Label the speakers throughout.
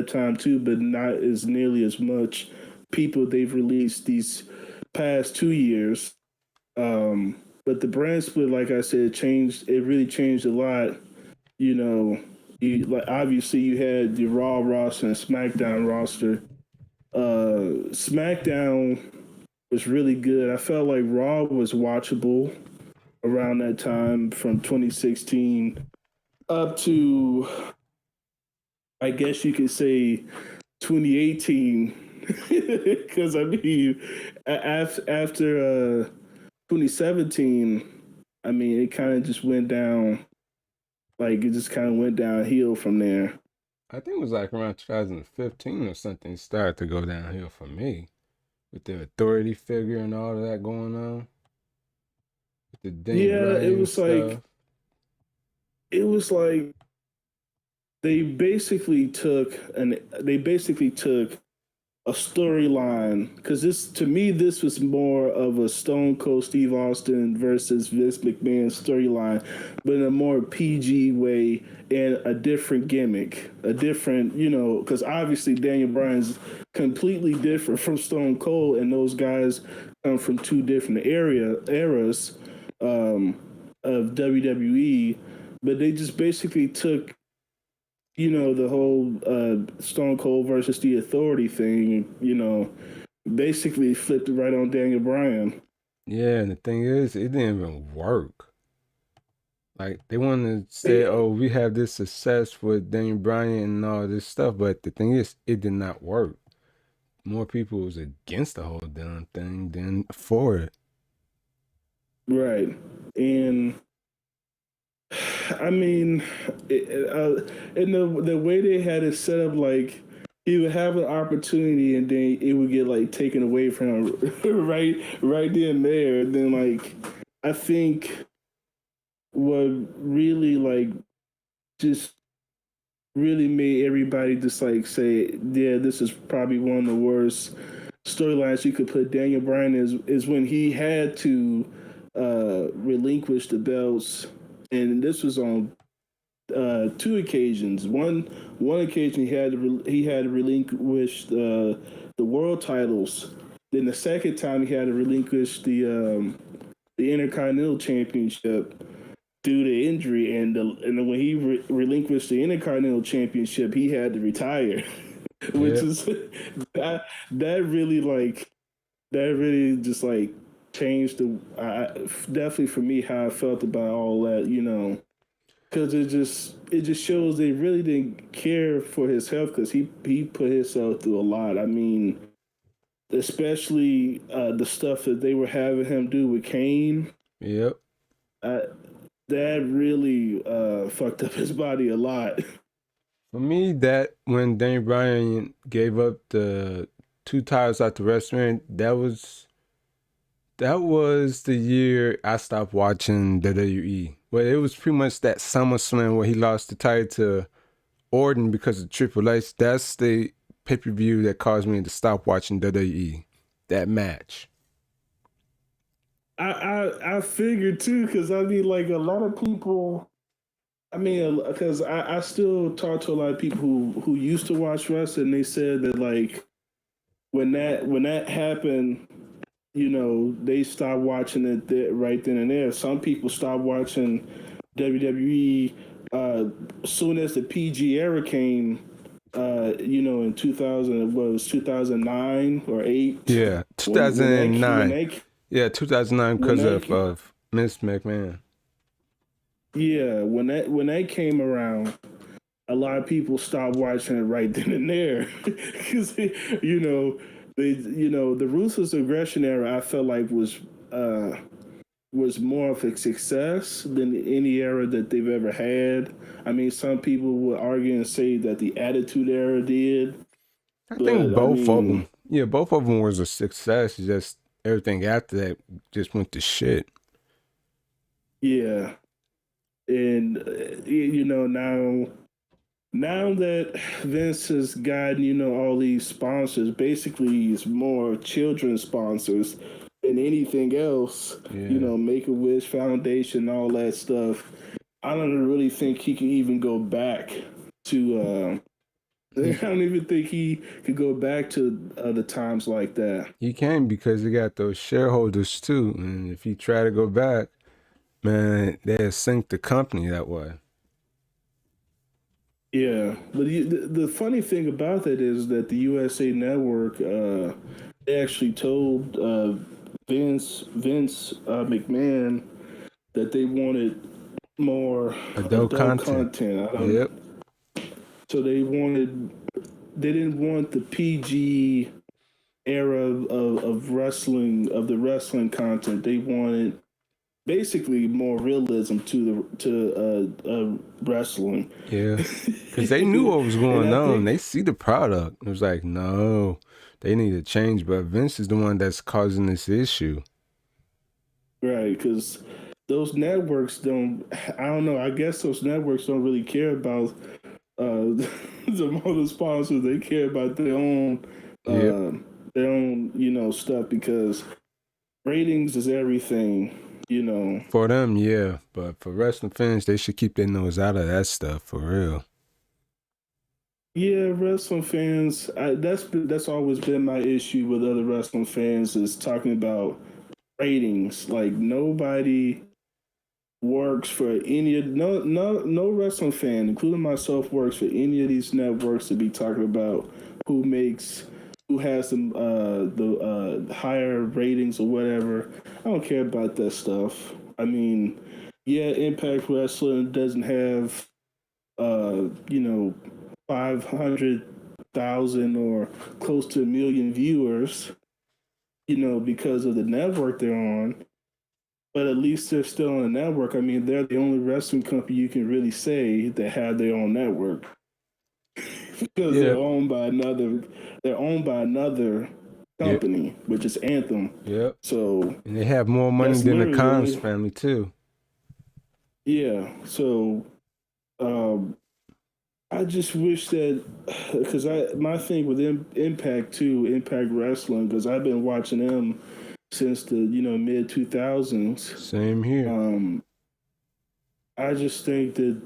Speaker 1: time too, but not as nearly as much people they've released these past 2 years. But the brand split, like I said, changed. It really changed a lot. You know, like obviously you had the Raw roster and SmackDown roster. SmackDown was really good. I felt like Raw was watchable around that time from 2016 up to, I guess you could say, 2018. Because I mean, after 2017, I mean, it kind of just went down. Like it just kind of went downhill from there.
Speaker 2: I think it was like around 2015 or something. It started to go downhill for me with the authority figure and all of that going on. With the Daniel Bryan stuff.
Speaker 1: It was like they basically took a storyline, because this was more of a Stone Cold Steve Austin versus Vince McMahon storyline, but in a more PG way and a different gimmick, because obviously Daniel Bryan's completely different from Stone Cold, and those guys come from two different eras of WWE, but they just basically took the whole Stone Cold versus the Authority thing, basically flipped it right on Daniel Bryan.
Speaker 2: Yeah, and the thing is, it didn't even work. Like, they wanted to say, oh, we have this success with Daniel Bryan and all this stuff, but the thing is, it did not work. More people was against the whole damn thing than for it.
Speaker 1: Right. And I mean, and the way they had it set up, like he would have an opportunity, and then it would get like taken away from him right then and there. And then like I think what really like just really made everybody just like say, yeah, this is probably one of the worst storylines you could put Daniel Bryan is when he had to relinquish the belts, and this was on two occasions. One occasion he had to relinquish the world titles. Then the second time he had to relinquish the Intercontinental Championship due to injury, and when he relinquished the Intercontinental Championship, he had to retire, which is that really just like changed definitely for me how I felt about all that, because it just shows they really didn't care for his health, because he put himself through a lot. I mean, especially the stuff that they were having him do with Kane.
Speaker 2: Yep.
Speaker 1: That really fucked up his body a lot.
Speaker 2: For me, that when Daniel Bryan gave up the 2 titles at the wrestling, that was the year I stopped watching WWE. Well, it was pretty much that SummerSlam where he lost the title to Orton because of Triple H. That's the pay-per-view that caused me to stop watching WWE. That match.
Speaker 1: I figured too, because I mean, like a lot of people. I mean, because I still talk to a lot of people who used to watch wrestling. They said that like when that happened, they stopped watching it right then and there. Some people stopped watching WWE soon as the PG era came. In 2000, what was 2009 or 8?
Speaker 2: Yeah, 2009. Yeah, 2009 because of Miss McMahon.
Speaker 1: Yeah, when that came around, a lot of people stopped watching it right then and there, because the ruthless aggression era I felt like was more of a success than any era that they've ever had. I mean, some people would argue and say that the Attitude Era did.
Speaker 2: I think both of them. Yeah, both of them was a success. Just everything after that just went to shit.
Speaker 1: Yeah. And now that Vince has gotten all these sponsors, basically it's more children's sponsors than anything else.
Speaker 2: Yeah.
Speaker 1: Make-A-Wish Foundation, all that stuff. I don't really think he can even go back to I don't even think he could go back to other times like that.
Speaker 2: He can because he got those shareholders too, and if he try to go back, man, they'll sink the company that way.
Speaker 1: Yeah, but the funny thing about that is that the USA Network, they actually told Vince McMahon that they wanted more
Speaker 2: Adult
Speaker 1: adult
Speaker 2: content.
Speaker 1: content.
Speaker 2: Yep.
Speaker 1: So they didn't want the PG era of wrestling, of the wrestling content. They wanted basically more realism to wrestling.
Speaker 2: Yeah, because they knew what was going
Speaker 1: I
Speaker 2: on.
Speaker 1: think
Speaker 2: They see the product. It was like, no, they need to change. But Vince is the one that's causing this issue.
Speaker 1: right, because those networks don't. I don't know. I guess those networks don't really care about the motor sponsors. They care about
Speaker 2: Yep.
Speaker 1: their own, stuff because ratings is everything.
Speaker 2: For them, yeah. But for wrestling fans, they should keep their nose out of that stuff for real.
Speaker 1: Yeah, wrestling fans. That's always been my issue with other wrestling fans is talking about ratings. Like nobody works for any of no wrestling fan, including myself, works for any of these networks to be talking about who has the higher ratings or whatever. I don't care about that stuff. I mean, yeah, Impact Wrestling doesn't have 500,000 or close to 1 million viewers, because of the network they're on. But at least they're still on a network. I mean, they're the only wrestling company you can really say that have their own network because
Speaker 2: Yeah.
Speaker 1: They're owned by another
Speaker 2: Yep.
Speaker 1: company, which is Anthem.
Speaker 2: Yep.
Speaker 1: So
Speaker 2: And they have more money
Speaker 1: that's
Speaker 2: than the
Speaker 1: literally the
Speaker 2: Khans
Speaker 1: only.
Speaker 2: family too.
Speaker 1: Yeah. So um, I just wish that because my thing with Impact too, Impact Wrestling, because I've been watching them since the mid 2000s.
Speaker 2: Same here.
Speaker 1: I just think that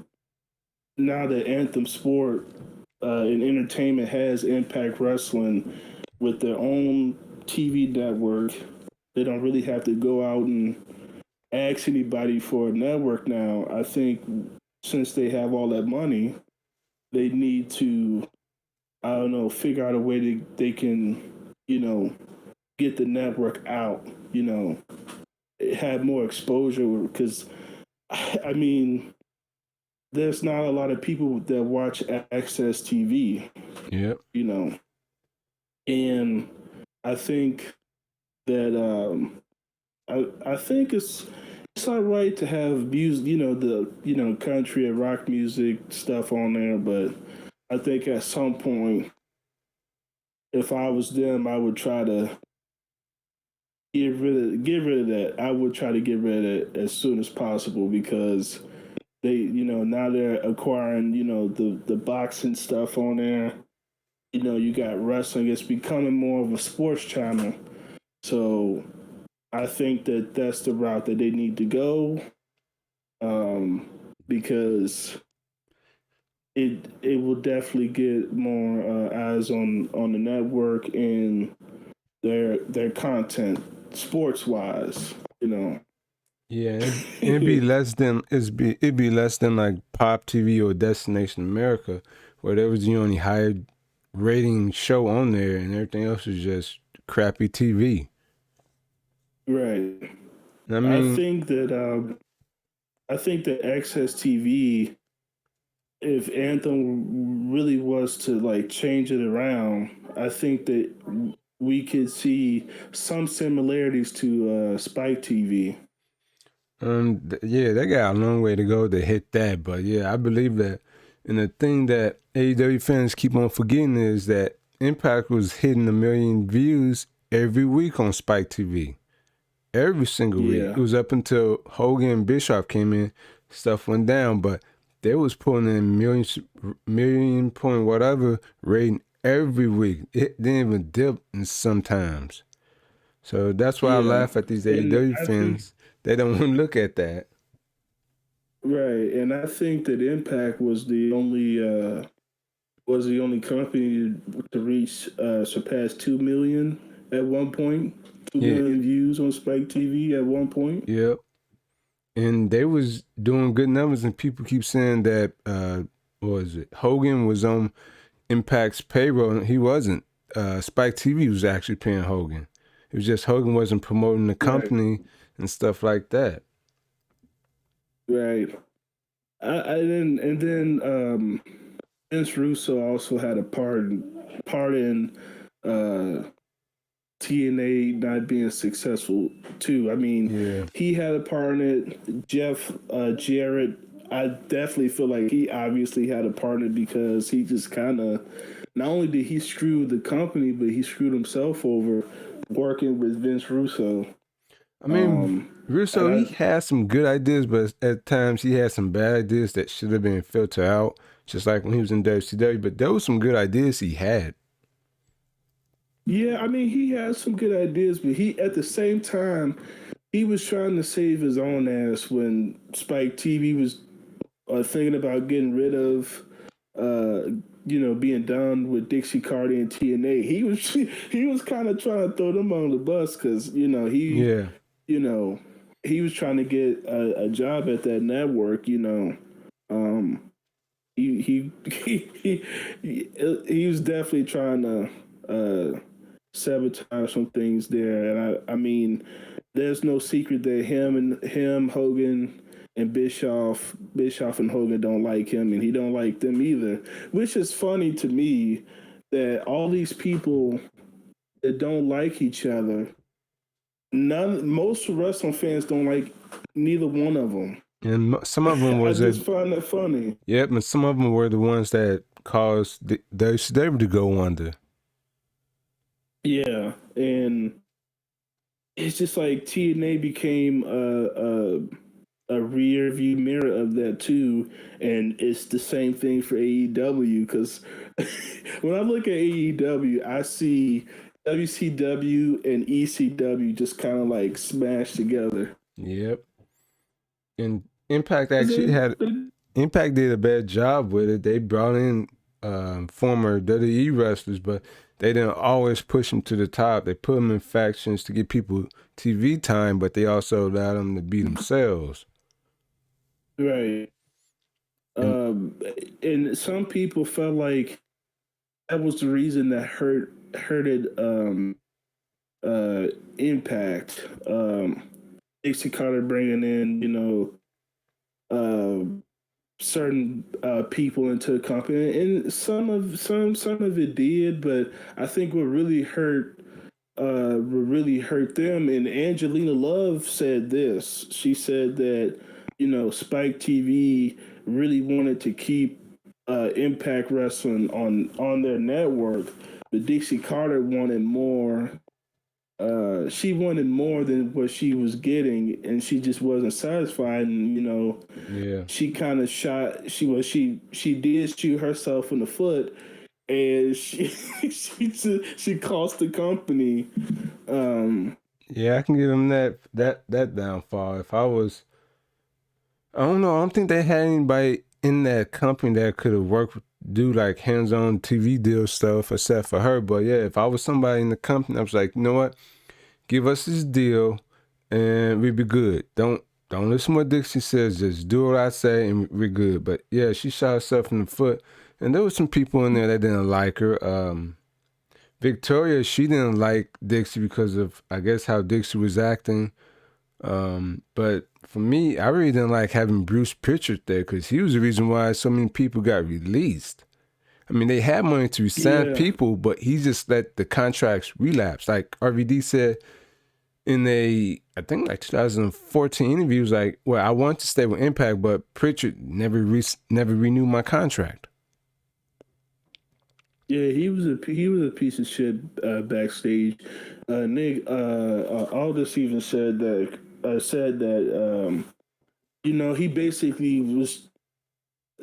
Speaker 1: now that Anthem Sport and Entertainment has Impact Wrestling with their own TV network, they don't really have to go out and ask anybody for a network now. I think since they have all that money, they need to, I don't know, figure out a way they can, get the network out, have more exposure because, I mean, there's not a lot of people that watch Access TV,
Speaker 2: Yep.
Speaker 1: And I think that I think it's all right to have music, the country and rock music stuff on there, but I think at some point, if I was them, I would try to get rid of that. I would try to get rid of it as soon as possible because they, now they're acquiring, the boxing stuff on there. You got wrestling. It's becoming more of a sports channel. So I think that that's the route that they need to go, because it will definitely get more eyes on the network and their content sports wise.
Speaker 2: Yeah, it'd be less than it'd be less than like Pop TV or Destination America, where there was the only high rating show on there, and everything else was just crappy TV.
Speaker 1: Right.
Speaker 2: I
Speaker 1: I
Speaker 2: mean,
Speaker 1: think that Access TV, if Anthem really was to like change it around, I think that we could see some similarities to Spike TV.
Speaker 2: yeah, they got a long way to go to hit that, but yeah, I believe that. And the thing that AEW fans keep on forgetting is that Impact was hitting 1 million views every week on Spike TV. Every single week.
Speaker 1: Yeah.
Speaker 2: It was up until Hogan and Bischoff came in, stuff went down, but they was pulling in million point whatever rating every week. It didn't even dip in sometimes. So that's why I
Speaker 1: Yeah.
Speaker 2: laugh at these
Speaker 1: And
Speaker 2: AEW
Speaker 1: I think
Speaker 2: fans. They don't want to look at that.
Speaker 1: right, and I think that Impact was the only was the only company to reach surpass 2 million at one point. Two
Speaker 2: Yeah,
Speaker 1: million views on Spike TV at one point.
Speaker 2: yep. And they was doing good numbers, and people keep saying that what was it? Hogan was on Impact's payroll, and he wasn't. Spike TV was actually paying Hogan. It was just Hogan wasn't promoting the
Speaker 1: Right.
Speaker 2: company and stuff like that.
Speaker 1: Right. And then Vince Russo also had a part in TNA not being successful too. I mean,
Speaker 2: Yeah.
Speaker 1: he had a part in it. Jeff Jarrett, I definitely feel like he obviously had a part in it because he just kind of not only did he screw the company, but he screwed himself over working with Vince Russo.
Speaker 2: I mean,
Speaker 1: And
Speaker 2: Russo, he had some good ideas, but at times he had some bad ideas that should have been filtered out, just like when he was in WCW. But there was some good ideas he had.
Speaker 1: yeah, I mean, he had some good ideas, but he at the same time he was trying to save his own ass when Spike TV was thinking about getting rid of, uh, being done with Dixie Carter and TNA. He was kind of trying to throw them on the bus because
Speaker 2: Yeah.
Speaker 1: you know he was trying to get a job at that network. Um, he was definitely trying to sabotage some things there, and I mean, there's no secret that him Hogan and Bischoff and Hogan don't like him, and he don't like them either. Which is funny to me that all these people that don't like each other, most wrestling fans don't like neither one of them.
Speaker 2: And some of them
Speaker 1: I
Speaker 2: was
Speaker 1: just find that funny.
Speaker 2: yep, and some of them were the ones that caused the WCW to go under.
Speaker 1: Yeah, and it's just like TNA became a rear view mirror of that too, and it's the same thing for AEW because when I look at AEW, I see WCW and ECW just kind of like smashed together.
Speaker 2: Yep. And Impact did a bad job with it. They brought in former WWE wrestlers, but they didn't always push them to the top. They put them in factions to give people TV time, but they also allowed them to be themselves.
Speaker 1: Right.
Speaker 2: And
Speaker 1: Um, and some people felt like that was the reason that hurted Impact. Dixie Carter bringing in, uh, certain people into the company, and some of it did, but I think what really hurt them. And Angelina Love said this. She said that Spike TV really wanted to keep Impact Wrestling on their network, but Dixie Carter wanted more. She wanted more than what she was getting, and she just wasn't satisfied. And
Speaker 2: yeah,
Speaker 1: she kind of shot. She did shoot herself in the foot, and she cost the company.
Speaker 2: yeah, I can give them that downfall. If I was, I don't know, I don't think they had anybody in that company that could have worked, do like hands-on TV deal stuff except for her. But yeah, if I was somebody in the company, I was like, you know what? Give us this deal and we be good. Don't listen to what Dixie says. Just do what I say and we're good. But yeah, she shot herself in the foot. And there was some people in there that didn't like her. Victoria, she didn't like Dixie because of, I guess, how Dixie was acting. But for me, I really didn't like having Bruce Pritchard there because he was the reason why so many people got released. I mean, they had money to sign
Speaker 1: Yeah,
Speaker 2: people, but he just let the contracts relapse. Like RVD said in I think like 2014 interview, was like, well, I want to stay with Impact, but Pritchard never renewed my contract.
Speaker 1: yeah, he was a piece of shit backstage. Nick Aldis even said that he basically was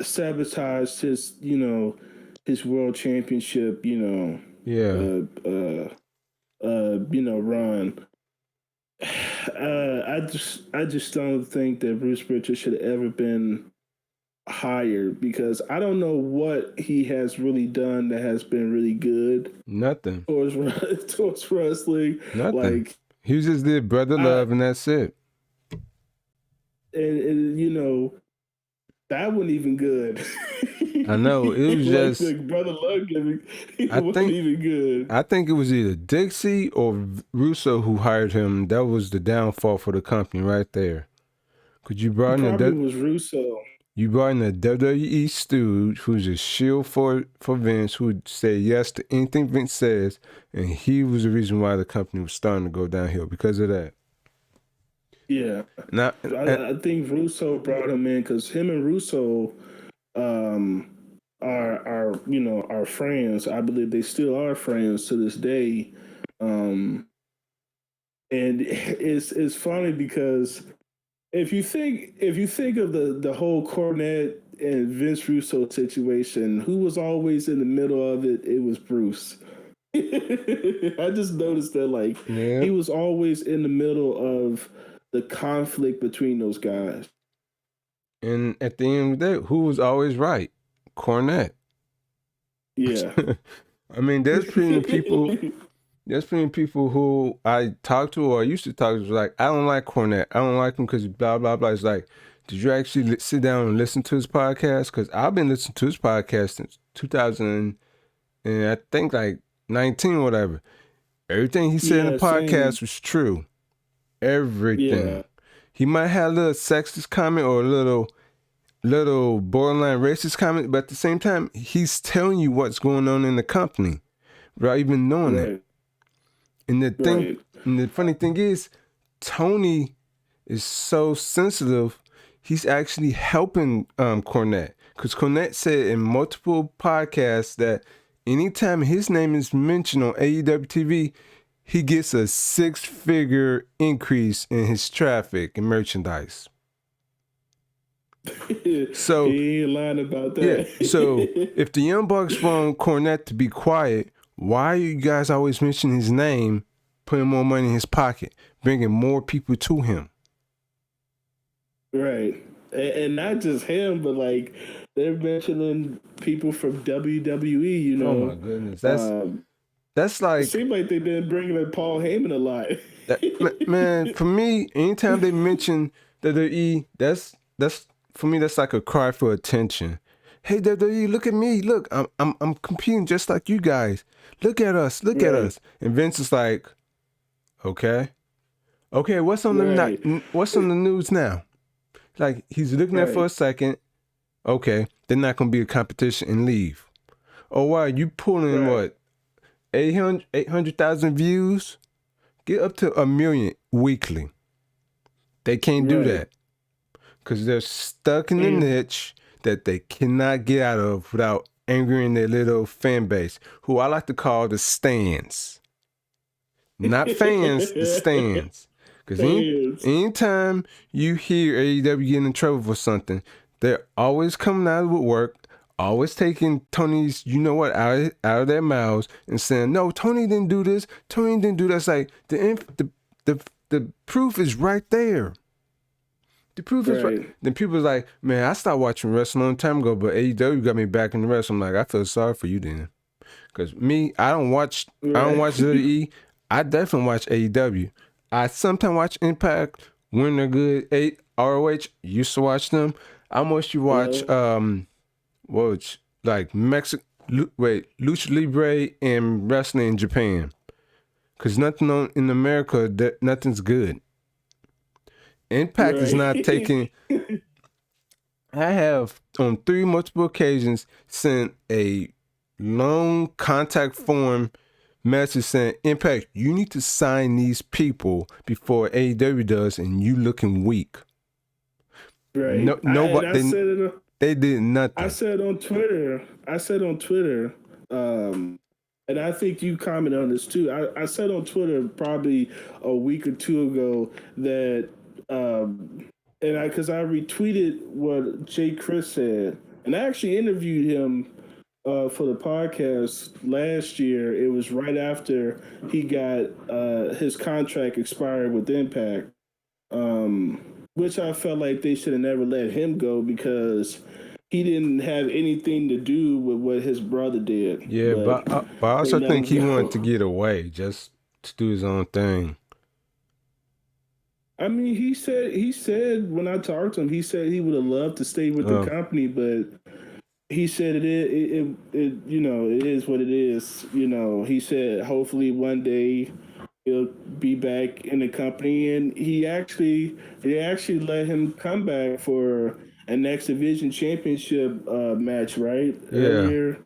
Speaker 1: sabotaged his world championship
Speaker 2: Yeah.
Speaker 1: run. I just don't think that Bruce Pritchard should have ever been hired, because I don't know what he has really done that has been really good
Speaker 2: Nothing.
Speaker 1: towards wrestling.
Speaker 2: Nothing.
Speaker 1: Like,
Speaker 2: He just did Brother Love and that's it.
Speaker 1: And you know, that wasn't even good.
Speaker 2: I know, it was
Speaker 1: like
Speaker 2: just
Speaker 1: the Brother Love gimmick, it
Speaker 2: I
Speaker 1: wasn't
Speaker 2: think
Speaker 1: even good.
Speaker 2: I think it was either Dixie or Russo who hired him. That was the downfall for the company right there. Cause you brought in
Speaker 1: Probably was Russo.
Speaker 2: a WWE stooge who's a shield for Vince, who would say yes to anything Vince says, and he was the reason why the company was starting to go downhill because of that.
Speaker 1: Yeah,
Speaker 2: Now,
Speaker 1: I think Russo brought him in because him and Russo um, are are friends. I believe they still are friends to this day. And it's funny because if you think of the whole Cornette and Vince Russo situation, who was always in the middle of it? It was Bruce. I just noticed that, like,
Speaker 2: yeah.
Speaker 1: he was always in the middle of the conflict between those guys.
Speaker 2: And at the end of the day, who was always right? Cornette.
Speaker 1: Yeah.
Speaker 2: I mean, there's plenty of people who I talk to or I used to talk to, like, I don't like Cornette. I don't like him because blah, blah, blah. It's like, did you actually sit down and listen to his podcast? Because I've been listening to his podcast since 2000 and I think like 19 or whatever. Everything he said in the podcast was true. Everything.
Speaker 1: Yeah.
Speaker 2: He might have a little sexist comment or a little borderline racist comment, but at the same time, he's telling you what's going on in the company without even knowing it. And the funny thing is, Tony is so sensitive. He's actually helping Cornette, because Cornette said in multiple podcasts that anytime his name is mentioned on AEW TV, he gets a 6-figure increase in his traffic and merchandise. So
Speaker 1: he ain't lying about that.
Speaker 2: Yeah. So if the Young Bucks want Cornette to be quiet, why are you guys always mentioning his name, putting more money in his pocket, bringing more people to him?
Speaker 1: Right. And not just him, but like they're mentioning people from WWE, you know.
Speaker 2: Oh my goodness. That's like,
Speaker 1: it seems like they've been bringing in Paul Heyman a lot.
Speaker 2: man, for me, anytime they mention WWE, that's for me, that's like a cry for attention. Hey WWE, look at me. Look, I'm competing just like you guys. Look at us. Look at us. And Vince is like, okay, what's on the news now? Like, he's looking at it for a second. Okay, they're not gonna be a competition and leave. Oh wow, you pulling what? 800,000 views? Get up to 1 million weekly. They can't do that because they're stuck in the niche that they cannot get out of without angering their little fan base, who I like to call the stands. Not fans, the stands. Because anytime you hear AEW getting in trouble for something, they're always coming out of woodwork, always taking Tony's, out of their mouths and saying, no, Tony didn't do this. Tony didn't do that. It's like the proof is right there. The proof is right. Then people's like, man, I stopped watching wrestling a long time ago, but AEW got me back in the wrestling. I'm like, I feel sorry for you then. Because me, I don't watch WWE. I definitely watch AEW. I sometimes watch Impact when they're good. ROH, used to watch them. I mostly watch Lucha Libre and wrestling in Japan. Because nothing in America, nothing's good. Impact is not taking. I have on 3 multiple occasions sent a long contact form message saying, Impact, you need to sign these people before AEW does, and you looking weak.
Speaker 1: Right.
Speaker 2: No, nobody. They did nothing.
Speaker 1: I said on Twitter, and I think you commented on this too. I said on Twitter probably a week or two ago that, because I retweeted what Jay Chris said, and I actually interviewed him for the podcast last year. It was right after he got his contract expired with Impact, which I felt like they should have never let him go, because he didn't have anything to do with what his brother did.
Speaker 2: Yeah, but I
Speaker 1: they
Speaker 2: also
Speaker 1: let
Speaker 2: think
Speaker 1: him
Speaker 2: he wanted
Speaker 1: go.
Speaker 2: to get away, just to do his own thing.
Speaker 1: I mean, he said when I talked to him, he said he would have loved to stay with the company, but he said it you know, it is what it is. You know, he said hopefully one day he'll be back in the company, and they actually let him come back for an X Division Championship match, right?
Speaker 2: Yeah.
Speaker 1: Earlier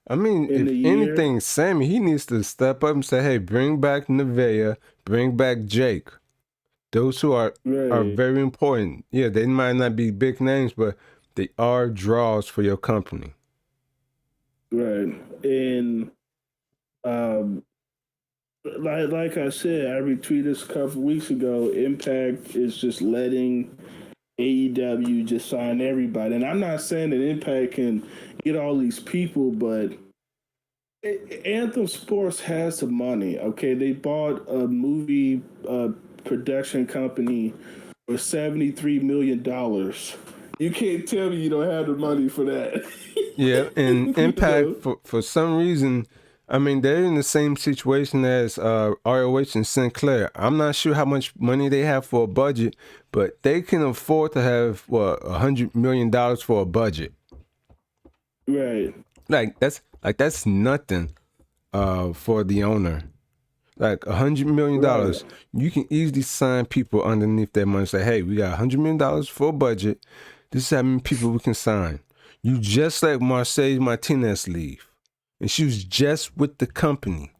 Speaker 2: I mean,
Speaker 1: in the
Speaker 2: if
Speaker 1: year.
Speaker 2: anything, Sammy, he needs to step up and say, hey, bring back Nevaeh, bring back Jake. Those who are
Speaker 1: Right,
Speaker 2: very important. Yeah, they might not be big names, but they are draws for your company.
Speaker 1: right. And um like I said, I retweeted this a couple weeks ago. Impact is just letting AEW just sign everybody. And I'm not saying that Impact can get all these people, but Anthem Sports has the money. Okay, they bought a movie production company for $73 million. You can't tell me you don't have the money for that.
Speaker 2: Yeah, and
Speaker 1: you
Speaker 2: Impact,
Speaker 1: know?
Speaker 2: for some reason, I mean, they're in the same situation as ROH and Sinclair. I'm not sure how much money they have for a budget, but they can afford to have, what, $100 million for a budget.
Speaker 1: Right.
Speaker 2: That's nothing for the owner. Like $100 million,
Speaker 1: Right.
Speaker 2: you can easily sign people underneath that money. Say, hey, we got $100 million for a budget. This is how many people we can sign. You just let Mercedes Martinez leave, and she was just with the company,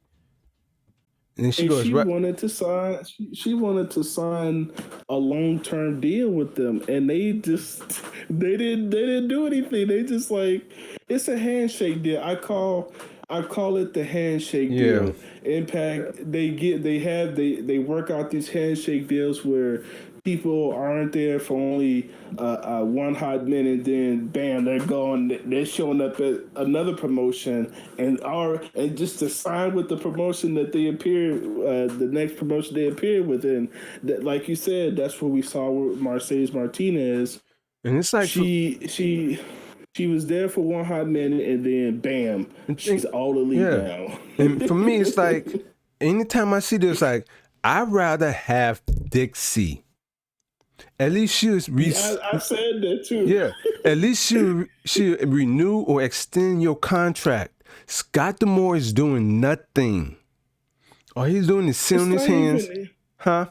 Speaker 2: and she
Speaker 1: And
Speaker 2: goes
Speaker 1: she
Speaker 2: right.
Speaker 1: wanted to sign. She wanted to sign a long term deal with them, and they didn't do anything. They just like it's a handshake deal. I call it the handshake
Speaker 2: Yeah,
Speaker 1: deal. Impact they work out these handshake deals where people aren't there for only one hot minute, then bam, they're gone. They're showing up at another promotion and just to sign with the promotion that they appear, the next promotion they appear within. That, like you said, that's what we saw with Mercedes Martinez.
Speaker 2: and it's like
Speaker 1: She was there for one hot minute, and then bam, she's all elite
Speaker 2: yeah,
Speaker 1: now.
Speaker 2: and for me, it's like anytime I see this, like I'd rather have Dixie. At least she was
Speaker 1: Yeah, I said that too.
Speaker 2: yeah. At least she renew or extend your contract. Scott Demore is doing nothing. All he's doing is sitting on
Speaker 1: It's
Speaker 2: his
Speaker 1: not
Speaker 2: hands,
Speaker 1: even.
Speaker 2: huh?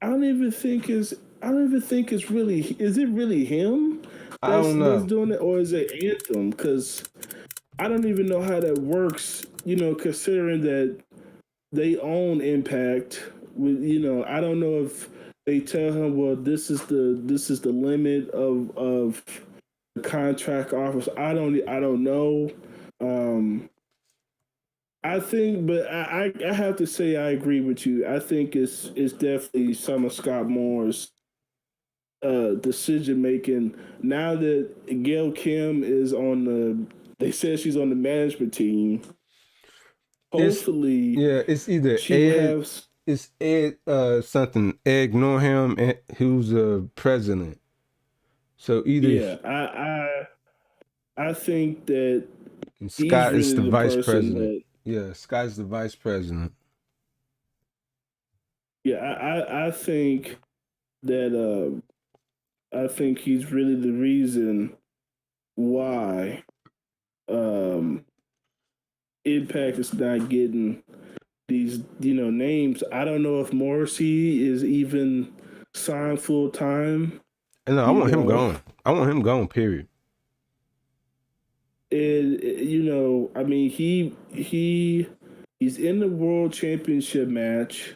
Speaker 1: I don't even think it's. I don't even think it's really. Is it really him
Speaker 2: I don't
Speaker 1: that's
Speaker 2: know.
Speaker 1: doing it, or is it Anthem? Because I don't even know how that works. You know, considering that they own Impact. I don't know if they tell him, well, this is the limit of the contract offers. I don't know. Um, I think, but I have to say I agree with you. I think it's definitely some of Scott Moore's decision making. Now that Gail Kim is on they said she's on the management team.
Speaker 2: It's
Speaker 1: Hopefully,
Speaker 2: yeah, it's either
Speaker 1: she will have.
Speaker 2: it's Ed something, Ed Norham, who's the president. So either
Speaker 1: Yeah, I think that
Speaker 2: and
Speaker 1: he's
Speaker 2: Scott is
Speaker 1: really
Speaker 2: the
Speaker 1: the
Speaker 2: vice
Speaker 1: person
Speaker 2: president.
Speaker 1: that.
Speaker 2: Yeah, Scott's the vice president.
Speaker 1: Yeah, I think that I think he's really the reason why Impact is not getting these names. I don't know if Morrissey is even signed full time.
Speaker 2: And no, I
Speaker 1: You
Speaker 2: want him
Speaker 1: know,
Speaker 2: gone. I want him gone. Period.
Speaker 1: and I mean he's in the world championship match.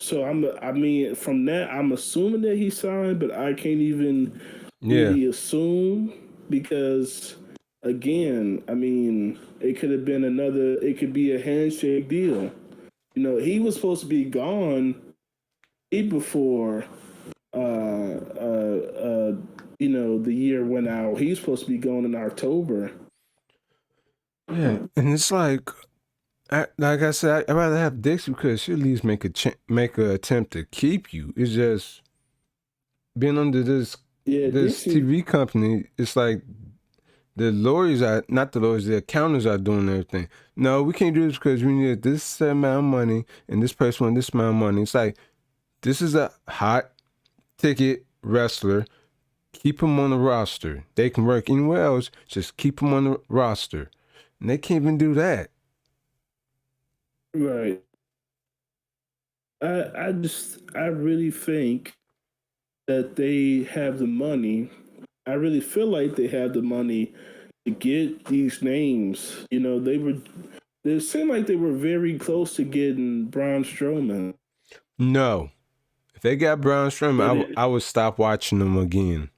Speaker 1: So I mean, from that, I'm assuming that he signed, but I can't even
Speaker 2: Yeah.
Speaker 1: really assume because, again, I mean, it could have been another. It could be a handshake deal. He was supposed to be gone way before, the year went out. He's supposed to be gone in October.
Speaker 2: Yeah, and it's like I said, I'd rather have Dixie because she at least make a attempt to keep you. It's just being under this
Speaker 1: Yeah,
Speaker 2: this
Speaker 1: Dixie.
Speaker 2: TV company, it's like the lawyers are not the lawyers, the accountants are doing everything. No, we can't do this because we need this amount of money and this person wants this amount of money. It's like this is a hot ticket wrestler. Keep him on the roster. They can work anywhere else. Just keep him on the roster. And they can't even do that.
Speaker 1: Right. I really think that they have the money. I really feel like they have the money to get these names. You know, they seemed like they were very close to getting Braun Strowman.
Speaker 2: No. If they got Braun Strowman,
Speaker 1: But
Speaker 2: I would stop watching them again.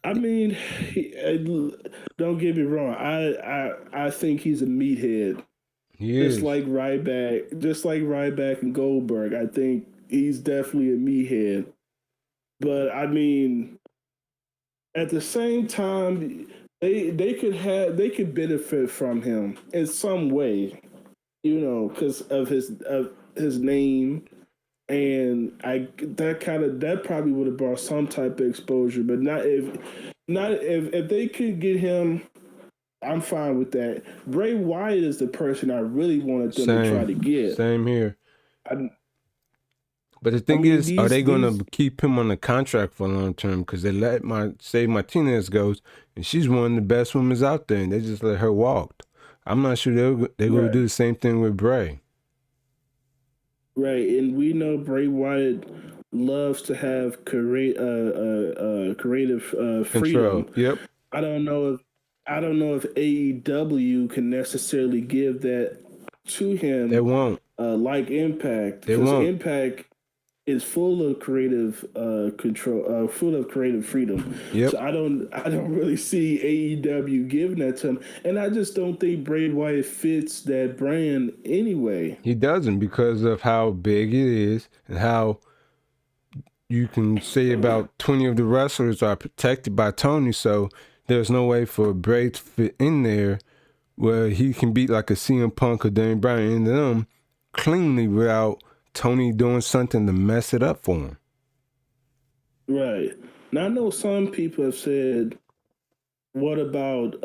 Speaker 1: I mean, don't get me wrong. I think he's a meathead.
Speaker 2: He is.
Speaker 1: Just like Ryback and Goldberg. I think he's definitely a meathead. But I mean, at the same time, they could benefit from him in some way, you know, because of his name, and that probably would have brought some type of exposure, but not if they could get him. I'm fine with that. Bray Wyatt is the person I really wanted them to try to get.
Speaker 2: Same here.
Speaker 1: I,
Speaker 2: But the
Speaker 1: I
Speaker 2: thing
Speaker 1: mean,
Speaker 2: is, are they going to keep him on the contract for long term? Because they let Martinez go, and she's one of the best women out there, and they just let her walk. I'm not sure they're going to do the same thing with Bray.
Speaker 1: Right, and we know Bray Wyatt loves to have creative freedom.
Speaker 2: Control. Yep.
Speaker 1: I don't know if AEW can necessarily give that to him.
Speaker 2: They won't.
Speaker 1: Like Impact,
Speaker 2: They won't.
Speaker 1: Impact is full of creative control, full of creative freedom.
Speaker 2: Yep.
Speaker 1: So I don't really see AEW giving that to him, and I just don't think Bray Wyatt fits that brand anyway.
Speaker 2: He doesn't, because of how big it is and how you can say about 20 of the wrestlers are protected by Tony, so there's no way for Bray to fit in there where he can beat like a CM Punk or Daniel Bryan and them cleanly without Tony doing something to mess it up for him.
Speaker 1: Right. Now I know some people have said, "What about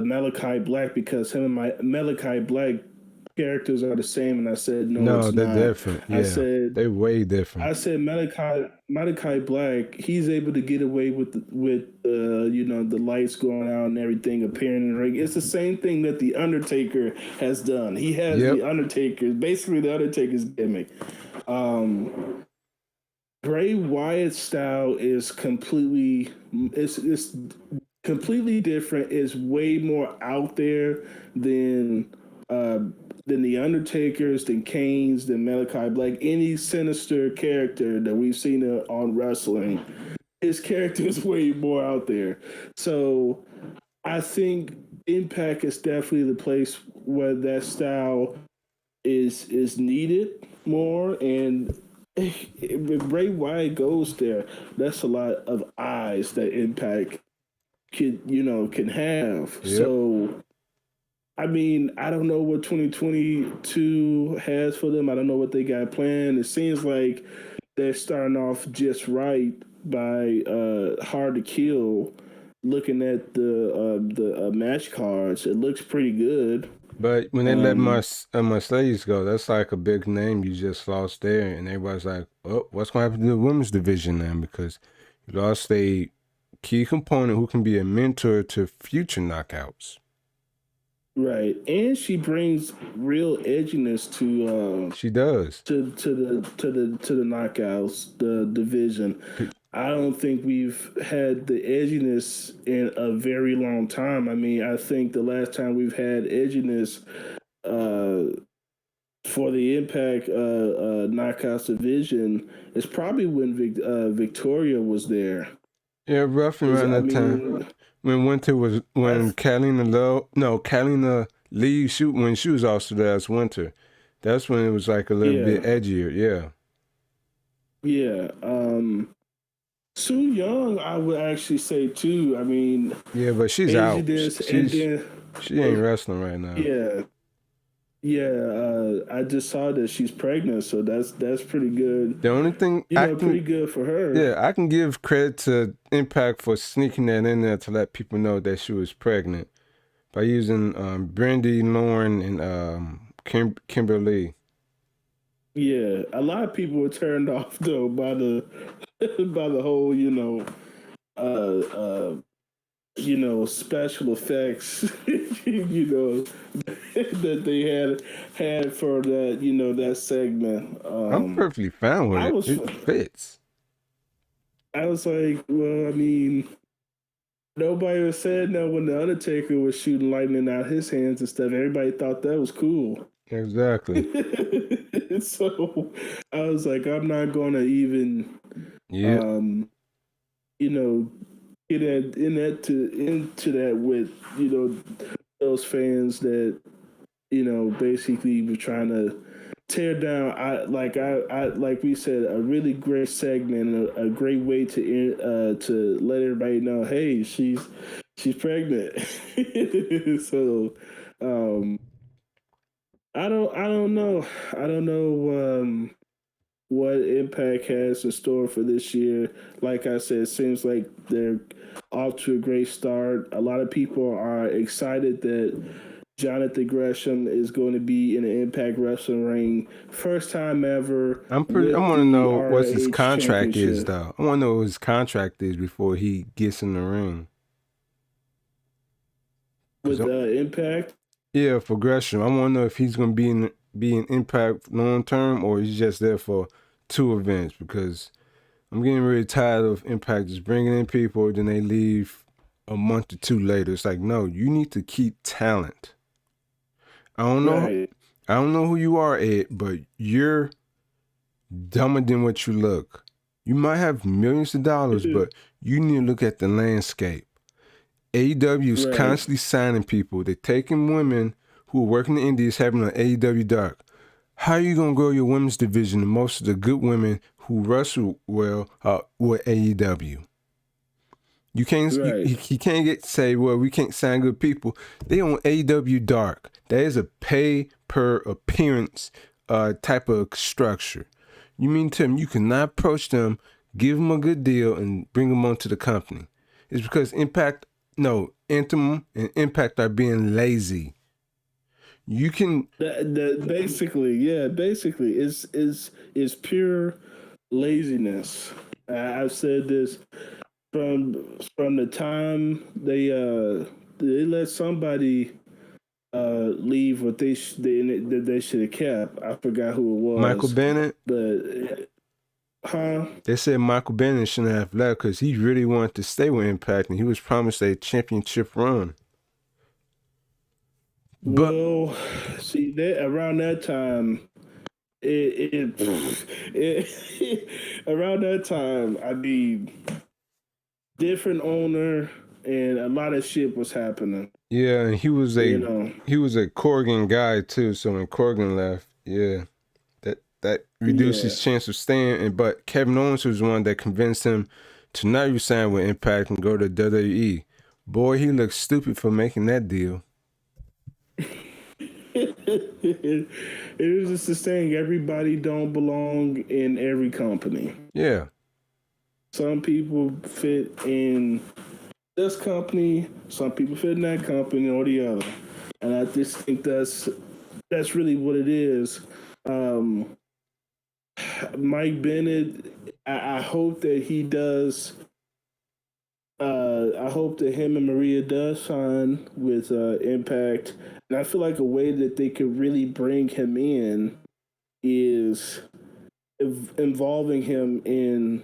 Speaker 1: Malachi Black?" Because him and Malachi Black characters are the same, and I said no,
Speaker 2: they're
Speaker 1: not.
Speaker 2: different. Yeah,
Speaker 1: I said
Speaker 2: they're way different.
Speaker 1: I said Malachi Black, he's able to get away with you know, the lights going out and everything appearing in the ring. It's the same thing that the Undertaker has done. He has the Undertaker, basically the Undertaker's gimmick. Bray Wyatt's style is completely it's completely different. It's way more out there than the Undertaker's, than Kane's, than Malachi Black, any sinister character that we've seen on wrestling. His character is way more out there. So I think Impact is definitely the place where that style is needed more. And if Bray Wyatt goes there, that's a lot of eyes that Impact can have.
Speaker 2: Yep.
Speaker 1: So I mean, I don't know what 2022 has for them. I don't know what they got planned. It seems like they're starting off just right by Hard to Kill. Looking at the match cards, it looks pretty good.
Speaker 2: But when they let Mercedes go, that's like a big name you just lost there, and everybody's like, "Oh, what's going to happen to the women's division now?" Because you lost a key component who can be a mentor to future knockouts.
Speaker 1: Right, and she brings real edginess to.
Speaker 2: She does
Speaker 1: to the knockouts, the division. I don't think we've had the edginess in a very long time. I mean, I think the last time we've had edginess for the Impact knockouts division is probably when Victoria was there.
Speaker 2: Yeah, roughly around that time. When Winter was, when Catalina Lee when she was also there as Winter. That's when it was like a little bit edgier, yeah.
Speaker 1: Yeah. Su Yung, I would actually say too. I mean,
Speaker 2: yeah, but she's out. She ain't wrestling right now.
Speaker 1: Yeah, I just saw that she's pregnant, so that's pretty good.
Speaker 2: The only thing
Speaker 1: You know, pretty good for her.
Speaker 2: yeah, I can give credit to Impact for sneaking that in there to let people know that she was pregnant by using Brandy, Lauren, and Kimberly.
Speaker 1: Yeah, a lot of people were turned off though by the by the whole, special effects, that they had for that, that segment.
Speaker 2: I'm perfectly fine with
Speaker 1: I
Speaker 2: it.
Speaker 1: was
Speaker 2: It fits.
Speaker 1: I was like, well, I mean, nobody was saying that when the Undertaker was shooting lightning out his hands and stuff. Everybody thought that was cool.
Speaker 2: Exactly.
Speaker 1: So I was like, I'm not gonna even,
Speaker 2: Yeah.
Speaker 1: um, you know, get into that with those fans that basically were trying to tear down. I like we said, a really great segment, a great way to let everybody know, hey, she's pregnant. So, I don't know. I don't know what Impact has in store for this year. Like I said, it seems like they're off to a great start. A lot of people are excited that Jonathan Gresham is going to be in an Impact Wrestling ring, first time ever
Speaker 2: I
Speaker 1: with
Speaker 2: want to
Speaker 1: the
Speaker 2: know what his
Speaker 1: ROH
Speaker 2: contract is,
Speaker 1: Championship.
Speaker 2: though. I want to know what his contract is before he gets in the ring.
Speaker 1: With Impact.
Speaker 2: Yeah, for Gresham, I want to know if he's going to be in Impact long term or he's just there for 2 events, because I'm getting really tired of Impact just bringing in people, then they leave a month or 2 later. It's like, no, you need to keep talent. I don't know.
Speaker 1: Right.
Speaker 2: I don't know who you are, Ed, but you're dumber than what you look. You might have millions of dollars, but you need to look at the landscape. AEW is
Speaker 1: Right.
Speaker 2: constantly signing people. They're taking women who are working in the indies, having an AEW dark. How are you going to grow your women's division? And most of the good women who wrestle well were AEW. You can't
Speaker 1: Right.
Speaker 2: you can't say, well, we can't sign good people. They on AEW dark. That is a pay per appearance type of structure. You mean to them you cannot approach them, give them a good deal, and bring them onto the company? It's because Anthem and Impact are being lazy. You can
Speaker 1: Basically, yeah, basically, it's pure laziness. I've said this from the time they let somebody leave what they should have kept. I forgot who it
Speaker 2: Michael
Speaker 1: was,
Speaker 2: Bennett.
Speaker 1: but huh?
Speaker 2: They said Michael Bennett shouldn't have left because he really wanted to stay with Impact and he was promised a championship run. But
Speaker 1: Well, see that around that time, around that time, I mean, different owner and a lot of shit was happening.
Speaker 2: yeah, and he was
Speaker 1: You
Speaker 2: a
Speaker 1: know,
Speaker 2: Corgan guy too. So when Corgan left, yeah, that reduced
Speaker 1: yeah.
Speaker 2: his chance of staying. But Kevin Owens was the one that convinced him to not resign with Impact and go to WWE. Boy, he looked stupid for making that deal.
Speaker 1: It was just the saying, everybody don't belong in every company.
Speaker 2: Yeah.
Speaker 1: Some people fit in this company, some people fit in that company or the other. And I just think that's really what it is. Um, Mike Bennett, I hope that he does. I hope that him and Maria does sign with Impact, and I feel like a way that they could really bring him in is involving him in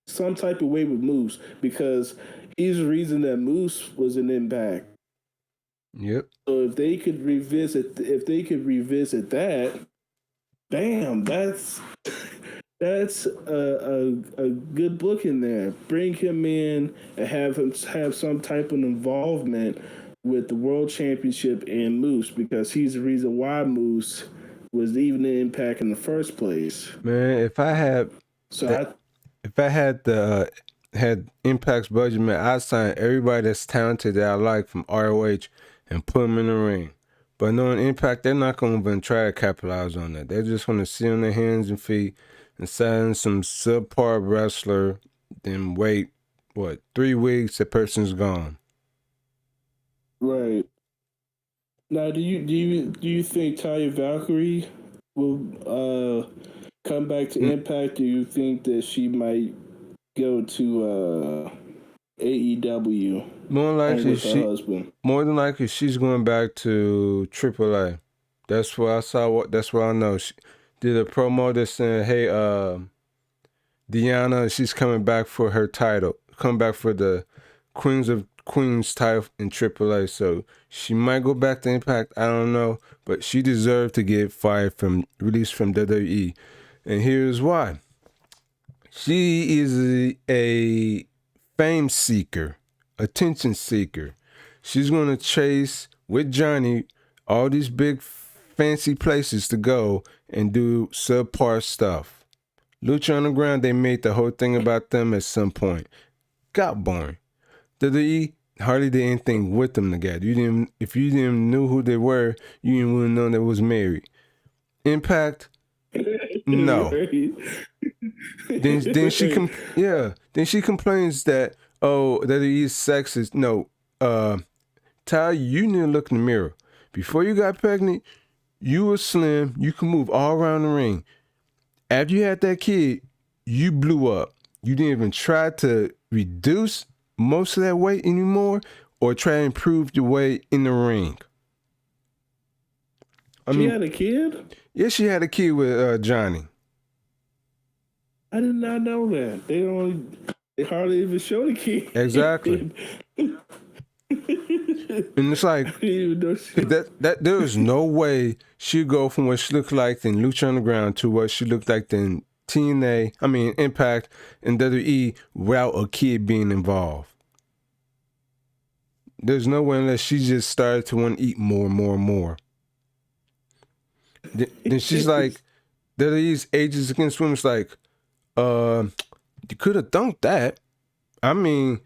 Speaker 1: some type of way with Moose, because he's the reason that Moose was an Impact.
Speaker 2: Yep.
Speaker 1: So if they could revisit that, bam, that's a good book in there. Bring him in and have him have some type of involvement with the World Championship and Moose, because he's the reason why Moose was even an Impact in the first place.
Speaker 2: Man, if I had the had Impact's budget, man, I'd sign everybody that's talented that I like from ROH and put them in the ring. But knowing Impact, they're not going to even try to capitalize on that. They're just going to sit on their hands and feet and sign some subpar wrestler, then wait, 3 weeks, the person's gone.
Speaker 1: Right. Now, do you think Taya Valkyrie will come back to Impact? Do you think that she might go to AEW?
Speaker 2: More likely,
Speaker 1: her husband.
Speaker 2: More than likely, she's going back to AAA. That's what I saw. That's what I know. She did a promo that said, "Hey, Deanna, she's coming back for her title. Come back for the Queens of Queens title in AAA." So she might go back to Impact. I don't know, but she deserved to get released from WWE, and here's why. She is a fame seeker, attention seeker. She's going to chase with Johnny all these big fancy places to go and do subpar stuff. Lucha Underground, they made the whole thing about them at some point. Got boring. WWE hardly did anything with them together. If you didn't know who they were, you didn't even know they was married. Impact, no. Then she complains that WWE is sexist. No, Ty, you need to look in the mirror. Before you got pregnant, you were slim. You could move all around the ring. After you had that kid, you blew up. You didn't even try to reduce most of that weight anymore or try to improve your weight in the ring.
Speaker 1: She had a kid?
Speaker 2: Yeah, she had a kid with Johnny.
Speaker 1: I did not know that. They hardly even show the kid.
Speaker 2: Exactly. And it's like that there is no way she'd go from what she looked like in Lucha Underground to what she looked like in Impact and WWE without a kid being involved. There's no way unless she just started to want to eat more and more and more. Then she's like, WWE's Ages Against Women's like, you could have dunked that. I mean,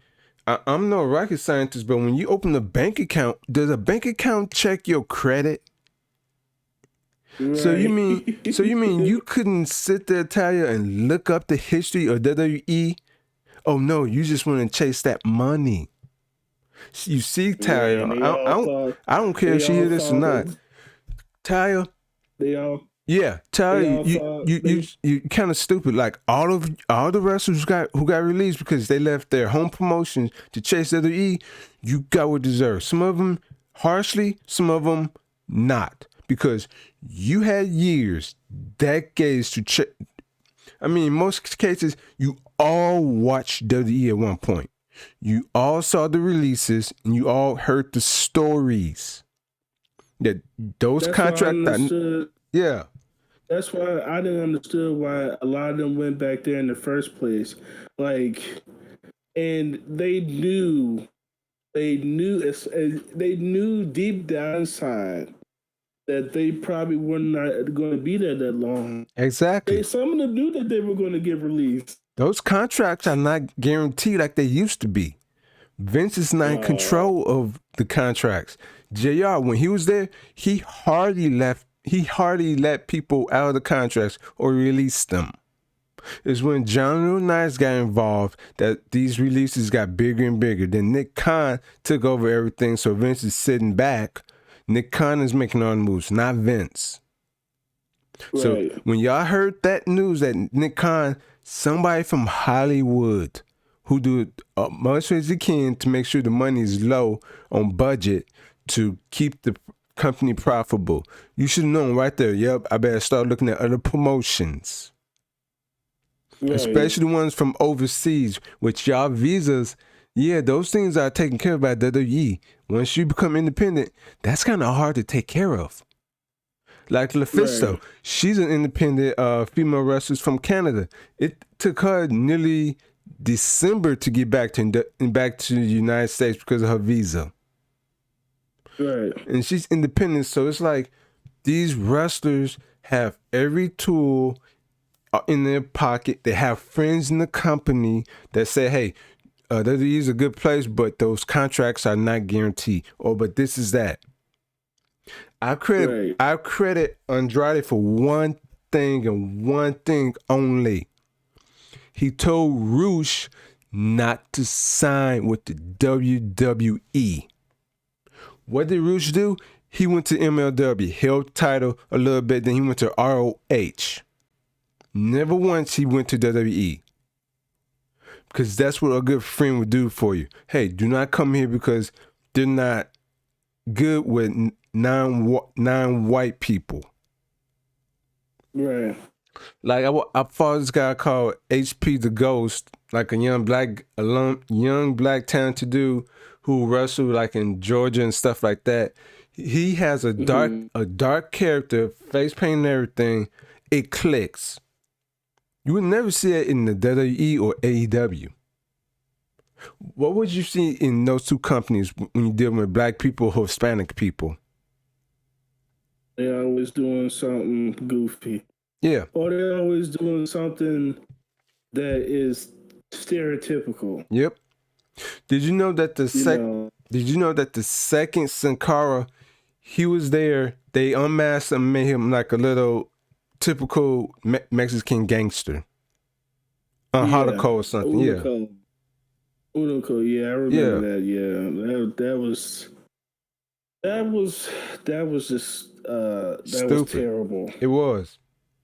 Speaker 2: I'm no rocket scientist, but when you open a bank account, does a bank account check your credit? Right. So you mean you couldn't sit there, Talia, and look up the history of WWE? Oh no, you just want to chase that money. You see, Talia, I don't care if she hear this or not. Talia, Talia, you kind of stupid. Like all the wrestlers who got released because they left their home promotions to chase WWE, you got what deserved. Some of them harshly, some of them not, because you had years, decades to check. I mean, in most cases, you all watched WWE at one point. You all saw the releases and you all heard the stories. That those contracts. Yeah.
Speaker 1: That's why I didn't understand why a lot of them went back there in the first place. Like, and they knew deep down inside that they probably were not going to be there that long.
Speaker 2: Exactly.
Speaker 1: Some of them knew that they were going to get released.
Speaker 2: Those contracts are not guaranteed like they used to be. Vince is not in control of the contracts. JR, when he was there, he hardly let people out of the contracts or released them. It's when John Nice got involved that these releases got bigger and bigger. Then Nick Khan took over everything, so Vince is sitting back. Nick Khan is making all the moves, not Vince. Right. So when y'all heard that news that Nick Khan, somebody from Hollywood who do much as he can to make sure the money is low on budget to keep the company profitable. You should have known right there, yep, I better start looking at other promotions. Right. Especially the ones from overseas, which y'all visas, yeah, those things are taken care of by WWE. Once you become independent, that's kind of hard to take care of. Like LaFisto, right. She's an independent female wrestler from Canada. It took her nearly December to get back to the United States because of her visa. Right. And she's independent, so it's like these wrestlers have every tool in their pocket. They have friends in the company that say, hey, WWE is a good place, but those contracts are not guaranteed. Or, but this is that. I credit Andrade for one thing and one thing only. He told Roosh not to sign with the WWE. What did Roosh do? He went to MLW, held title a little bit, then he went to ROH. Never once he went to WWE. Because that's what a good friend would do for you. Hey, do not come here because they're not good with non-white people.
Speaker 1: Right.
Speaker 2: Like I follow this guy called HP the Ghost, like a young black talented dude who wrestled like in Georgia and stuff like that. He has a dark character, face paint and everything. It clicks. You would never see it in the WWE or AEW. What would you see in those two companies when you're dealing with black people or Hispanic people?
Speaker 1: They're always doing something goofy.
Speaker 2: Yeah.
Speaker 1: Or they're always doing something that is stereotypical.
Speaker 2: Yep. Did you know that the second Sin Cara, he was there, they unmasked and made him like a little typical Mexican gangster. Holocaust or something.
Speaker 1: Unoco, yeah, I remember that. Yeah, that was just that
Speaker 2: stupid.
Speaker 1: was terrible.
Speaker 2: It was.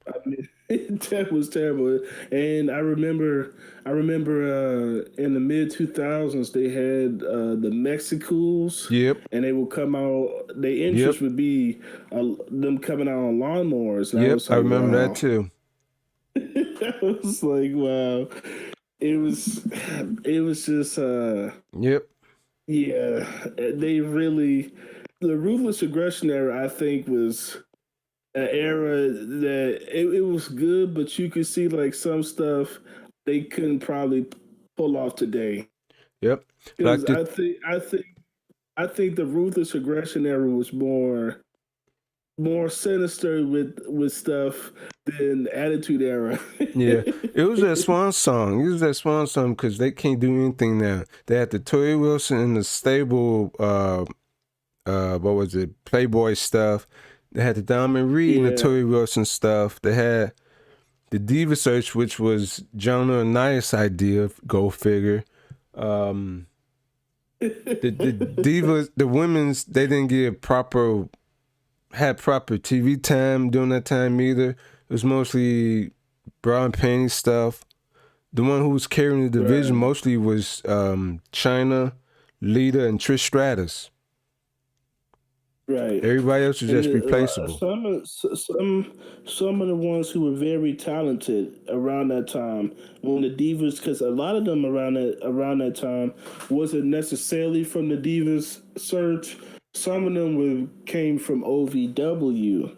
Speaker 1: I mean, that was terrible. And I remember in the mid 2000s they had the Mexicools.
Speaker 2: Yep.
Speaker 1: And they would come out. Their interest would be them coming out on lawnmowers. And
Speaker 2: I remember that too.
Speaker 1: I was like, wow. It was just yeah, they really, the ruthless aggression era, I think, was an era that it was good, but you could see like some stuff they couldn't probably pull off today.
Speaker 2: Yep.
Speaker 1: Because I think the ruthless aggression era was more sinister with stuff than Attitude Era.
Speaker 2: Yeah, it was that swan song. It was that swan song because they can't do anything now. They had the Tori Wilson and the stable, what was it, Playboy stuff. They had the Diamond Reed and the Tori Wilson stuff. They had the Diva Search, which was Jonah and Nias' idea. Go figure. The divas, the women's, they didn't get proper TV time during that time either. It was mostly bra and panty stuff. The one who was carrying the division mostly was Chyna, Lita, and Trish Stratus.
Speaker 1: Right.
Speaker 2: Everybody else was just replaceable.
Speaker 1: Some of the ones who were very talented around that time, when the Divas, because a lot of them around that time wasn't necessarily from the Divas search. Some of them came from OVW.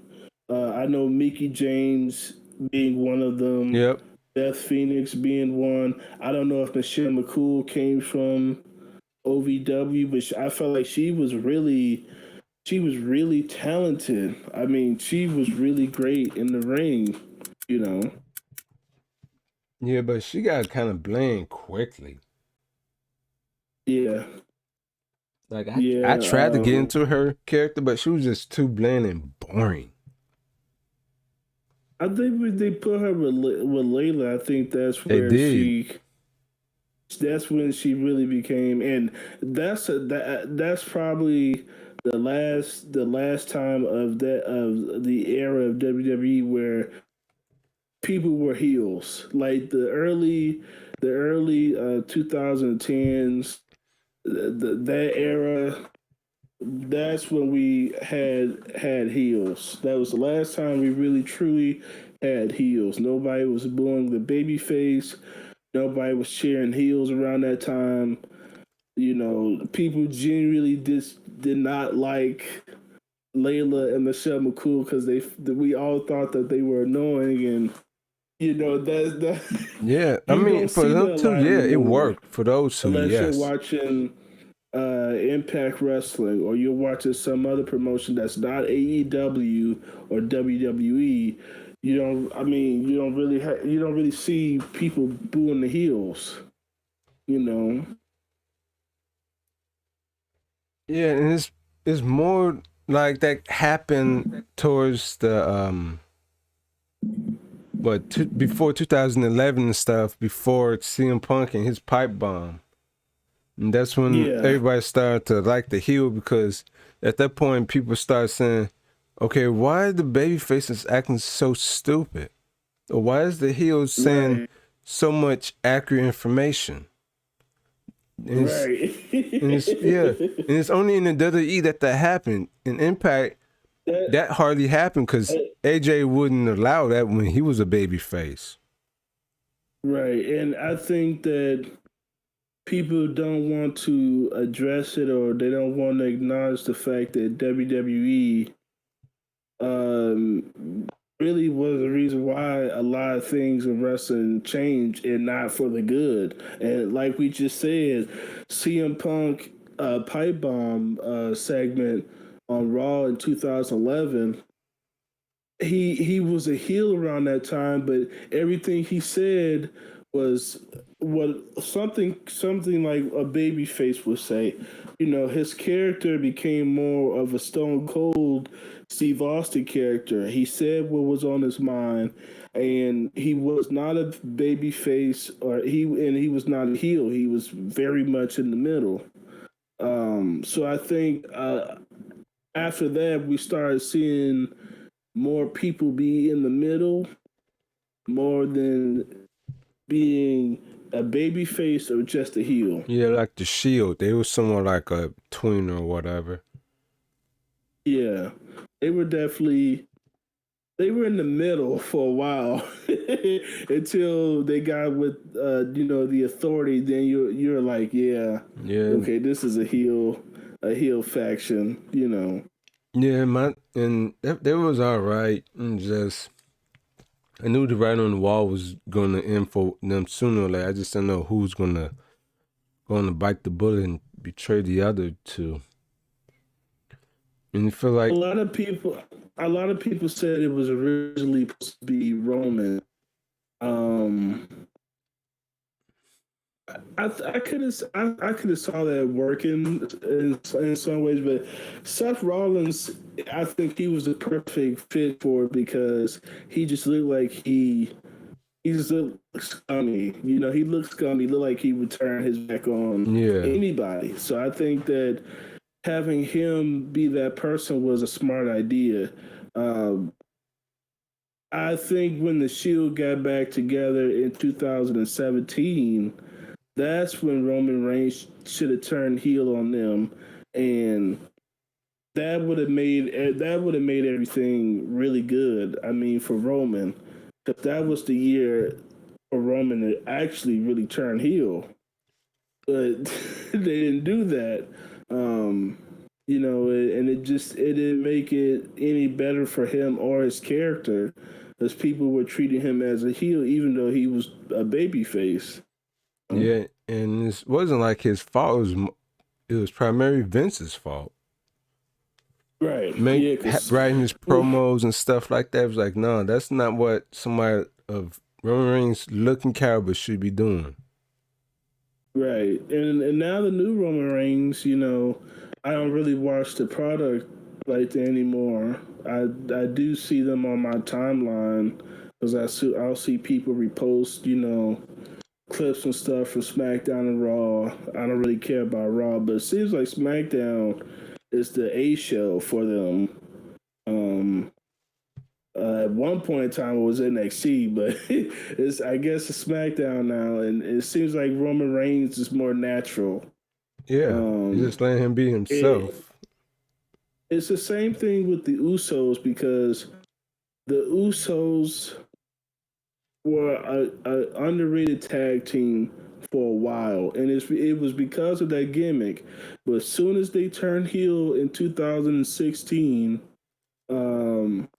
Speaker 1: I know Mickie James being one of them.
Speaker 2: Yep.
Speaker 1: Beth Phoenix being one. I don't know if Michelle McCool came from OVW, but I felt like she was really talented. I mean, she was really great in the ring, you know.
Speaker 2: Yeah, but she got kind of bland quickly.
Speaker 1: Yeah.
Speaker 2: Like I tried to get into her character, but she was just too bland and boring.
Speaker 1: I think when they put her with Layla, I think that's where that's when she really became, and that's probably the last time of the era of WWE where people were heels. Like the early 2010s, that era. That's when we had heels. That was the last time we really truly had heels. Nobody was booing the baby face. Nobody was cheering heels around that time. You know, people genuinely did not like Layla and Michelle McCool because we all thought that they were annoying, and you know that
Speaker 2: yeah. I mean, for them too, it worked for those two.
Speaker 1: Unless you're watching Impact Wrestling, or you're watching some other promotion that's not AEW or WWE, you don't really see people booing the heels, you know.
Speaker 2: Yeah, and it's more like that happened towards the before 2011 and stuff, before CM Punk and his pipe bomb. And that's when
Speaker 1: Yeah,
Speaker 2: everybody started to like the heel, because at that point people start saying, okay, why are the baby faces acting so stupid? Or why is the heel saying
Speaker 1: right,
Speaker 2: so much accurate information? And it's,
Speaker 1: right.
Speaker 2: and it's yeah, and it's only in the WWE that happened. In Impact,
Speaker 1: that,
Speaker 2: that hardly happened because AJ wouldn't allow that when he was a baby face.
Speaker 1: right, and I think that people don't want to address it, or they don't want to acknowledge the fact that WWE really was the reason why a lot of things in wrestling changed, and not for the good. And like we just said, CM Punk pipe bomb segment on Raw in 2011, he was a heel around that time, but everything he said was what something like a baby face would say. You know, his character became more of a Stone Cold Steve Austin character. He said what was on his mind, and he was not a baby face, he was not a heel. He was very much in the middle. So I think after that we started seeing more people be in the middle more than being a baby face or just a heel.
Speaker 2: Yeah, like the Shield, they were somewhat like a twin or whatever.
Speaker 1: Yeah, they were definitely they were in the middle for a while until they got with the authority. Then you're like, yeah,
Speaker 2: Yeah,
Speaker 1: okay, this is a heel faction. You know,
Speaker 2: yeah, and that was all right. And just I knew the writing on the wall was gonna end for them sooner or later. I just didn't know who's gonna bite the bullet and betray the other two. And you feel
Speaker 1: a
Speaker 2: like,
Speaker 1: lot of people, a lot of people said it was originally supposed to be Roman. Um, I could have I could have saw that working in some ways, but Seth Rollins, I think he was the perfect fit for it because he just looked like he just looked scummy. You know, he looked scummy. He looked like he would turn his back on
Speaker 2: yeah,
Speaker 1: anybody. So I think that having him be that person was a smart idea. Um, I think when the Shield got back together in 2017, that's when Roman Reigns should have turned heel on them, and that would have made everything really good. I mean, for Roman, because that was the year for Roman to actually really turn heel, but they didn't do that. Um, and it didn't make it any better for him or his character, as people were treating him as a heel, even though he was a baby face.
Speaker 2: yeah. And it wasn't like his fault. It was primarily Vince's fault.
Speaker 1: Right. Yeah. Because
Speaker 2: Writing his promos and stuff like that was like, no, that's not what somebody of Roman Reigns looking caliber should be doing.
Speaker 1: right, and now the new Roman Reigns, I don't really watch the product like that anymore. I do see them on my timeline because I'll see people repost, clips and stuff from SmackDown and Raw. I don't really care about Raw, but it seems like SmackDown is the A show for them. Um, at one point in time, it was NXT, but I guess it's SmackDown now, and it seems like Roman Reigns is more natural.
Speaker 2: Yeah, you
Speaker 1: Um,
Speaker 2: just letting him be
Speaker 1: it,
Speaker 2: himself.
Speaker 1: it's the same thing with the Usos because the Usos were a underrated tag team for a while, and it was because of that gimmick. But as soon as they turned heel in 2016, um,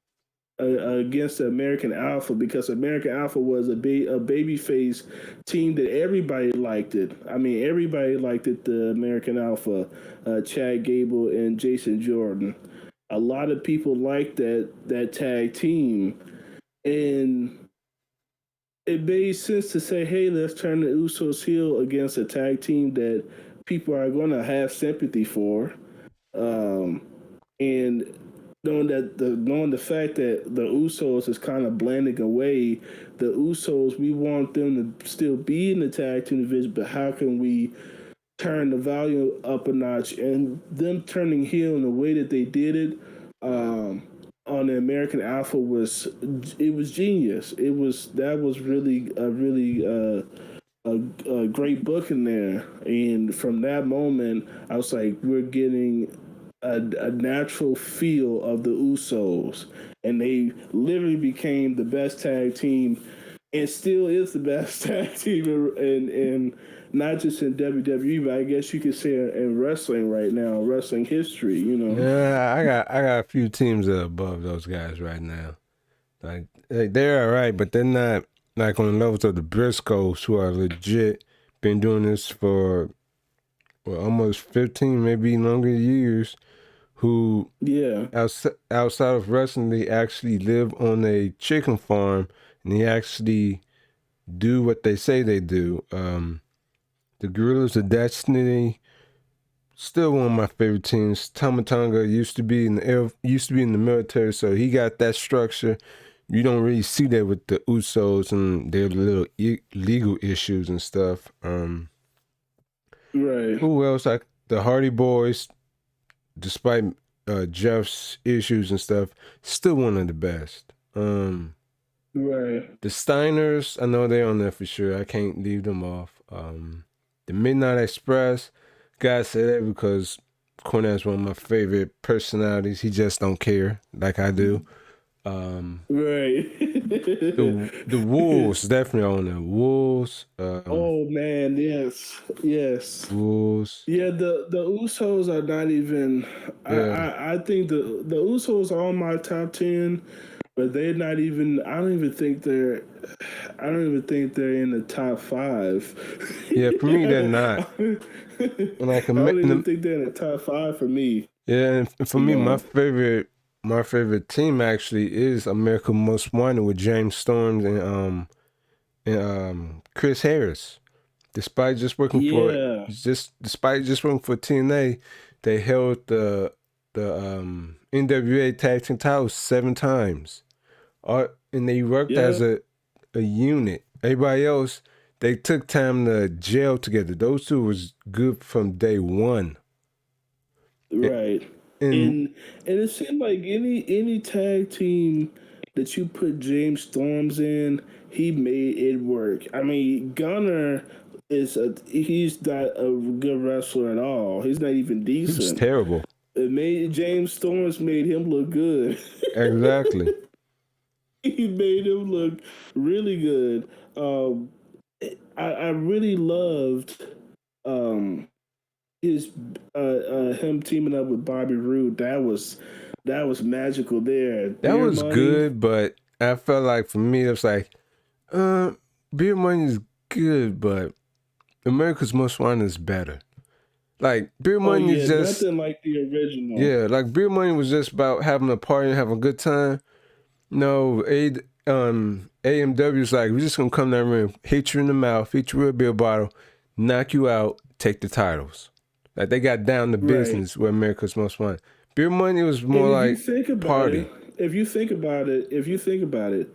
Speaker 1: against the American Alpha, because American Alpha was a babyface team that everybody liked it. I mean, everybody liked it. The American Alpha, Chad Gable and Jason Jordan. A lot of people liked that tag team, and it made sense to say, "Hey, let's turn the Usos heel against a tag team that people are going to have sympathy for." Um, and knowing the fact that the Usos is kind of blending away, the Usos, we want them to still be in the tag team division, but how can we turn the value up a notch? And them turning heel in the way that they did it on the American Alpha was genius. That was really a great book in there. And from that moment, I was like, we're getting a natural feel of the Usos, and they literally became the best tag team, and still is the best tag team in not just in WWE, but I guess you could say in wrestling right now, wrestling history. You know.
Speaker 2: Yeah, I got a few teams that are above those guys right now. Like they're all right, but they're not like on the levels of the Briscoes, who are legit been doing this for almost 15, maybe longer years. Who
Speaker 1: Yeah.
Speaker 2: outside of wrestling, they actually live on a chicken farm and they actually do what they say they do. The Gorillas of Destiny, still one of my favorite teams. Tomatonga used to be in the military, so he got that structure. You don't really see that with the Usos and their little legal issues and stuff.
Speaker 1: Right.
Speaker 2: Who else? Like the Hardy Boys, despite Jeff's issues and stuff, still one of the best.
Speaker 1: Right.
Speaker 2: The Steiners, I know they're on there for sure. I can't leave them off. The Midnight Express, gotta say that because Cornette's one of my favorite personalities. He just don't care like I do.
Speaker 1: Right.
Speaker 2: The Wolves, definitely on there. Wolves.
Speaker 1: Oh man, yes, yes.
Speaker 2: Wolves.
Speaker 1: Yeah, the Usos are not even.
Speaker 2: Yeah.
Speaker 1: I think the Usos are on my top 10, but they're not even. I don't even think they're. I don't even think they're in the top 5.
Speaker 2: Yeah, for me they're not. Like
Speaker 1: I don't even think they're in the top 5 for me.
Speaker 2: yeah, and for
Speaker 1: You
Speaker 2: me,
Speaker 1: know.
Speaker 2: my favorite team actually is America's Most Wanted with James Storms and Chris Harris. Despite just working for
Speaker 1: Yeah.
Speaker 2: TNA, they held the NWA Tag Team titles 7 times. And they worked
Speaker 1: Yeah.
Speaker 2: as a unit. Everybody else, they took time to gel together. Those two was good from day one.
Speaker 1: Right.
Speaker 2: And
Speaker 1: And it seemed like any tag team that you put James Storms in, he made it work. I mean, Gunner he's not a good wrestler at all. He's not even
Speaker 2: he was
Speaker 1: decent.
Speaker 2: terrible.
Speaker 1: It made James Storms made him look good.
Speaker 2: Exactly.
Speaker 1: He made him look really good. I really loved his him teaming up with Bobby Roode. That was magical there.
Speaker 2: That
Speaker 1: Beer
Speaker 2: was
Speaker 1: money.
Speaker 2: good, but I felt like for me it was like, Beer Money is good, but America's Most Wanted is better. Like Beer
Speaker 1: Oh
Speaker 2: Money is
Speaker 1: yeah,
Speaker 2: just
Speaker 1: nothing like the original.
Speaker 2: yeah, like Beer Money was just about having a party and having a good time. No, AMW's like, we're just gonna come down there and hit you in the mouth, hit you with a beer bottle, knock you out, take the titles. Like they got down to
Speaker 1: Right.
Speaker 2: business with America's Most Wanted. Beer Money was more
Speaker 1: And if you
Speaker 2: like
Speaker 1: think about it,
Speaker 2: party.
Speaker 1: if you think about it,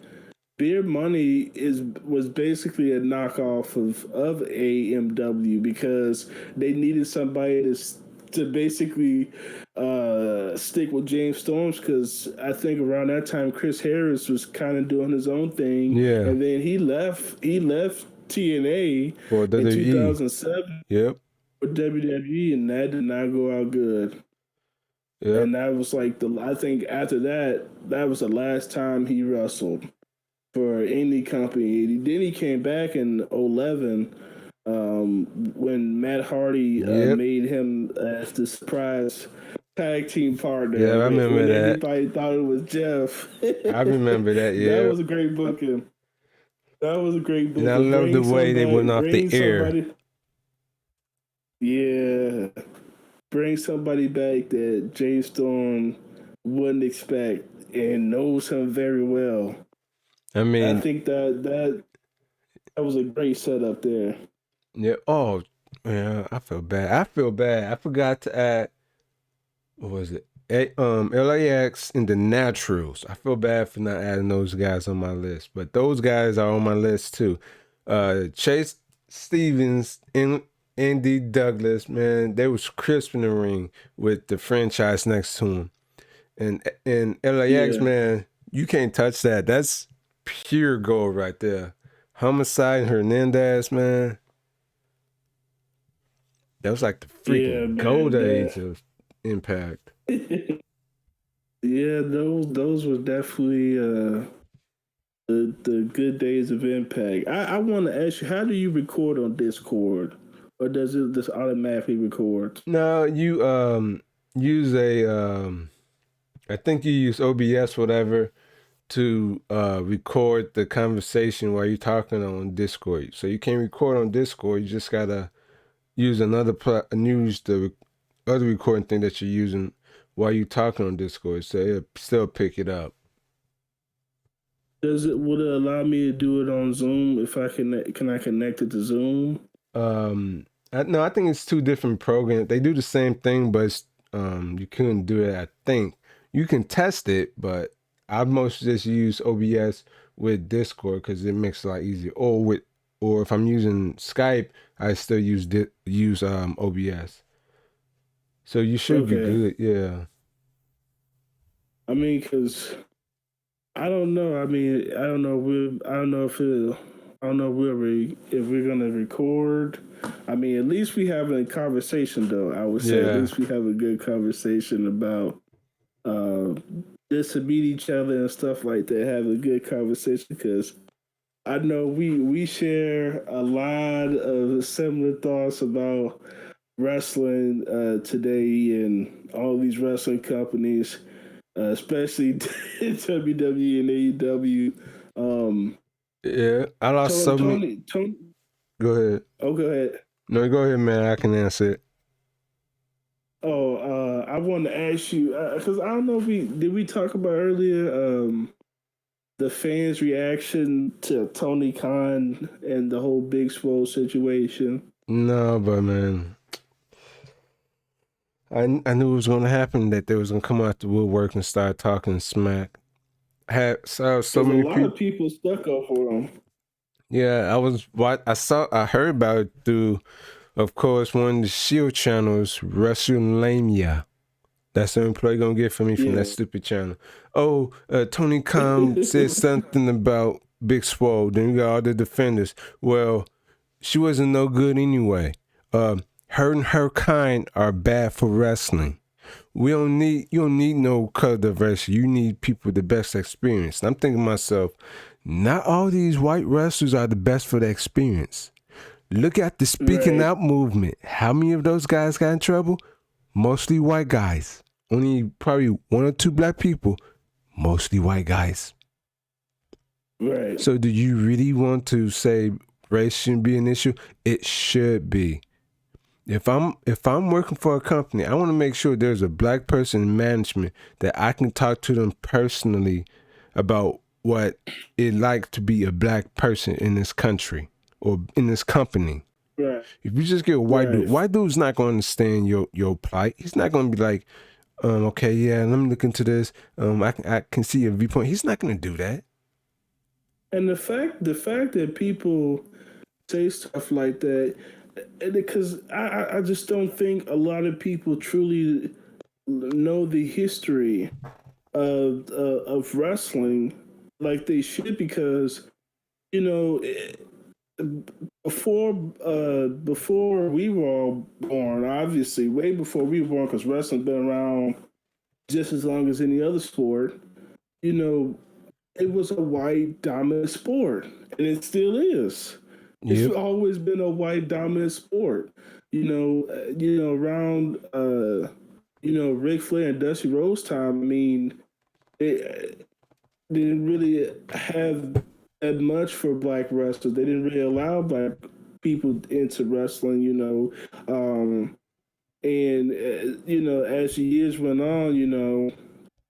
Speaker 1: Beer Money was basically a knockoff of AMW because they needed somebody to basically stick with James Storms because I think around that time Chris Harris was kind of doing his own thing,
Speaker 2: Yeah.
Speaker 1: and then he left TNA
Speaker 2: For
Speaker 1: in
Speaker 2: WWE.
Speaker 1: 2007
Speaker 2: Yep.
Speaker 1: for WWE, and that did not go out good.
Speaker 2: Yep.
Speaker 1: And that was like I think after that, that was the last time he wrestled for any company. Then he came back in 2011 when Matt Hardy
Speaker 2: Yep.
Speaker 1: made him as the surprise tag team partner.
Speaker 2: Yeah, I remember
Speaker 1: When
Speaker 2: that.
Speaker 1: everybody thought it was Jeff.
Speaker 2: I remember that,
Speaker 1: That
Speaker 2: yeah.
Speaker 1: was a great booking. That was a great
Speaker 2: And I
Speaker 1: booking.
Speaker 2: love the way they went off the
Speaker 1: Bring
Speaker 2: air.
Speaker 1: somebody. Yeah, bring somebody back that Jay Storm wouldn't expect and knows him very well.
Speaker 2: I
Speaker 1: I
Speaker 2: mean,
Speaker 1: think that was a great setup there.
Speaker 2: yeah. Oh, yeah. I feel bad. I forgot to add. What was it? LAX and the Naturals. I feel bad for not adding those guys on my list, but those guys are on my list too. Chase Stevens and Andy Douglas, man, they was crisp in the ring with the franchise next to him. And LAX,
Speaker 1: Yeah.
Speaker 2: man, you can't touch that. That's pure gold right there. Homicide and Hernandez, man. That was like the
Speaker 1: Yeah,
Speaker 2: freaking gold
Speaker 1: man.
Speaker 2: age of Impact.
Speaker 1: Yeah, those were definitely the good days of Impact. I want to ask you, how do you record on Discord, or does it just automatically record?
Speaker 2: No, you use a I think you use OBS whatever to record the conversation while you're talking on Discord. So you can't record on Discord. You just gotta use use the other recording thing that you're using while you're talking on Discord. So it'll still pick it up.
Speaker 1: Would it allow me to do it on Zoom if I can I connect it to Zoom?
Speaker 2: No, I think it's two different programs. They do the same thing, but you couldn't do it. I think you can test it, but I mostly just use OBS with Discord because it makes it a lot easier. Or if I'm using Skype, I still use OBS. So you should be good. Yeah.
Speaker 1: I mean, because I don't know. I mean, I don't know. I don't know if if we're gonna record. I mean, at least we having a conversation, though. I would say at least we have a good conversation about just to meet each other and stuff like that. Have a good conversation because I know we share a lot of similar thoughts about wrestling today and all these wrestling companies, especially WWE and AEW.
Speaker 2: Yeah, I lost so many.
Speaker 1: Tony,
Speaker 2: Go ahead.
Speaker 1: oh, go ahead.
Speaker 2: No, go ahead, man. I can answer it.
Speaker 1: Oh, I wanted to ask you because I don't know if we talk about earlier the fans' reaction to Tony Khan and the whole Big Swole situation.
Speaker 2: No, but man, I knew it was going to happen. That they was going to come out the woodwork and start talking smack. Saw so many
Speaker 1: a lot of people stuck up for him.
Speaker 2: Yeah, I heard about it through, of course, one of the Shield channels, WrestleMania. That's the employee gonna get from me from that stupid channel. Oh, Tony Khan said something about Big Swole. Then you got all the defenders. Well, she wasn't no good anyway. Her and her kind are bad for wrestling. You don't need no color diversity. You need people with the best experience. And I'm thinking to myself, not all these white wrestlers are the best for the experience. Look at the speaking out movement. How many of those guys got in trouble? Mostly white guys. Only probably one or two black people. Mostly white guys.
Speaker 1: Right.
Speaker 2: So do you really want to say race shouldn't be an issue? It should be. If I'm working for a company, I want to make sure there's a black person in management that I can talk to them personally about what it like to be a black person in this country or in this company.
Speaker 1: Right.
Speaker 2: If you just get a white dude's not going to understand your plight. He's not going to be like, okay, yeah, let me look into this. I can see your viewpoint. He's not going to do that.
Speaker 1: And the fact that people say stuff like that, because I just don't think a lot of people truly know the history of wrestling like they should, because before we were all born, obviously way before we were born, because wrestling been around just as long as any other sport. It was a white dominant sport, and it still is. It's always been a white dominant sport. Around Ric Flair and Dusty Rhodes time. I mean, it didn't really have that much for black wrestlers. They didn't really allow black people into wrestling. As the years went on,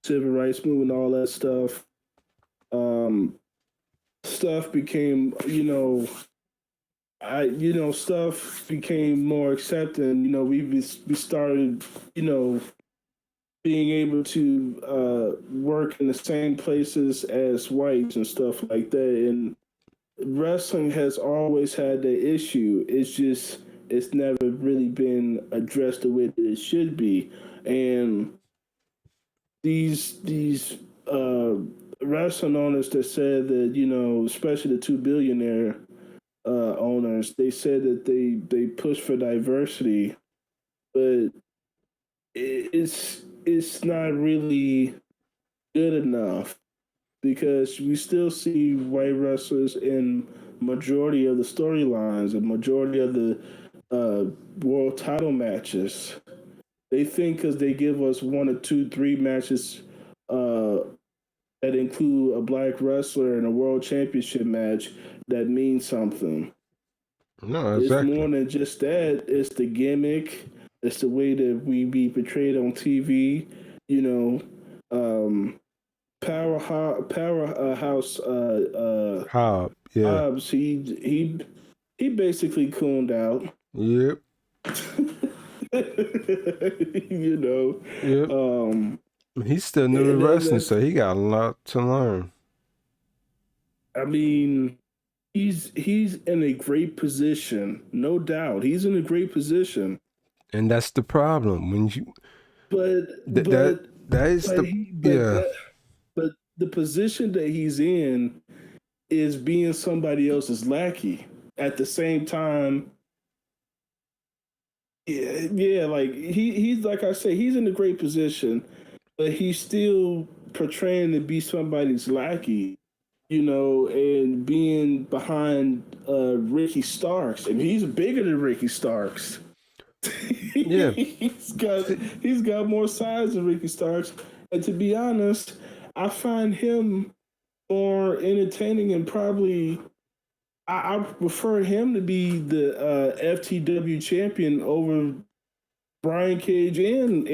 Speaker 1: civil rights movement, all that stuff. Stuff became, stuff became more accepted. We started, being able to work in the same places as whites and stuff like that. And wrestling has always had that issue. It's never really been addressed the way that it should be. And these wrestling owners that said that, especially the two billionaire owners, they said that they push for diversity, but it's not really good enough because we still see white wrestlers in majority of the storylines and majority of the world title matches. They think because they give us one or two, three matches uh, that include a black wrestler in a world championship match that means something.
Speaker 2: No,
Speaker 1: It's
Speaker 2: exactly.
Speaker 1: more than just that. It's the gimmick. It's the way that we be portrayed on TV. You know, um, powerhouse
Speaker 2: Hob, yeah.
Speaker 1: Hobbs. He basically cooned out.
Speaker 2: Yep.
Speaker 1: you know,
Speaker 2: Yep.
Speaker 1: um,
Speaker 2: He's still new to
Speaker 1: and
Speaker 2: wrestling, so he got a lot to learn.
Speaker 1: I mean, he's in a great position, no doubt. He's in a great position,
Speaker 2: And that's the problem. When you
Speaker 1: but
Speaker 2: that is
Speaker 1: but
Speaker 2: the
Speaker 1: he but
Speaker 2: yeah.
Speaker 1: that but the position that he's in is being somebody else's lackey. At the same time, yeah, like he's like I say, he's in a great position, but he's still portraying to be somebody's lackey, and being behind Ricky Starks, and he's bigger than Ricky Starks.
Speaker 2: Yeah.
Speaker 1: He's got more size than Ricky Starks, and to be honest, I find him more entertaining and probably I prefer him to be the FTW champion over Brian Cage and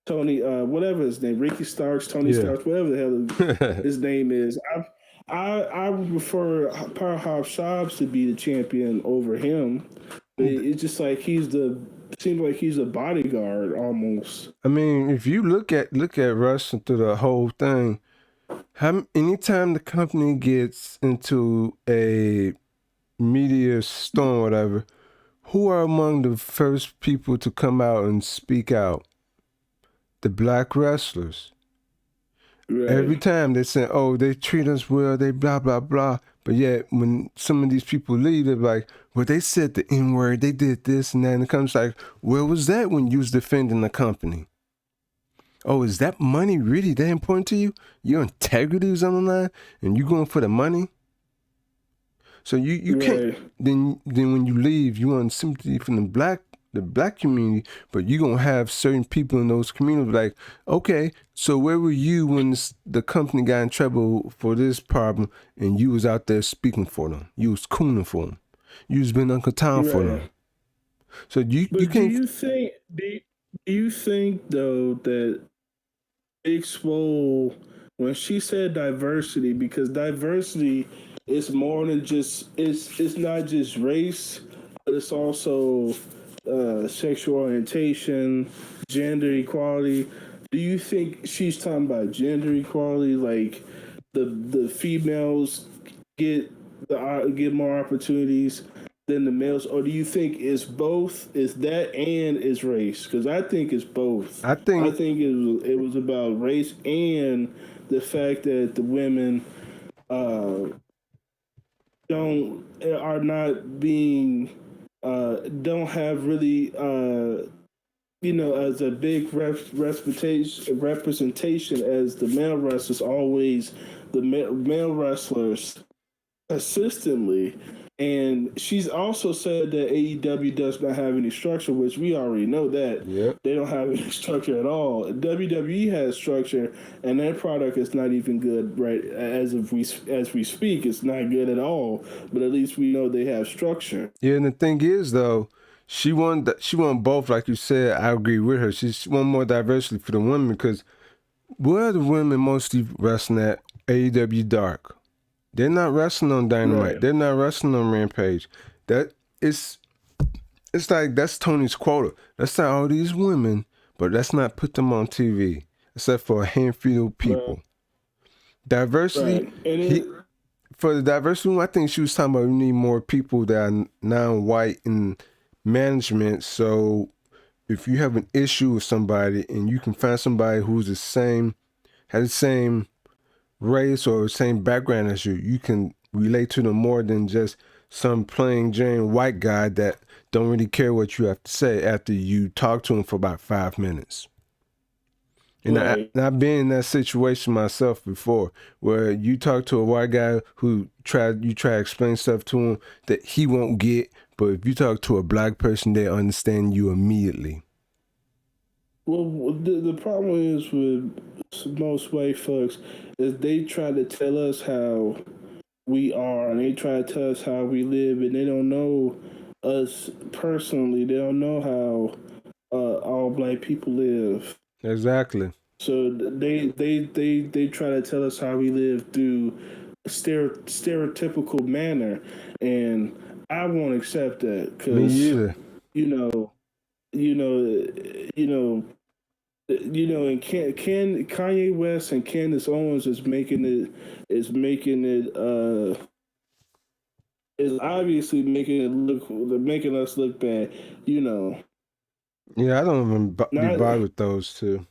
Speaker 1: Tony whatever his name, Ricky Starks, Tony Starks, whatever the hell his name is. I would prefer Powerhouse Hobbs to be the champion over him. But it's just like seems like he's a bodyguard almost.
Speaker 2: I mean, if you look at wrestling through the whole thing, anytime the company gets into a media storm, whatever, who are among the first people to come out and speak out? The black wrestlers.
Speaker 1: Right.
Speaker 2: Every time they say, "Oh, they treat us well," they blah blah blah. But yet, when some of these people leave, they're like, "Well, they said the N word, they did this and that," and it comes like, "Where was that when you was defending the company?" Oh, is that money really that important to you? Your integrity is on the line, and you going for the money. So you can't. Then when you leave, you want sympathy from the black community, but you're gonna have certain people in those communities like, okay, so where were you when the company got in trouble for this problem and you was out there speaking for them? You was cooning for them. You was been Uncle Tom for them. So you can't.
Speaker 1: Do you think though that Big Swole, when she said diversity, because diversity is more than just it's not just race, but it's also sexual orientation, gender equality. Do you think she's talking about gender equality, like the females get get more opportunities than the males, or do you think it's both? Is that and is race? Because I think it's both.
Speaker 2: I think
Speaker 1: it was about race and the fact that the women don't are not being don't have really as a big representation as the male wrestlers always the male wrestlers consistently. And she's also said that AEW does not have any structure, which we already know that.
Speaker 2: Yep.
Speaker 1: They don't have any structure at all. WWE has structure, and their product is not even good right as we speak. It's not good at all. But at least we know they have structure.
Speaker 2: Yeah, and the thing is though, she won both, like you said. I agree with her. She won more diversity for the women because where are the women mostly wrestling at? AEW Dark. They're not wrestling on Dynamite. Right. They're not wrestling on Rampage. It's like that's Tony's quota. That's not all these women but let's not put them on TV, except for a handful of people. Diversity,
Speaker 1: Right. And
Speaker 2: for the diversity, I think she was talking about we need more people that are non-white in management. So if you have an issue with somebody and you can find somebody who's has the same race or same background as you, you can relate to them more than just some plain Jane white guy that don't really care what you have to say after you talk to him for about 5 minutes. And
Speaker 1: right.
Speaker 2: I've been in that situation myself before, where you talk to a white guy who try to explain stuff to him that he won't get, but if you talk to a black person, they understand you immediately.
Speaker 1: Well, the problem is with most white folks is they try to tell us how we are, and they try to tell us how we live, and they don't know us personally. They don't know how all black people live.
Speaker 2: Exactly.
Speaker 1: So they try to tell us how we live through stereotypical manner, and I won't accept that
Speaker 2: Me
Speaker 1: because
Speaker 2: either.
Speaker 1: you know you know you know and Kanye West and Candace Owens is making it is obviously making us look bad.
Speaker 2: Yeah, I don't even be
Speaker 1: Not
Speaker 2: bothered with those two.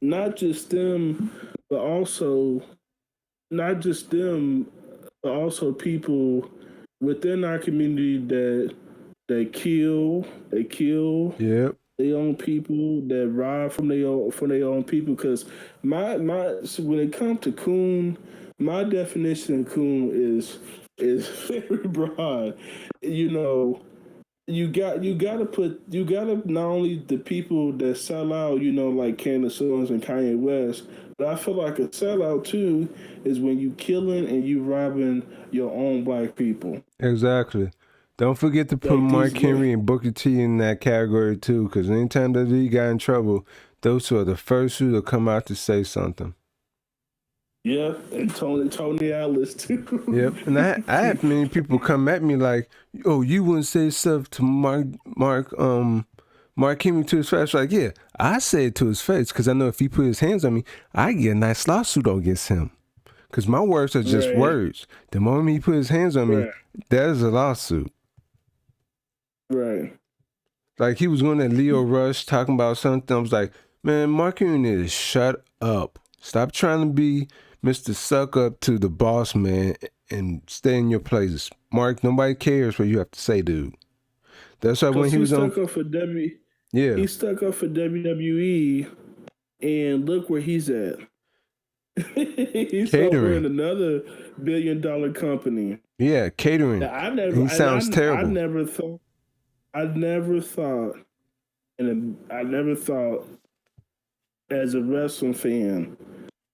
Speaker 1: not just them, but also not just them, but also people within our community that kill
Speaker 2: Yep.
Speaker 1: their own people, that rob from their own people. Because so when it comes to coon, my definition of coon is very broad. You know, you gotta not only the people that sell out, like Candace Owens and Kanye West, but I feel like a sellout too is when you killing and you robbing your own black people.
Speaker 2: Exactly. Don't forget to put
Speaker 1: Like
Speaker 2: Mark
Speaker 1: these,
Speaker 2: Henry and Booker T in that category too, because anytime that he got in trouble, those two are the first two to come out to say something.
Speaker 1: yeah, and Tony Atlas too.
Speaker 2: Yep. And I had many people come at me like, "Oh, you wouldn't say stuff to Mark Henry to his face." Like, yeah, I say it to his face because I know if he put his hands on me, I get a nice lawsuit against him. Because my words are just
Speaker 1: Right,
Speaker 2: words. The moment he put his hands on me,
Speaker 1: right,
Speaker 2: there's a lawsuit.
Speaker 1: right.
Speaker 2: Like he was going at Leo Rush talking about something. I was like, man, Mark Henry need to shut up. Stop trying to be Mr. Suck Up to the boss man and stay in your places. Mark, nobody cares what you have to say, dude. That's why when
Speaker 1: Because
Speaker 2: he was on,
Speaker 1: he
Speaker 2: yeah,
Speaker 1: stuck up for WWE, and look where he's at. He's over in
Speaker 2: catering.
Speaker 1: another billion-dollar company.
Speaker 2: Yeah, catering.
Speaker 1: Now,
Speaker 2: And he sounds terrible.
Speaker 1: I never thought, and I never thought, as a wrestling fan,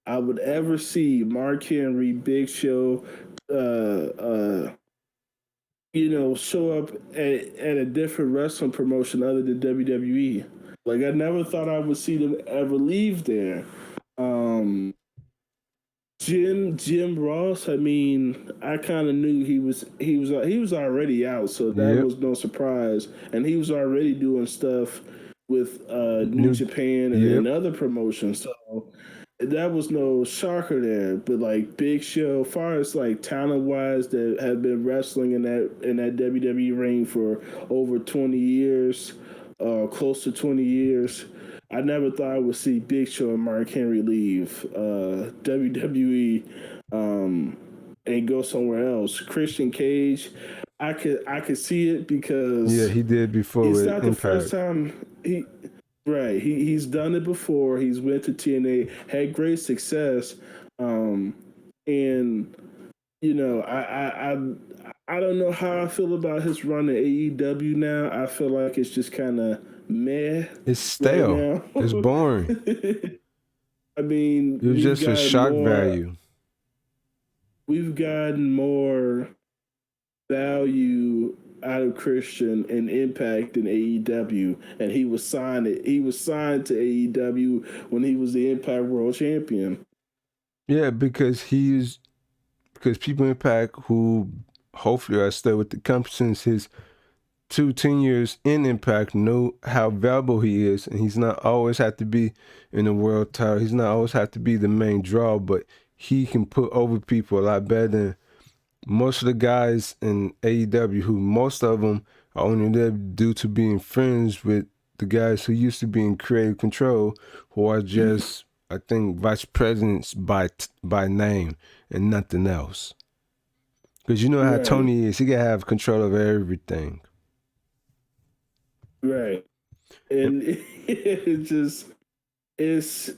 Speaker 1: I would ever see Mark Henry, Big Show, show up at a different wrestling promotion other than WWE. Like I never thought I would see them ever leave there. Um, Jim Ross. I mean, I kind of knew he was already out, so that
Speaker 2: Yep.
Speaker 1: was no surprise. And he was already doing stuff with New
Speaker 2: New,
Speaker 1: Japan
Speaker 2: yep.
Speaker 1: and other promotions, so that was no shocker there. But like Big Show, as far as like talent wise, that have been wrestling in that WWE ring for over 20 years, close to 20 years. I never thought I would see Big Show and Mark Henry leave WWE and go somewhere else. Christian Cage, I could see it
Speaker 2: Yeah,
Speaker 1: because
Speaker 2: he did before
Speaker 1: it's
Speaker 2: with
Speaker 1: not the first
Speaker 2: Impact.
Speaker 1: time he's done it before. He's went to TNA, had great success, and I don't know how I feel about his run to AEW now. I feel like it's just kind of meh
Speaker 2: It's
Speaker 1: right
Speaker 2: stale.
Speaker 1: now.
Speaker 2: It's boring.
Speaker 1: I mean,
Speaker 2: It was just for shock value.
Speaker 1: we've gotten more value out of Christian and Impact in AEW, and he was signed to AEW when he was the Impact World Champion.
Speaker 2: Yeah, because because people in Impact who hopefully are still with the company since his 10 years in Impact know how valuable he is, and he's not always have to be in the world title. He's not always have to be the main draw, but he can put over people a lot better than most of the guys in AEW, who most of them are only there due to being friends with the guys who used to be in creative control, who are just, I think, vice presidents by name and nothing else. Because you know how
Speaker 1: Right.
Speaker 2: Tony is. He can have control of everything.
Speaker 1: Right. And it just it's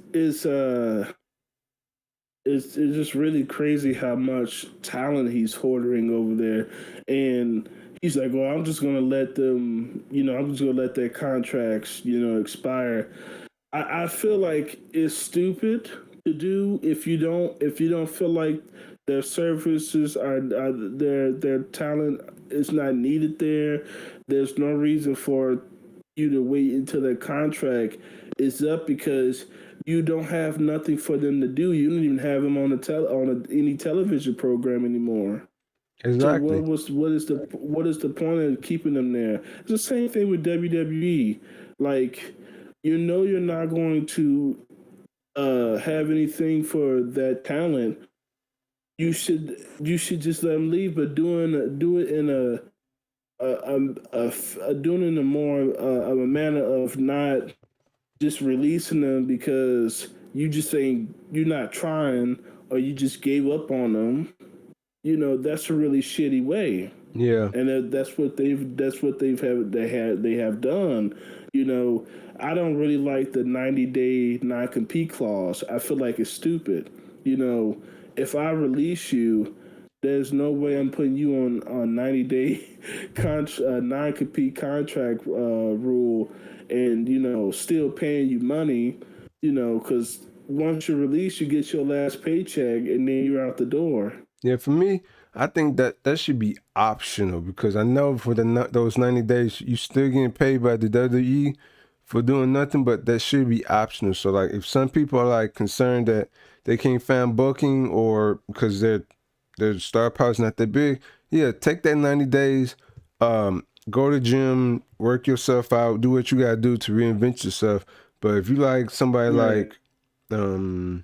Speaker 1: it's just really crazy how much talent he's hoarding over there. And he's like, well, I'm just gonna let them, I'm just gonna let their contracts, expire. I feel like it's stupid to do if you don't feel like their services are their talent is not needed there. There's no reason for you to wait until their contract is up because you don't have nothing for them to do. You don't even have them on any television program anymore. So
Speaker 2: Exactly.
Speaker 1: what is the point of keeping them there? It's the same thing with WWE. Like, you're not going to have anything for that talent. You should just let them leave, but do it in doing it in a more of a manner of not just releasing them because you just saying you're not trying or you just gave up on them. That's a really shitty way.
Speaker 2: Yeah.
Speaker 1: And they have done. You know, I don't really like the 90-day non compete clause. I feel like it's stupid. If I release you, there's no way I'm putting you on 90-day non compete contract rule, and still paying you money. Because once you're released, you get your last paycheck, and then you're out the door.
Speaker 2: Yeah, for me, I think that should be optional because I know for those 90 days you still getting paid by the WWE for doing nothing, but that should be optional. So like if some people are like concerned that they can't find booking or because their star power's not that big, yeah, take that 90 days, go to the gym, work yourself out, do what you gotta do to reinvent yourself. But if you like somebody
Speaker 1: Right.
Speaker 2: like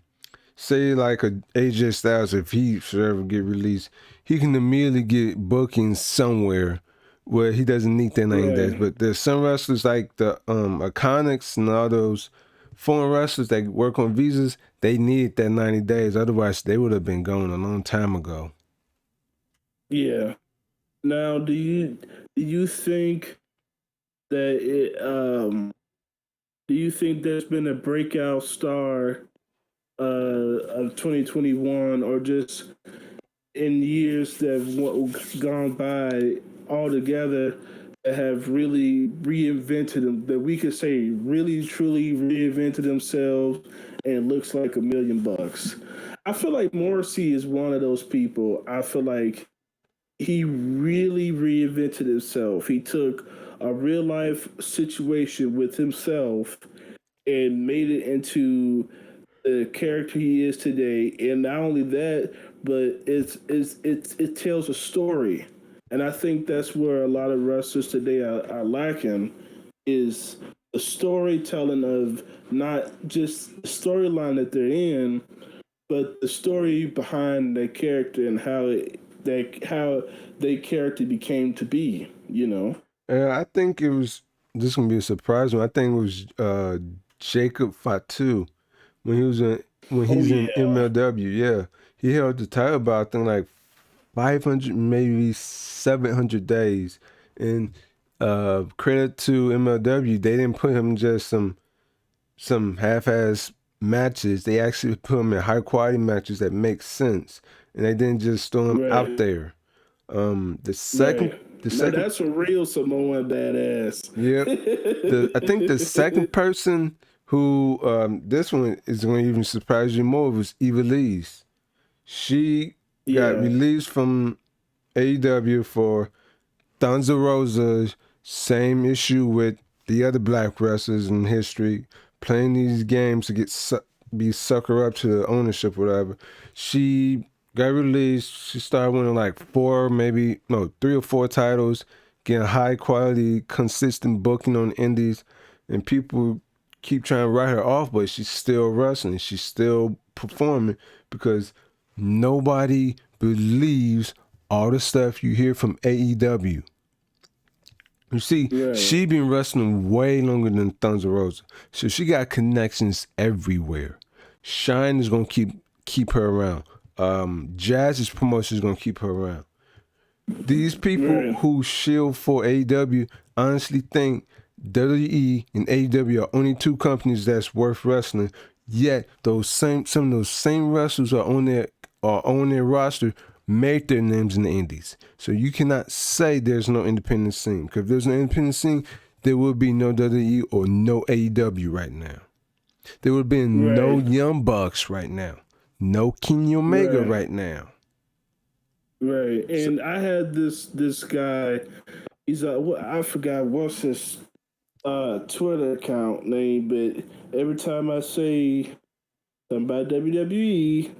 Speaker 2: say like a AJ Styles, if he should ever get released, he can immediately get bookings somewhere where he doesn't need that 90 days.
Speaker 1: Right.
Speaker 2: But there's some wrestlers like the Iconics and all those foreign wrestlers that work on visas, they need that 90 days. Otherwise, they would have been gone a long time ago.
Speaker 1: Yeah. Now, do you think that do you think there's been a breakout star of 2021 or just in years that have gone by altogether that have really reinvented them, that we could say really truly reinvented themselves and looks like $1,000,000? I feel like Morrissey is one of those people. I feel like he really reinvented himself. He took a real life situation with himself and made it into the character he is today. And not only that, but it tells a story. And I think that's where a lot of wrestlers today are lacking is the storytelling of not just the storyline that they're in, but the story behind their character and how their character became to be.
Speaker 2: And I think it was this gonna be a surprise one. I think it was Jacob Fatu when he was in when
Speaker 1: Oh
Speaker 2: he's in
Speaker 1: yeah,
Speaker 2: MLW. Yeah, he held the title about I think like 500, maybe 700 days. And credit to MLW, they didn't put him in just some half-ass matches. They actually put him in high quality matches that make sense, and they didn't just throw him out
Speaker 1: right,
Speaker 2: there. The second,
Speaker 1: right.
Speaker 2: the
Speaker 1: Now
Speaker 2: second,
Speaker 1: that's a real Samoan badass.
Speaker 2: yep. I think the second person who this one is going to even surprise you more was Eva Lee's. She got
Speaker 1: Yeah,
Speaker 2: released from AEW for Thunder Rosa, same issue with the other black wrestlers in history, playing these games to be sucker up to the ownership, whatever. She got released. She started winning like 3 or 4 titles. getting high quality, consistent booking on indies, and people keep trying to write her off, but she's still wrestling. She's still performing because nobody believes all the stuff you hear from AEW. You see, she been wrestling way longer than Thunder Rosa, so she got connections everywhere. Shine is gonna keep her around. Jazz's promotion is gonna keep her around. These people who shield for AEW honestly think WWE and AEW are only two companies that's worth wrestling. Yet some of those same wrestlers are on their roster made their names in the indies. So you cannot say there's no independent scene. Because if there's no independent scene, there would be no WWE or no AEW right now. There would have been no Young Bucks right now. No Kenny Omega right now.
Speaker 1: Right. And I had this guy, he's I forgot what's his Twitter account name, but every time I say something about WWE,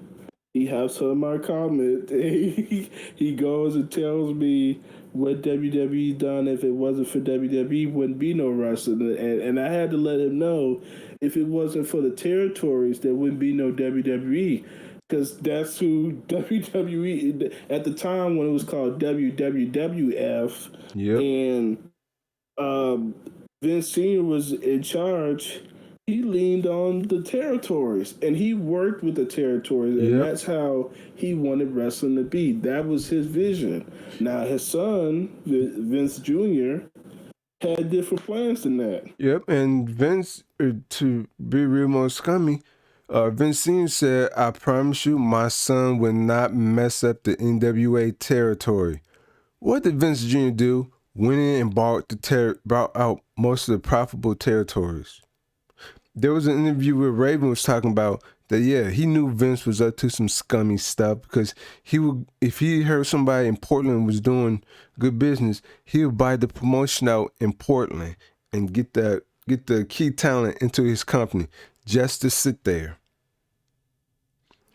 Speaker 1: he hops on my comment. He goes and tells me what WWE done. If it wasn't for WWE, wouldn't be no wrestling. And I had to let him know if it wasn't for the territories, there wouldn't be no WWE. Because that's who WWE, at the time when it was called WWWF, and Vince Sr. was in charge, he leaned on the territories and he worked with the territories, and that's how he wanted wrestling to be. That was his vision. Now his son, Vince Jr., had different plans than that.
Speaker 2: Yep, and Vince, to be real more scummy, Vince Sr. said, "I promise you, my son will not mess up the NWA territory." What did Vince Jr. do? Went in and bought out most of the profitable territories. There was an interview where Raven was talking about that. Yeah, he knew Vince was up to some scummy stuff because if he heard somebody in Portland was doing good business, he would buy the promotion out in Portland and get the key talent into his company just to sit there.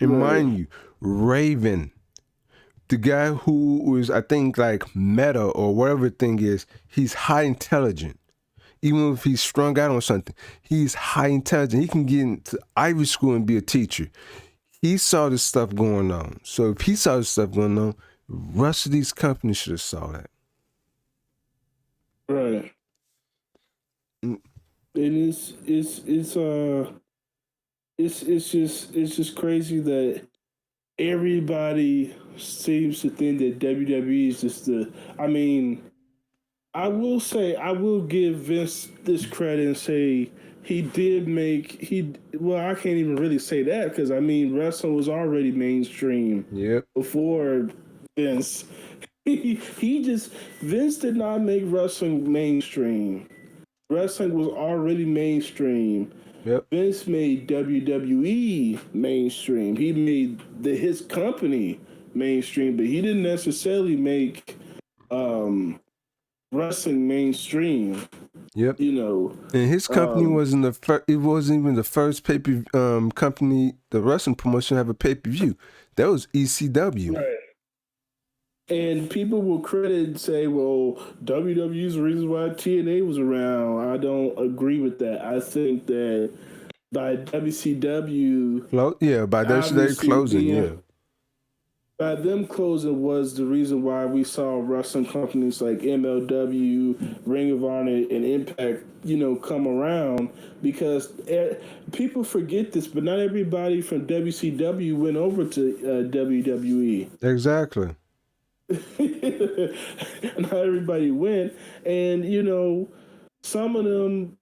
Speaker 2: And mind you, Raven, the guy who was, I think, like Meta or whatever the thing is, he's high intelligent. Even if he's strung out on something, he's high intelligent. He can get into Ivy School and be a teacher. He saw this stuff going on. So if he saw this stuff going on, the rest of these companies should have saw that.
Speaker 1: Right. And it's just crazy that everybody seems to think that WWE is just I will give Vince this credit and say I can't even really say that because wrestling was already mainstream before Vince. Vince did not make wrestling mainstream. Wrestling was already mainstream. Vince made WWE mainstream. He made his company mainstream, but he didn't necessarily make wrestling mainstream.
Speaker 2: And his company wasn't it wasn't even the first company, the wrestling promotion, to have a pay-per-view. That was ECW.
Speaker 1: Right. And people will credit and say, well, WWE's the reason why TNA was around. I don't agree with that. I think that by WCW...
Speaker 2: by WCW closing,
Speaker 1: by them closing was the reason why we saw wrestling companies like MLW, Ring of Honor, and Impact, come around, because people forget this, but not everybody from WCW went over to WWE.
Speaker 2: Exactly.
Speaker 1: Not everybody went, and some of them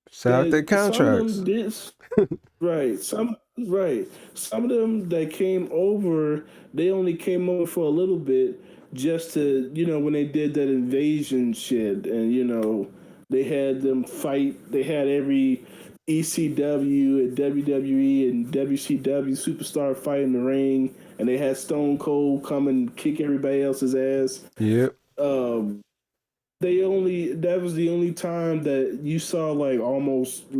Speaker 2: signed their contracts.
Speaker 1: Some of them that came over, they only came over for a little bit, just to when they did that invasion shit, and they had them fight. They had every ECW and WWE and WCW superstar fight in the ring, and they had Stone Cold come and kick everybody else's ass.
Speaker 2: Yep.
Speaker 1: That was the only time that you saw almost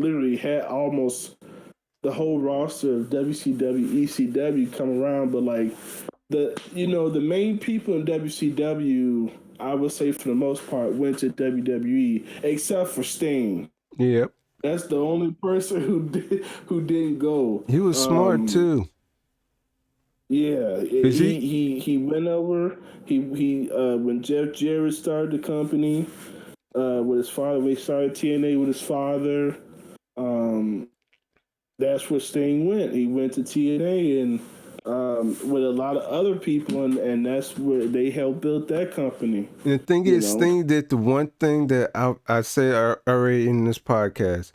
Speaker 1: the whole roster of WCW, ECW come around, but the main people in WCW, I would say for the most part, went to WWE, except for Sting.
Speaker 2: Yep.
Speaker 1: That's the only person who didn't go.
Speaker 2: He was smart too.
Speaker 1: Yeah, he went over. He when Jeff Jarrett started the company with his father, when he started TNA with his father. That's where Sting went. He went to TNA and with a lot of other people, and that's where they helped build that company.
Speaker 2: And the thing is, Sting did the one thing that I say already in this podcast.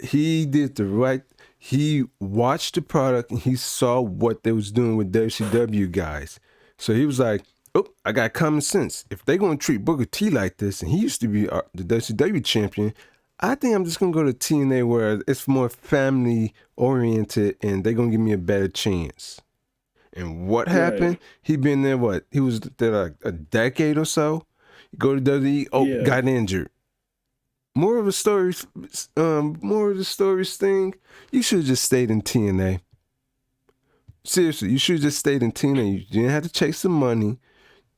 Speaker 2: He did the right. He watched the product and he saw what they was doing with WCW guys. So he was like, "Oh, I got common sense. If they're gonna treat Booker T like this, and he used to be the WCW champion, I think I'm just gonna go to TNA where it's more family oriented, and they're gonna give me a better chance." And what happened? He been there, what? He was there like a decade or so. Go to WWE, got injured. More of the story, Sting. You should have just stayed in TNA. Seriously, you should have just stayed in TNA. You didn't have to chase the money.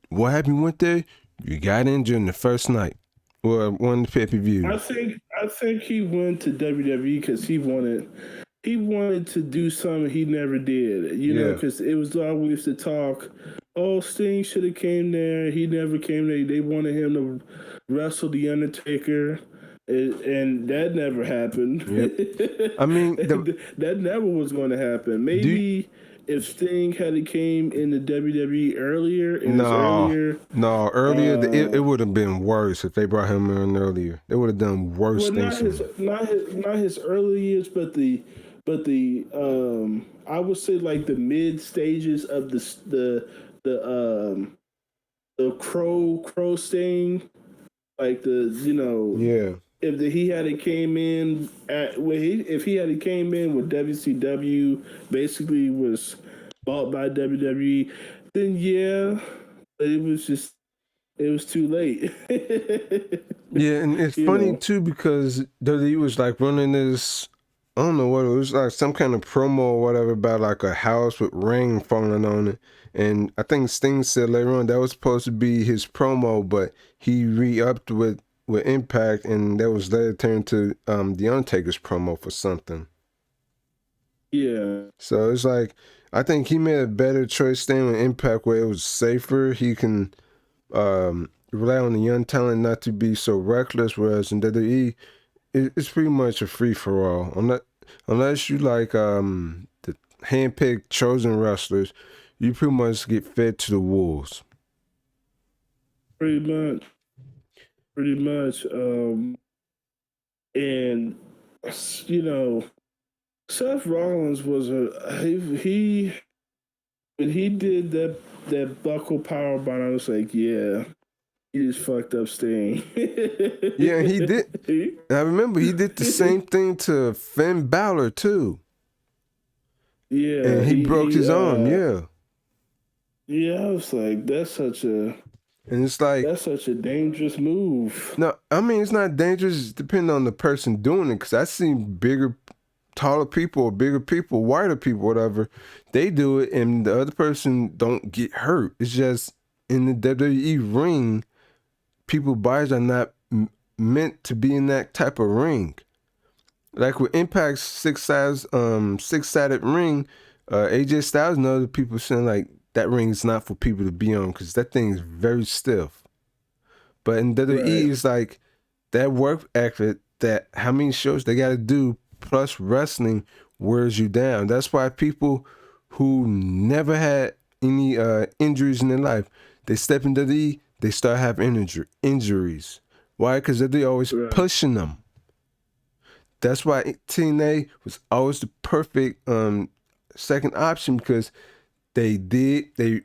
Speaker 2: What happened? You went there, you got injured in the first night. Or one of the pay-per-views.
Speaker 1: I think he went to WWE because he wanted to do something he never did. You know, because it was always the talk. Oh, Sting should have came there. He never came there. They wanted him to wrestle the Undertaker, and that never happened.
Speaker 2: Yep. I mean,
Speaker 1: that never was going to happen. Maybe if Sting had came in the WWE earlier, it
Speaker 2: would have been worse if they brought him in earlier. They would have done worse things.
Speaker 1: Not his early years, but the I would say like the mid stages of the crow Sting, like if he had came in if he had came in with WCW, basically was bought by WWE, then it was too late.
Speaker 2: Yeah, and it's funny too because WWE was like running this, I don't know what it was, like some kind of promo or whatever about like a house with rain falling on it. And I think Sting said later on that was supposed to be his promo, but he re-upped with Impact, and that was later turned to the Undertaker's promo for something.
Speaker 1: Yeah.
Speaker 2: So it's like, I think he made a better choice staying with Impact where it was safer. He can rely on the young talent not to be so reckless, whereas in WWE, it's pretty much a free-for-all. Unless you like the hand-picked chosen wrestlers, you pretty much get fed to the wolves.
Speaker 1: Pretty much. And Seth Rollins was he when he did that buckle power bomb, I was like, yeah, he just fucked up Sting.
Speaker 2: Yeah, he did. I remember he did the same thing to Finn Balor too.
Speaker 1: Yeah,
Speaker 2: and he broke his arm. Yeah.
Speaker 1: Yeah, I was like, that's such a dangerous move.
Speaker 2: No, I mean it's not dangerous. It's depending on the person doing it. Because I seen bigger, taller people or bigger people, whiter people, whatever. They do it, and the other person don't get hurt. It's just in the WWE ring, people's bodies are not meant to be in that type of ring. Like with Impact's six-sided ring, AJ Styles and other people saying like that ring is not for people to be on because that thing is very stiff. But in WWE, it's like that work effort, that how many shows they got to do plus wrestling wears you down. That's why people who never had any injuries in their life, they step into WWE, they start having injuries. Why? Because they're always pushing them. That's why TNA was always the perfect second option because for the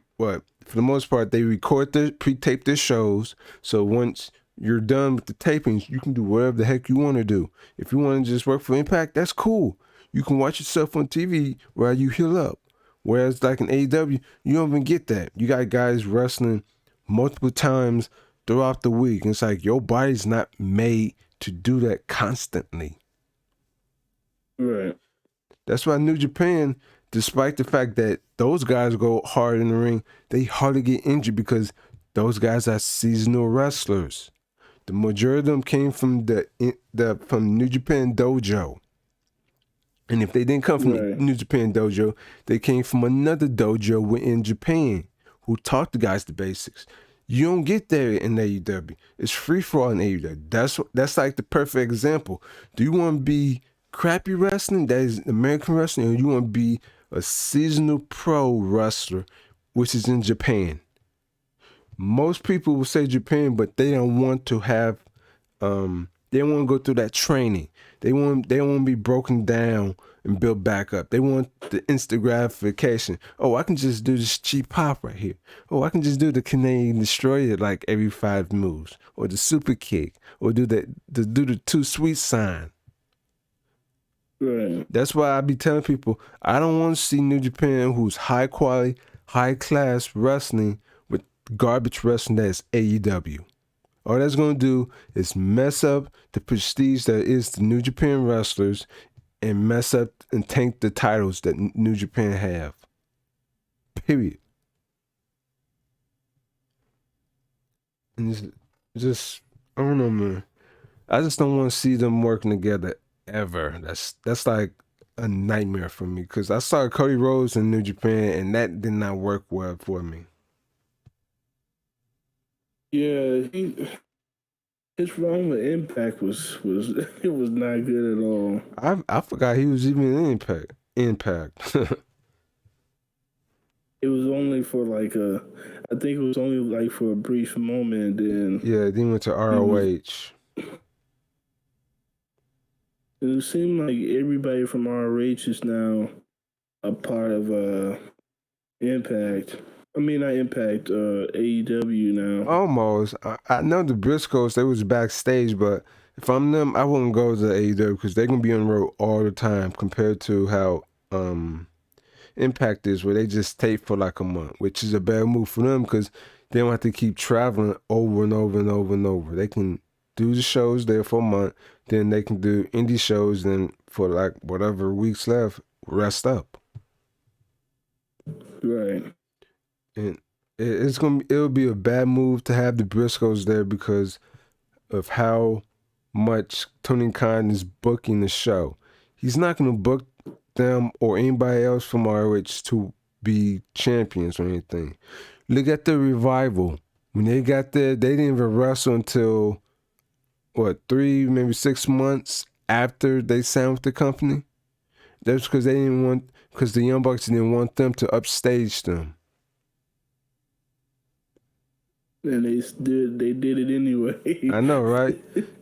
Speaker 2: most part, they pre-tape their shows. So once you're done with the tapings, you can do whatever the heck you want to do. If you want to just work for Impact, that's cool. You can watch yourself on TV while you heal up. Whereas like in AEW, you don't even get that. You got guys wrestling multiple times throughout the week. And it's like your body's not made to do that constantly.
Speaker 1: Right.
Speaker 2: That's why New Japan, despite the fact that those guys go hard in the ring, they hardly get injured because Those guys are seasonal wrestlers. The majority of them came from from New Japan Dojo. And if they didn't come from the
Speaker 1: Right.
Speaker 2: New Japan Dojo, they came from another dojo within Japan who taught the guys the basics. You don't get there in AEW. It's free for all in AEW. That's like the perfect example. Do you want to be crappy wrestling, that is American wrestling, or you want to be a seasonal pro wrestler, which is in Japan? Most people will say Japan, but they don't want to have they don't want to go through that training. They don't want to be broken down and built back up. They want the instant gratification. Oh, I can just do this cheap pop right here. Oh, I can just do the Canadian Destroyer like every 5 moves, or the super kick, or do the too sweet sign.
Speaker 1: Right.
Speaker 2: That's why I be telling people I don't want to see New Japan, who's high quality, high class wrestling, with garbage wrestling that is AEW. All that's going to do is mess up the prestige that is the New Japan wrestlers, and mess up and tank the titles that New Japan have. Period. And it's just, I don't know, man. I just don't want to see them working together ever. That's like a nightmare for me, because I saw Cody Rhodes in New Japan, and that did not work well for me.
Speaker 1: Yeah, his run with Impact was it was not good at all.
Speaker 2: I forgot he was even in Impact.
Speaker 1: It was only for like I think it was only like for a brief moment, and then
Speaker 2: Yeah, then he went to ROH.
Speaker 1: it seemed like everybody from ROH is now a part of Impact. I mean, not Impact, AEW now.
Speaker 2: Almost. I know the Briscoes, they was backstage, but if I'm them, I wouldn't go to AEW, because they're gonna be on the road all the time, compared to how Impact is, where they just tape for like a month, which is a bad move for them, because they don't have to keep traveling over and over and over and over. They can do the shows there for a month, then they can do indie shows, and for like whatever weeks left, rest up.
Speaker 1: Right.
Speaker 2: And it'll be a bad move to have the Briscoes there, because of how much Tony Khan is booking the show. He's not going to book them or anybody else from ROH to be champions or anything. Look at the Revival. When they got there, they didn't even wrestle until, 3, maybe 6 months after they signed with the company. That's because because the Young Bucks didn't want them to upstage them.
Speaker 1: And they did it anyway.
Speaker 2: I know, right?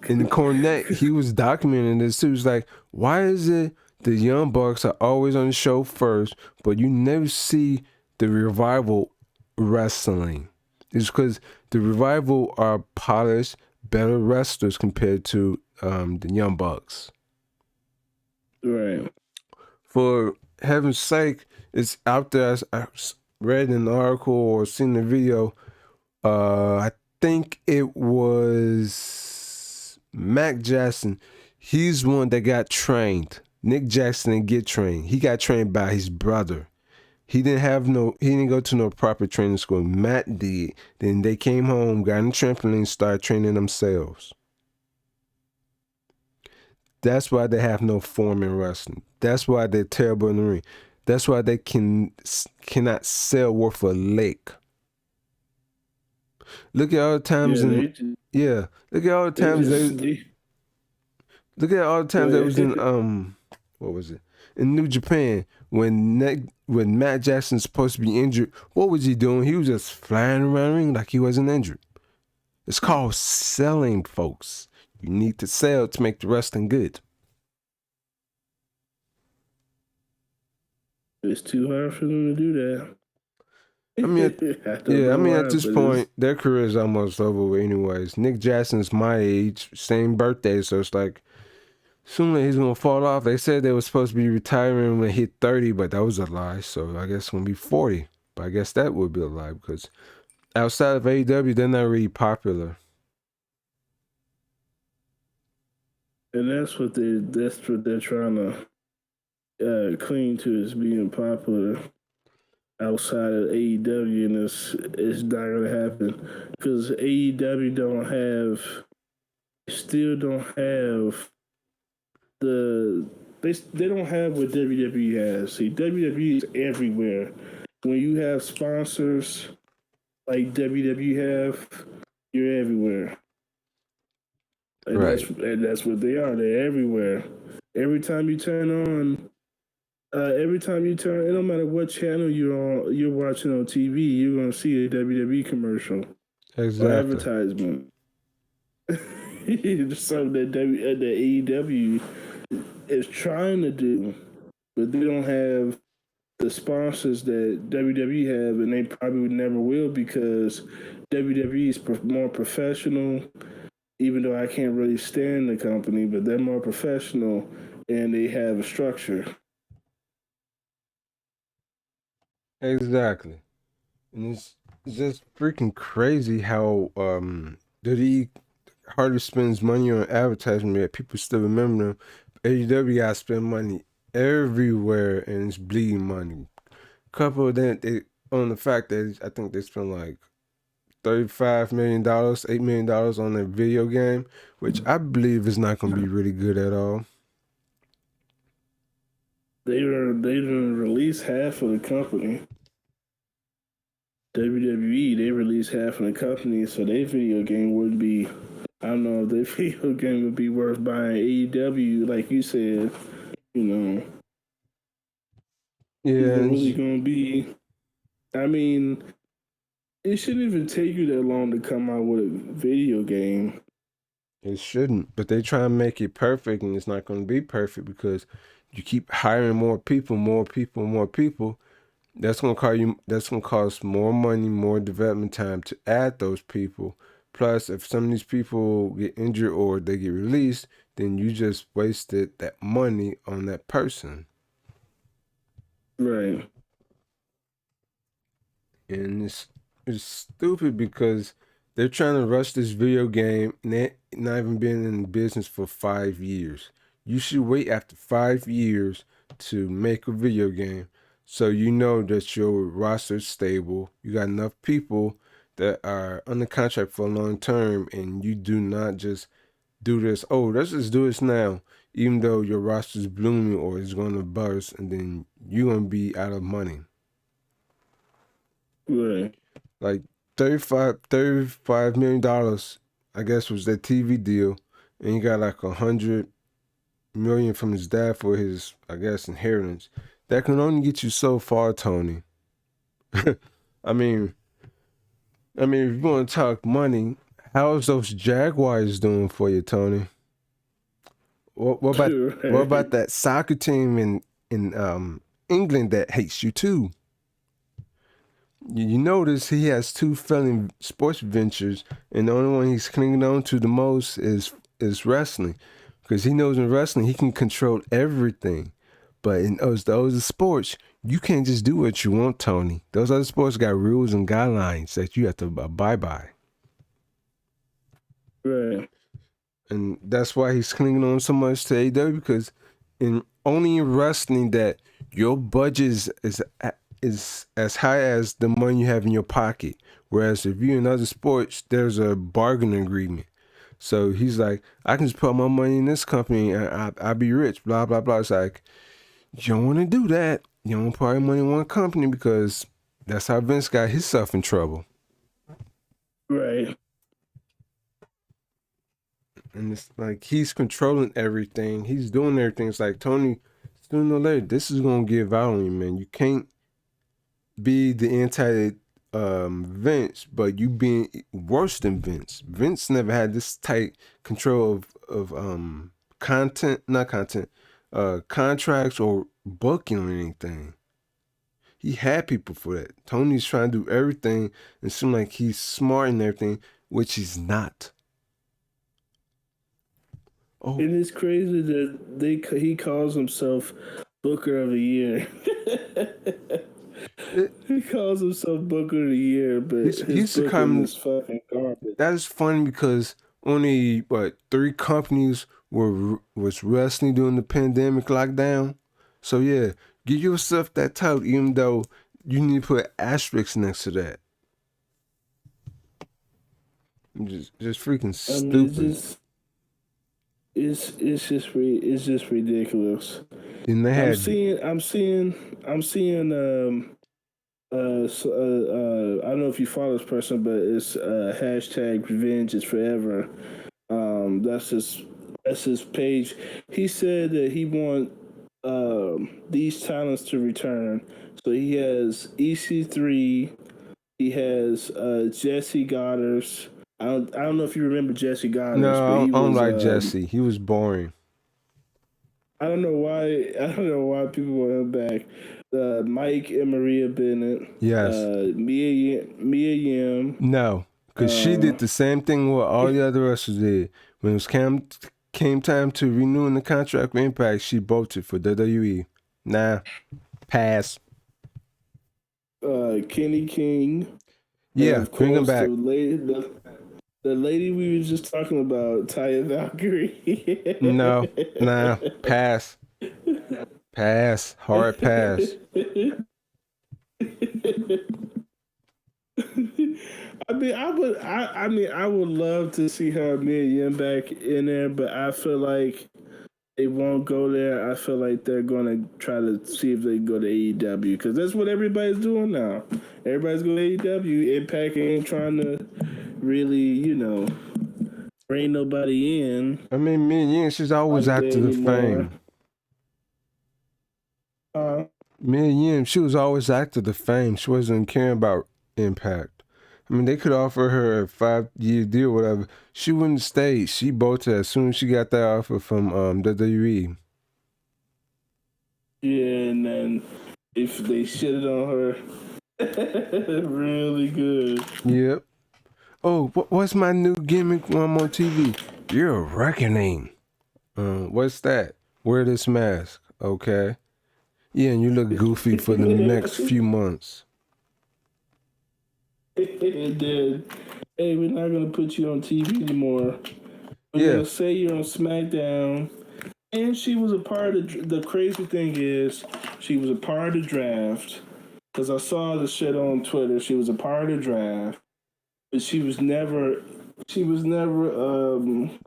Speaker 2: And Cornette, he was documenting this too. He was like, why is it the Young Bucks are always on the show first, but you never see the Revival wrestling? It's because the Revival are polished, better wrestlers compared to the Young Bucks.
Speaker 1: Right.
Speaker 2: For heaven's sake, it's out there. I read an article or seen the video. I think it was Mac Jackson. He's one that got trained. Nick Jackson didn't get trained. He got trained by his brother. He didn't go to no proper training school. Matt did. Then they came home, got in the trampoline, started training themselves. That's why they have no form in wrestling. That's why they're terrible in the ring. That's why they cannot sell worth a lick. Look at all the times Look at all the times Look at all the times they was in what was it? In New Japan, when Matt Jackson's supposed to be injured, what was he doing? He was just flying around the ring like he wasn't injured. It's called selling, folks. You need to sell to make the wrestling good.
Speaker 1: It's too hard for them to do that.
Speaker 2: I mean, at this point, their career is almost over with anyways. Nick Jackson's my age, same birthday, so it's like, sooner he's going to fall off. They said they were supposed to be retiring when he hit 30, but that was a lie, so I guess it's going to be 40. But I guess that would be a lie, because outside of AEW, they're not really popular.
Speaker 1: And that's what they're trying to cling to, is being popular. outside of AEW, and it's not gonna happen because AEW still don't have the they don't have what WWE has. See, WWE is everywhere. When you have sponsors like WWE have, you're everywhere. And
Speaker 2: Right.
Speaker 1: that's what they are. They're everywhere. Every time you turn on, it don't matter what channel you're watching on TV, you're gonna see a WWE commercial or
Speaker 2: Exactly.
Speaker 1: advertisement. Something that AEW is trying to do, but they don't have the sponsors that WWE have, and they probably never will because WWE is more professional. Even though I can't really stand the company, but they're more professional and they have a structure.
Speaker 2: Exactly. And it's just freaking crazy how WWE hardly spends money on advertisement, yet people still remember them. AEW got to spend money everywhere and it's bleeding money. Couple of them, on the fact that I think they spent like $35 million, $8 million on a video game, which I believe is not going to be really good at all.
Speaker 1: They didn't release half of the company. WWE, they released half of the company, so their video game would be. I don't know if their video game would be worth buying AEW, like you said. You know,
Speaker 2: Yeah,
Speaker 1: is it really going to be? I mean, it shouldn't even take you that long to come out with a video game.
Speaker 2: it shouldn't, but they try and make it perfect, and it's not going to be perfect because you keep hiring more people, more people, more people. That's going to call you. That's going to cost more money, more development time to add those people. Plus, if some of these people get injured or they get released, then you just wasted that money on that person.
Speaker 1: Right.
Speaker 2: And it's stupid because they're trying to rush this video game and they not even been in business for 5 years. You should wait after 5 years to make a video game so you know that your roster's stable. You got enough people that are under contract for a long term, and you do not just do this. Oh, let's just do this now, even though your roster's blooming or it's going to burst, and then you're going to be out of money.
Speaker 1: Right.
Speaker 2: Like $35 million, I guess, was that TV deal, and he got like $100 million from his dad for his, I guess, inheritance. That can only get you so far, Tony. I mean, if you want to talk money, how's those Jaguars doing for you, Tony? What about what about that soccer team in England that hates you too? You notice he has two failing sports ventures, and the only one he's clinging on to the most is wrestling, because he knows in wrestling he can control everything. But in those other sports, you can't just do what you want, Tony. Those other sports got rules and guidelines that you have to abide by.
Speaker 1: Right.
Speaker 2: And that's why he's clinging on so much to AEW, because only in wrestling that your budget is as high as the money you have in your pocket. Whereas if you're in other sports, there's a bargain agreement. So he's like, I can just put my money in this company and I'll be rich, blah, blah, blah. It's like, you don't want to do that. You don't want to put your money in one company because that's how Vince got himself in trouble.
Speaker 1: Right.
Speaker 2: And it's like he's controlling everything. He's doing everything. It's like, Tony, sooner or later, this is going to give out on you, man. You can't be the anti Vince, but you being worse than Vince. Vince never had this tight control of contracts or booking or anything. He had people for that. Tony's trying to do everything and seem like he's smart and everything, which he's not.
Speaker 1: Oh. And it's crazy that he calls himself Booker of the Year. He calls himself Booker of the Year, but his booking is fucking garbage.
Speaker 2: That is funny because only 3 companies was wrestling during the pandemic lockdown. So yeah, give yourself that title, even though you need to put asterisks next to that. Just freaking stupid.
Speaker 1: It's just ridiculous.
Speaker 2: Then they had
Speaker 1: I'm seeing I don't know if you follow this person, but it's hashtag revenge is forever. That's his page. He said that he want these talents to return. So he has EC3. He has Jesse Goddard. I don't know if you remember Jesse Goddard,
Speaker 2: no,
Speaker 1: but
Speaker 2: I
Speaker 1: he
Speaker 2: don't
Speaker 1: was
Speaker 2: like Jesse. He was boring.
Speaker 1: I don't know why people want him back. Mike and Maria Bennett.
Speaker 2: Yes.
Speaker 1: Mia Yim.
Speaker 2: No, because she did the same thing what all the other wrestlers did. When it was came time to renewing the contract with Impact, she bolted for WWE. Nah, pass.
Speaker 1: Kenny King.
Speaker 2: Yeah,
Speaker 1: of
Speaker 2: bring him
Speaker 1: course,
Speaker 2: back.
Speaker 1: The lady we were just talking about, Taya Valkyrie.
Speaker 2: No, nah, pass. Pass. Hard pass.
Speaker 1: I would love to see her Mia Yim back in there, but I feel like they won't go there. I feel like they're gonna try to see if they can go to AEW because that's what everybody's doing now. Everybody's going to AEW. Impact ain't trying to really, bring nobody in.
Speaker 2: I mean, Mia Yim, she's always after the fame. Mia Yim, she was always after the fame. She wasn't caring about Impact. I mean, they could offer her a 5-year deal, whatever. She wouldn't stay. She bolted as soon as she got that offer from WWE.
Speaker 1: Yeah, and then if they shitted on her, really good.
Speaker 2: Yep. Oh, what's my new gimmick when I'm on TV? You're a reckoning. What's that? Wear this mask, okay? Yeah, and you look goofy for the next few months.
Speaker 1: It did. Hey, we're not gonna put you on TV anymore. We're gonna say you're on SmackDown. And she was a part of the crazy thing is she was a part of the draft. Because I saw the shit on Twitter. She was a part of the draft. But she was never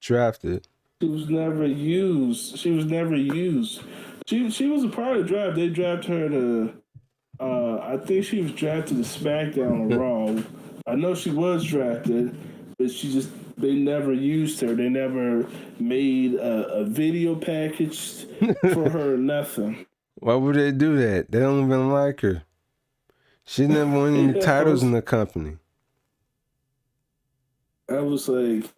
Speaker 2: drafted.
Speaker 1: She was never used. She was a part of the draft. They drafted her to I think she was drafted to SmackDown or Raw. I know she was drafted, but they never used her. They never made a video package for her, nothing.
Speaker 2: Why would they do that? They don't even like her. She never won any titles in the company.
Speaker 1: I was like,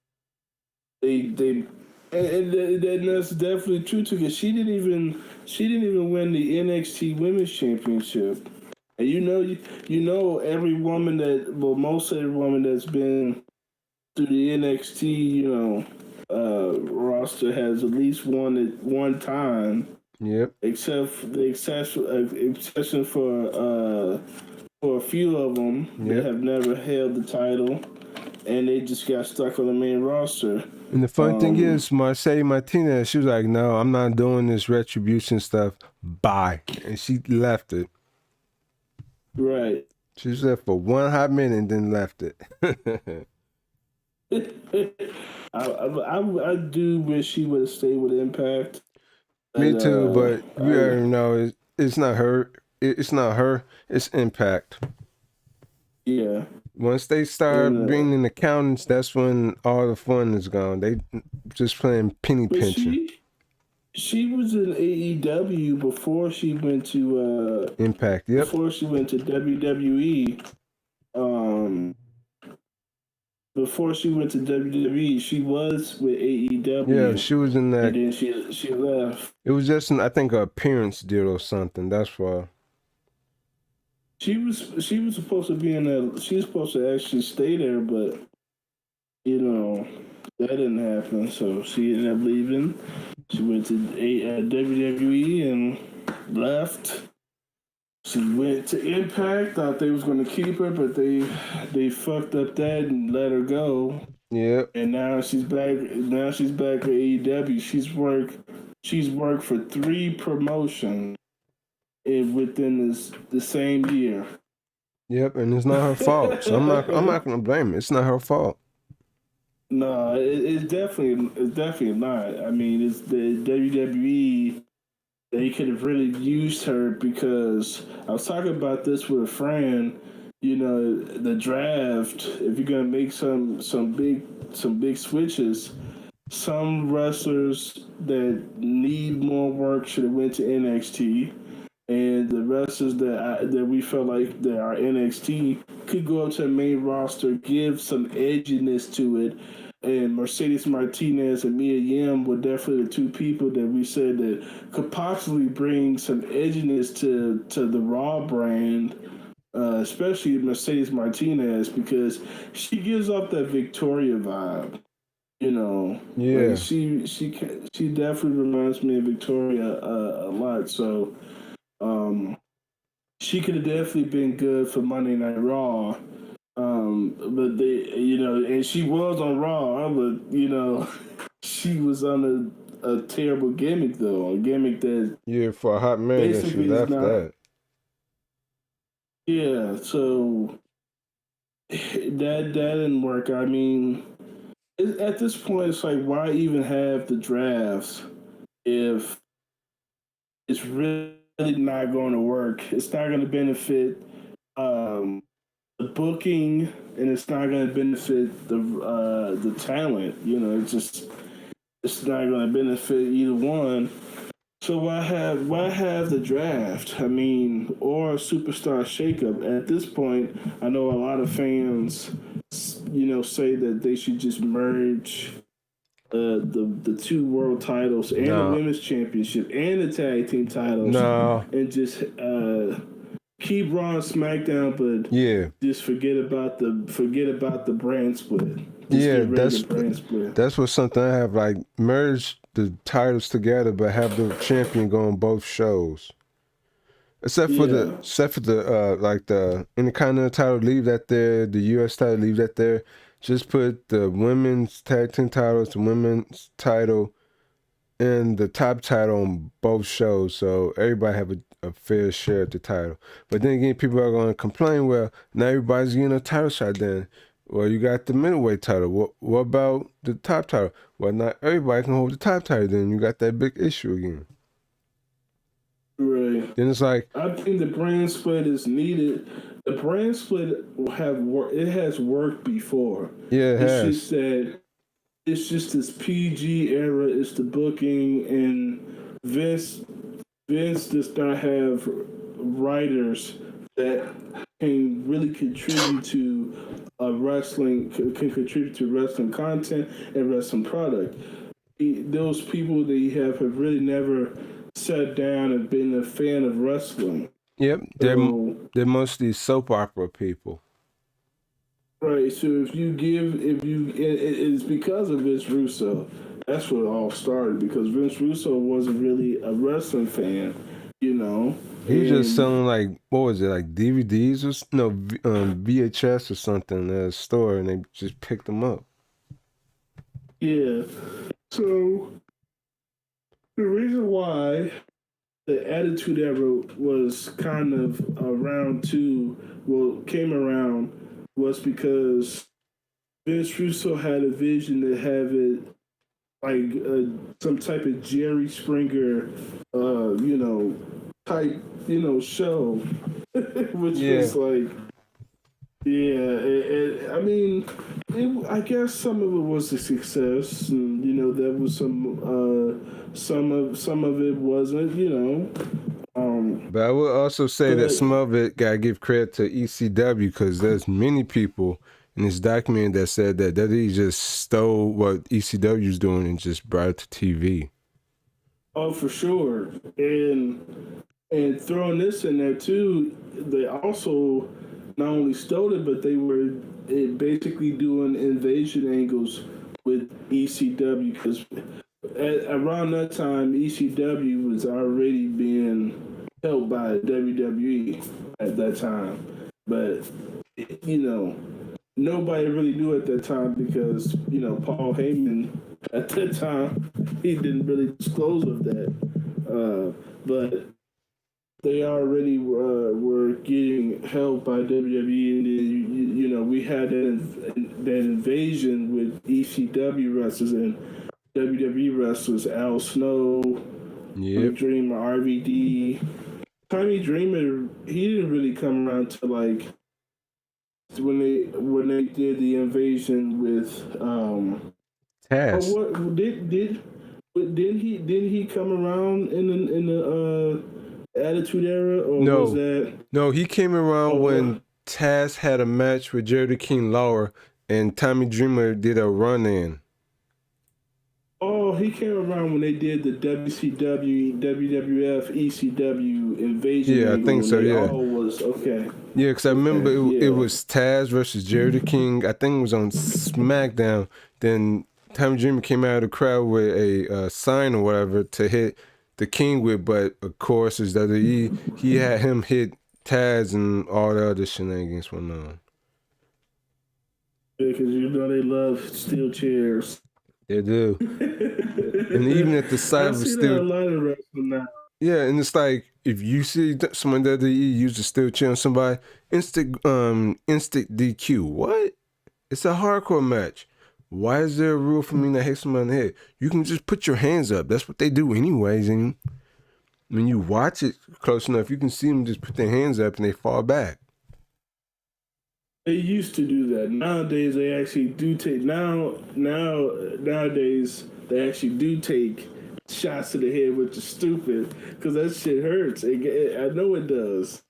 Speaker 1: and that's definitely true too, because she didn't even win the NXT Women's Championship. And every woman most every woman that's been through the NXT, roster has at least won it one time.
Speaker 2: Yep.
Speaker 1: Except the exception for a few of them that have never held the title, and they just got stuck on the main roster.
Speaker 2: And the funny thing is, Marseille Martinez, she was like, "No, I'm not doing this retribution stuff. Bye," and she left it.
Speaker 1: Right.
Speaker 2: She was there for one hot minute and then left it.
Speaker 1: I do wish she would have stayed with Impact.
Speaker 2: Me too, but we already know it's not her. It's not her. It's Impact.
Speaker 1: Yeah.
Speaker 2: Once they start bringing in accountants, that's when all the fun is gone. They just playing penny pinching.
Speaker 1: She was in AEW before she went to
Speaker 2: Impact. Yep.
Speaker 1: Before she went to WWE. Before she went to WWE, she was with AEW.
Speaker 2: Yeah, she was in that.
Speaker 1: And then she left.
Speaker 2: It was just I think an appearance deal or something. That's why.
Speaker 1: She was supposed to be in that. She was supposed to actually stay there, but that didn't happen. So she ended up leaving. She went to WWE and left. She went to Impact. Thought they was going to keep her, but they fucked up that and let her go.
Speaker 2: Yep.
Speaker 1: And now she's back. Now she's back with AEW. She's worked for 3 promotions. within the same year.
Speaker 2: Yep, and it's not her fault. So I'm not gonna blame it. It's not her fault.
Speaker 1: No, it's definitely not. I mean, it's the WWE. They could have really used her because I was talking about this with a friend. You know, the draft. If you're gonna make some big switches, some wrestlers that need more work should have went to NXT, and the wrestlers that we felt like that are NXT could go up to the main roster, give some edginess to it. And Mercedes Martinez and Mia Yim were definitely the two people that we said that could possibly bring some edginess to the Raw brand, especially Mercedes Martinez, because she gives off that Victoria vibe. You know, like
Speaker 2: Yeah.
Speaker 1: she definitely reminds me of Victoria a lot. So she could have definitely been good for Monday Night Raw. But they, and she was on Raw, but she was on a terrible gimmick though, a gimmick that
Speaker 2: Yeah, for a hot minute that she
Speaker 1: basically is
Speaker 2: left
Speaker 1: not.
Speaker 2: that.
Speaker 1: Yeah, so that didn't work. I mean, at this point, it's like, why even have the drafts if it's really not going to work? It's not going to benefit the booking, and it's not going to benefit the talent. It's not going to benefit either one. So why have the draft? I mean, or a superstar shakeup. At this point, I know a lot of fans, say that they should just merge the two world titles and the
Speaker 2: No,
Speaker 1: women's championship and the tag team titles,
Speaker 2: no,
Speaker 1: and just keep Raw and SmackDown, but
Speaker 2: yeah,
Speaker 1: just forget about the brand split. Just
Speaker 2: yeah.
Speaker 1: get rid of the brand split.
Speaker 2: That's what something I have like merge the titles together, but have the champion go on both shows.
Speaker 1: Yeah,
Speaker 2: Except for the like the Intercontinental title, leave that there. The U.S. title, leave that there. Just put the women's tag team titles, the women's title, and the top title on both shows, so everybody have a fair share of the title. But then again, people are going to complain. Well, now everybody's getting a title shot. Then, well, you got the middleweight title. What about the top title? Well, not everybody can hold the top title. Then you got that big issue again.
Speaker 1: right.
Speaker 2: Then it's like,
Speaker 1: I think the brand split is needed. The brand split it has worked before.
Speaker 2: yeah, it
Speaker 1: It's just
Speaker 2: has.
Speaker 1: that it's just this PG era. It's the booking, and Vince does not have writers that can really contribute to can contribute to wrestling content and wrestling product. Those people that you have really never sat down and been a fan of wrestling.
Speaker 2: Yep,
Speaker 1: So
Speaker 2: they're mostly soap opera people.
Speaker 1: right, so it's because of Vince Russo. That's what it all started, because Vince Russo wasn't really a wrestling fan, you know,
Speaker 2: He was just
Speaker 1: and
Speaker 2: selling like what was it, like DVDs or no VHS or something at a store, and they just picked them up.
Speaker 1: yeah. So the reason why the Attitude Era was kind of came around, was because Vince Russo had a vision to have it like some type of Jerry Springer, type, show, which
Speaker 2: Yeah,
Speaker 1: was like, yeah. I mean, I guess some of it was a success, and there was some of it wasn't,
Speaker 2: but I would also say that
Speaker 1: but
Speaker 2: some of it gotta give credit to ECW because there's many people in this document that said that he just stole what ECW's doing and just brought it to TV.
Speaker 1: oh, for sure, and throwing this in there too, they also not only stole it, but they were basically doing invasion angles with ECW, because around that time ECW was already being held by WWE at that time, but you know nobody really knew at that time, because Paul Heyman at that time, he didn't really disclose of that, but they already were getting help by WWE, and then you know we had that invasion with ECW wrestlers and WWE wrestlers, Al Snow, Dreamer, RVD. Tommy Dreamer, he didn't really come around to like when they did the invasion with
Speaker 2: Taz.
Speaker 1: Oh, what didn't he come around in the Attitude Era, or
Speaker 2: No,
Speaker 1: was that?
Speaker 2: No, he came around when Taz had a match with Jerry the King Lawler, and Tommy Dreamer did a run-in.
Speaker 1: Oh, he came around when they did the WCW, WWF, ECW invasion.
Speaker 2: Yeah, I think so. Yeah.
Speaker 1: All was okay.
Speaker 2: Yeah, because I remember it was Taz versus Jerry the King. I think it was on SmackDown. Then Tommy Dreamer came out of the crowd with a sign or whatever to hit the King with, but of course, as WWE, he had him hit Taz and all the other shenanigans went on.
Speaker 1: Because you know they love steel chairs.
Speaker 2: They do. And even at the side of steel,
Speaker 1: a lot of wrestling now.
Speaker 2: Yeah, and it's like if you see someone that they use a steel chair on somebody, instant DQ. What? It's a hardcore match. Why is there a rule for me to hit somebody in the head? You can just put your hands up. That's what they do anyways. And when you watch it close enough, you can see them just put their hands up and they fall back.
Speaker 1: They used to do that. Nowadays, they actually do take. Nowadays, they actually do take shots to the head, which is stupid because that shit hurts. I know it does.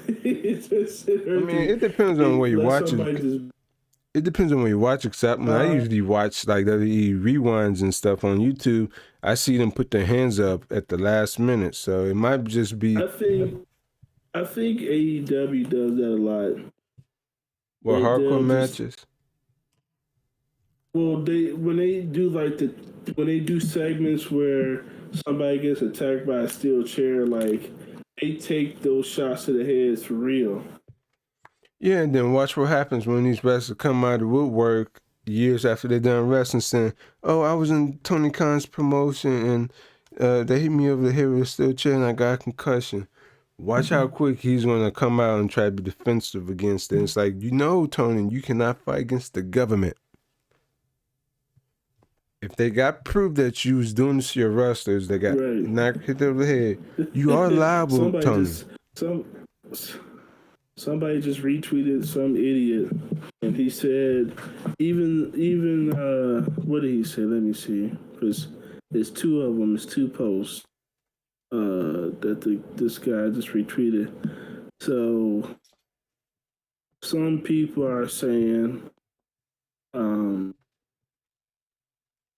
Speaker 1: It hurts.
Speaker 2: I mean, it depends on where you watch it. It depends on where you watch it. Except when I usually watch like WWE rewinds and stuff on YouTube, I see them put their hands up at the last minute. So it might just be.
Speaker 1: I think AEW does that a lot.
Speaker 2: Well, hardcore matches.
Speaker 1: Well, when they do segments where somebody gets attacked by a steel chair, like they take those shots to the heads for real.
Speaker 2: Yeah, and then watch what happens when these wrestlers come out of the woodwork years after they're done wrestling, saying, "Oh, I was in Tony Khan's promotion and they hit me over the head with a steel chair and I got a concussion." Watch how quick he's going to come out and try to be defensive against it. It's like, Tony, you cannot fight against the government. If they got proof that you was doing this to your wrestlers, they got knocked hit over the head, you are liable, Tony.
Speaker 1: Somebody just retweeted some idiot, and he said, even what did he say? Let me see, because there's two of them. It's two posts. That this guy just retweeted. So some people are saying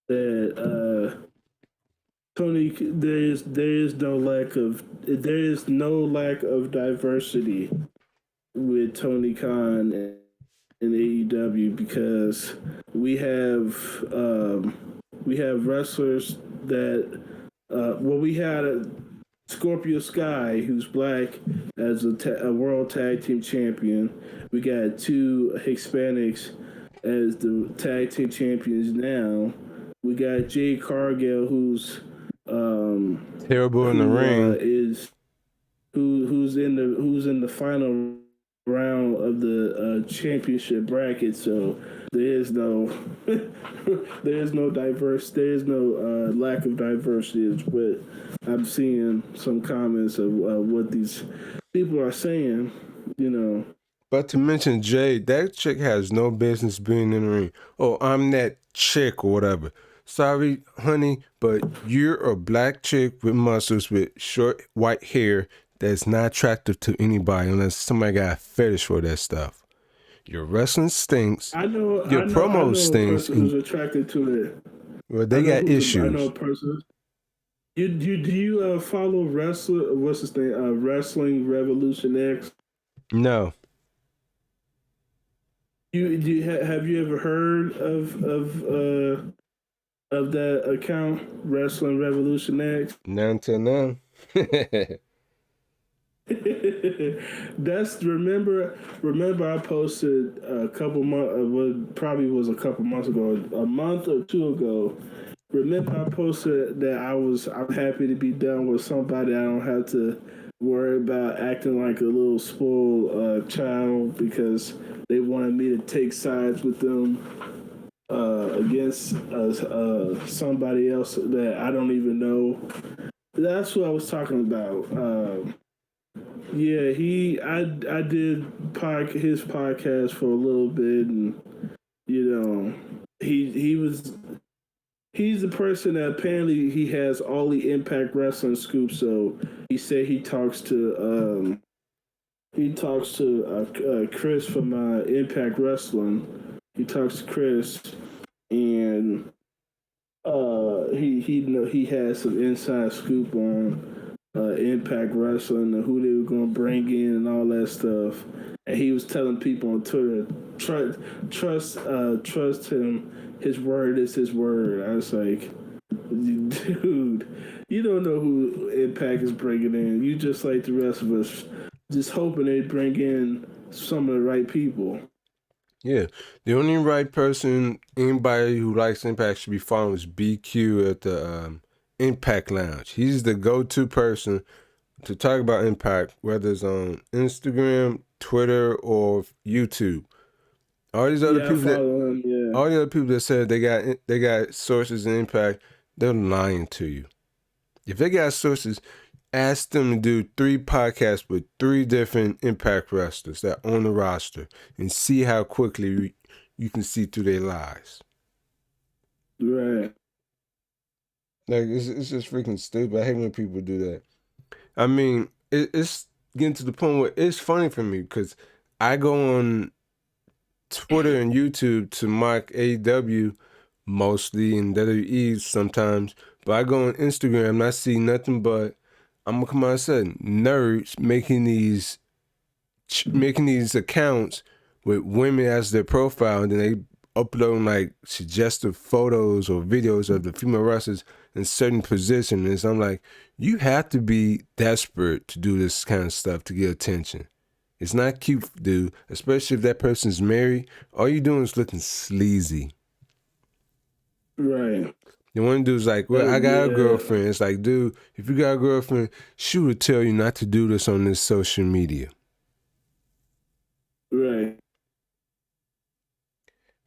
Speaker 1: that Tony, there is no lack of diversity with Tony Khan and AEW because we have wrestlers that we had Scorpio Sky, who's black, as a world tag team champion. We got two Hispanics as the tag team champions now. We got Jade Cargill, who's
Speaker 2: terrible in the ring,
Speaker 1: who's in the final round of the championship bracket. So there's no lack of diversity. But I'm seeing some comments of what these people are saying,
Speaker 2: But to mention Jade, that chick has no business being in the ring. Oh, I'm that chick or whatever. Sorry, honey, but you're a black chick with muscles with short white hair that's not attractive to anybody unless somebody got a fetish for that stuff. Your wrestling stinks. Your promo stinks.
Speaker 1: Who's attracted to it?
Speaker 2: Well, they got issues.
Speaker 1: I know a person. Do you follow what's his name? Wrestling Revolution X?
Speaker 2: No.
Speaker 1: Have you ever heard of that account, Wrestling Revolution X?
Speaker 2: Not until now.
Speaker 1: That's remember I posted a couple months, probably was a couple months ago, a month or two ago. Remember I posted that I'm happy to be done with somebody I don't have to worry about acting like a little spoiled child because they wanted me to take sides with them against somebody else that I don't even know. That's what I was talking about. Yeah, I did his podcast for a little bit, and he's the person that apparently he has all the Impact Wrestling scoops. So he said he talks to Chris from Impact Wrestling. He talks to Chris, and he has some inside scoop on Impact Wrestling and who they were gonna bring in and all that stuff. And he was telling people on Twitter, trust him. His word is his word. I was like, dude, you don't know who Impact is bringing in. You just like the rest of us, just hoping they bring in some of the right people.
Speaker 2: Yeah, the only right person, anybody who likes Impact should be following is BQ at the Impact Lounge. He's the go-to person to talk about Impact, whether it's on Instagram, Twitter, or YouTube. All these other people all the other people that said they got sources in Impact, they're lying to you. If they got sources, ask them to do 3 podcasts with 3 different Impact wrestlers that own the roster and see how quickly you can see through their lies.
Speaker 1: Right.
Speaker 2: Like, it's just freaking stupid. I hate when people do that. I mean, it's getting to the point where it's funny for me because I go on Twitter and YouTube to mock AEW mostly and WWE sometimes, but I go on Instagram and I see nothing but, I'm gonna come out and say, nerds making these accounts with women as their profile, and then they upload like suggestive photos or videos of the female wrestlers in certain positions. And I'm like, you have to be desperate to do this kind of stuff to get attention. It's not cute, dude, especially if that person's married. All you doing is looking sleazy.
Speaker 1: Right.
Speaker 2: The one dude's like, well, I got a girlfriend. It's like, dude, if you got a girlfriend, she would tell you not to do this on this social media.
Speaker 1: Right.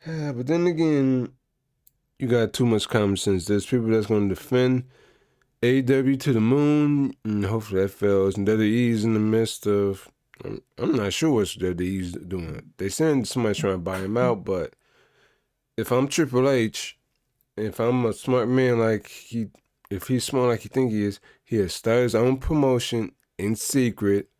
Speaker 2: But then again, you got too much common sense. There's people that's going to defend AEW to the moon, and hopefully that fails. And WWE's in the midst of, I'm not sure what WWE's doing. They saying somebody's trying to buy him out, but if I'm Triple H, if I'm a smart man if he's smart like he think he is, he'll start his own promotion in secret,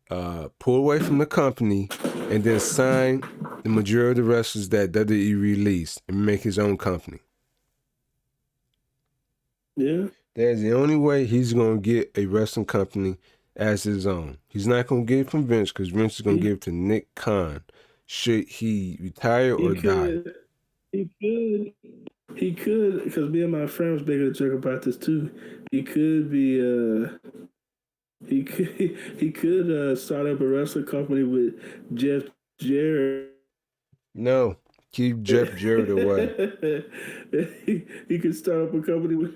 Speaker 2: pull away from the company, and then sign the majority of the wrestlers that WWE released and make his own company.
Speaker 1: Yeah.
Speaker 2: That's the only way he's going to get a wrestling company as his own. He's not going to get it from Vince because Vince is going to give it to Nick Khan. Should he retire or die?
Speaker 1: He could, because me and my friend was making a joke about this too. He could be, he could start up a wrestling company with Jeff Jarrett.
Speaker 2: No, keep Jeff Jarrett away.
Speaker 1: He could start up a company with.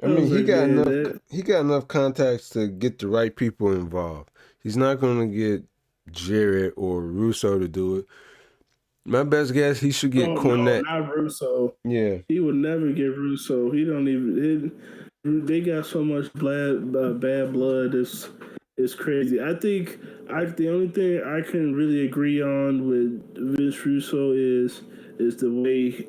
Speaker 2: I mean, he got enough contacts to get the right people involved. He's not going to get Jarrett or Russo to do it. My best guess, he should get Cornette.
Speaker 1: No, not Russo.
Speaker 2: Yeah.
Speaker 1: He would never get Russo. He don't even. They got so much bad blood. It's crazy. I think the only thing I can really agree on with Vince Russo is the way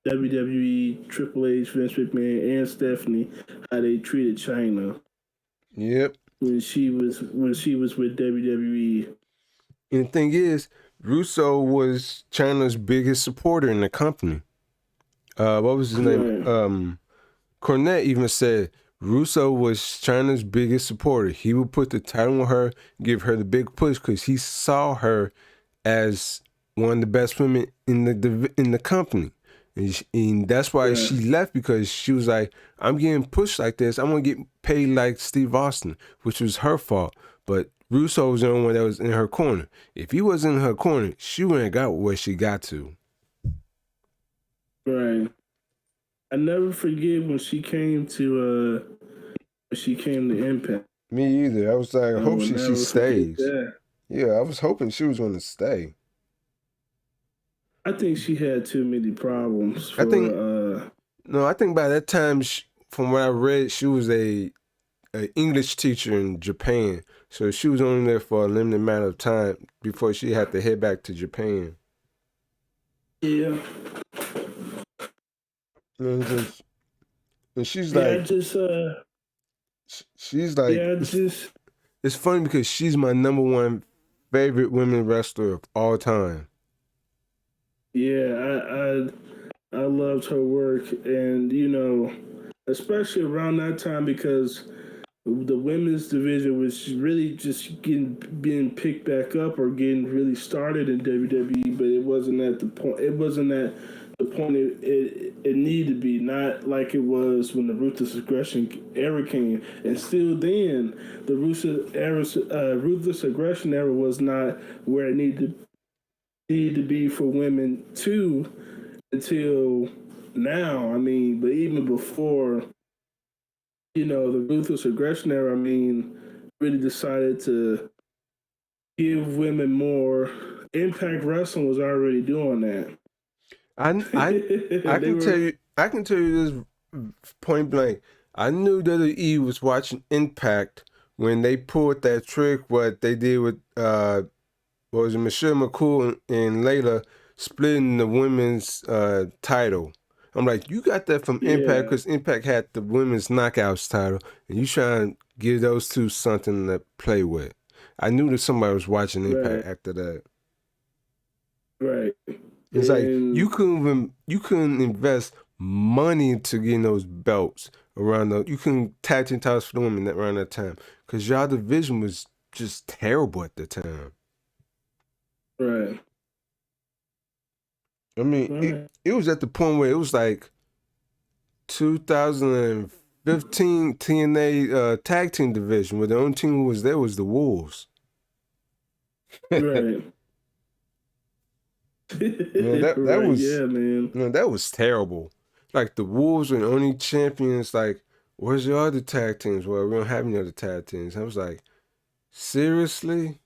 Speaker 1: WWE, Triple H, Vince McMahon, and Stephanie, how they treated Chyna.
Speaker 2: Yep.
Speaker 1: When she was with WWE.
Speaker 2: And the thing is, Russo was Chyna's biggest supporter in the company. What was his name? Cornette even said Russo was Chyna's biggest supporter. He would put the title on her, give her the big push because he saw her as one of the best women in the company. And that's why she left, because she was like, I'm getting pushed like this. I'm going to get paid like Steve Austin, which was her fault. But Russo was the only one that was in her corner. If he wasn't in her corner, she wouldn't have got where she got to.
Speaker 1: Right. I never forget when she came to she came to Impact.
Speaker 2: Me either. I was like, I hope
Speaker 1: And that
Speaker 2: she
Speaker 1: was like
Speaker 2: stays.
Speaker 1: that.
Speaker 2: Yeah, I was hoping she was going to stay.
Speaker 1: I think she had too many problems
Speaker 2: I think
Speaker 1: for.
Speaker 2: No, I think by that time, from what I read, she was a English teacher in Japan, so she was only there for a limited amount of time before she had to head back to Japan.
Speaker 1: Yeah.
Speaker 2: And she's
Speaker 1: Yeah, I
Speaker 2: like,
Speaker 1: just.
Speaker 2: she's like,
Speaker 1: Yeah, I just.
Speaker 2: it's funny because she's my number one favorite women wrestler of all time.
Speaker 1: Yeah, I loved her work, and especially around that time because the women's division was really just being picked back up or getting really started in WWE, but it wasn't at the point. It wasn't at the point it needed to be. Not like it was when the Ruthless Aggression era came, and still then the Ruthless Aggression era was not where it needed to be for women too until now. I mean, but even before the Ruthless Aggression era, I mean, really decided to give women more. Impact Wrestling was already doing that.
Speaker 2: I
Speaker 1: They
Speaker 2: can tell
Speaker 1: were,
Speaker 2: you this point blank. I knew WWE was watching Impact when they pulled that trick what they did with what was it, Michelle McCool and Layla splitting the women's title. I'm like, you got that from Impact
Speaker 1: yeah,
Speaker 2: because Impact had the women's knockouts title, and you trying to give those two something to play with. I knew that somebody was watching Impact
Speaker 1: right,
Speaker 2: after that.
Speaker 1: right.
Speaker 2: It's like
Speaker 1: And
Speaker 2: you couldn't invest money to getting those belts around the you couldn't tag team titles for the women around that time because y'all division was just terrible at the time.
Speaker 1: right,
Speaker 2: I mean,
Speaker 1: right,
Speaker 2: it was at the point where it was like 2015 TNA tag team division where the only team who was there was the Wolves.
Speaker 1: right.
Speaker 2: Man, that
Speaker 1: Right,
Speaker 2: was
Speaker 1: yeah, man.
Speaker 2: that was terrible. Like the Wolves were the only champions. Like, where's your other tag teams? Well, we don't have any other tag teams. I was like, seriously?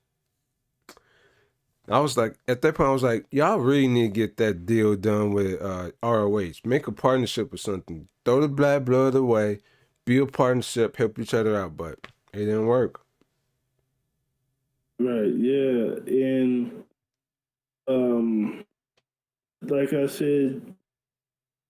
Speaker 2: I was like, at that point, I was like, y'all really need to get that deal done with ROH. Make a partnership or something. Throw the black blood away. Be a partnership. Help each other out. But it didn't work.
Speaker 1: Right, yeah. And like I said,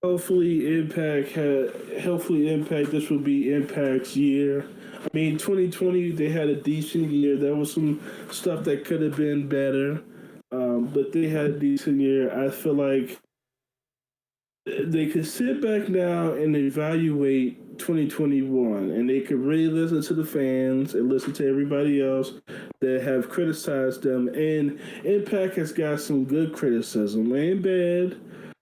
Speaker 1: hopefully Impact, this will be Impact's year. I mean, 2020 they had a decent year. There was some stuff that could have been better, but they had a decent year. I feel like they could sit back now and evaluate 2021, and they could really listen to the fans and listen to everybody else that have criticized them. And Impact has got some good criticism, ain't bad.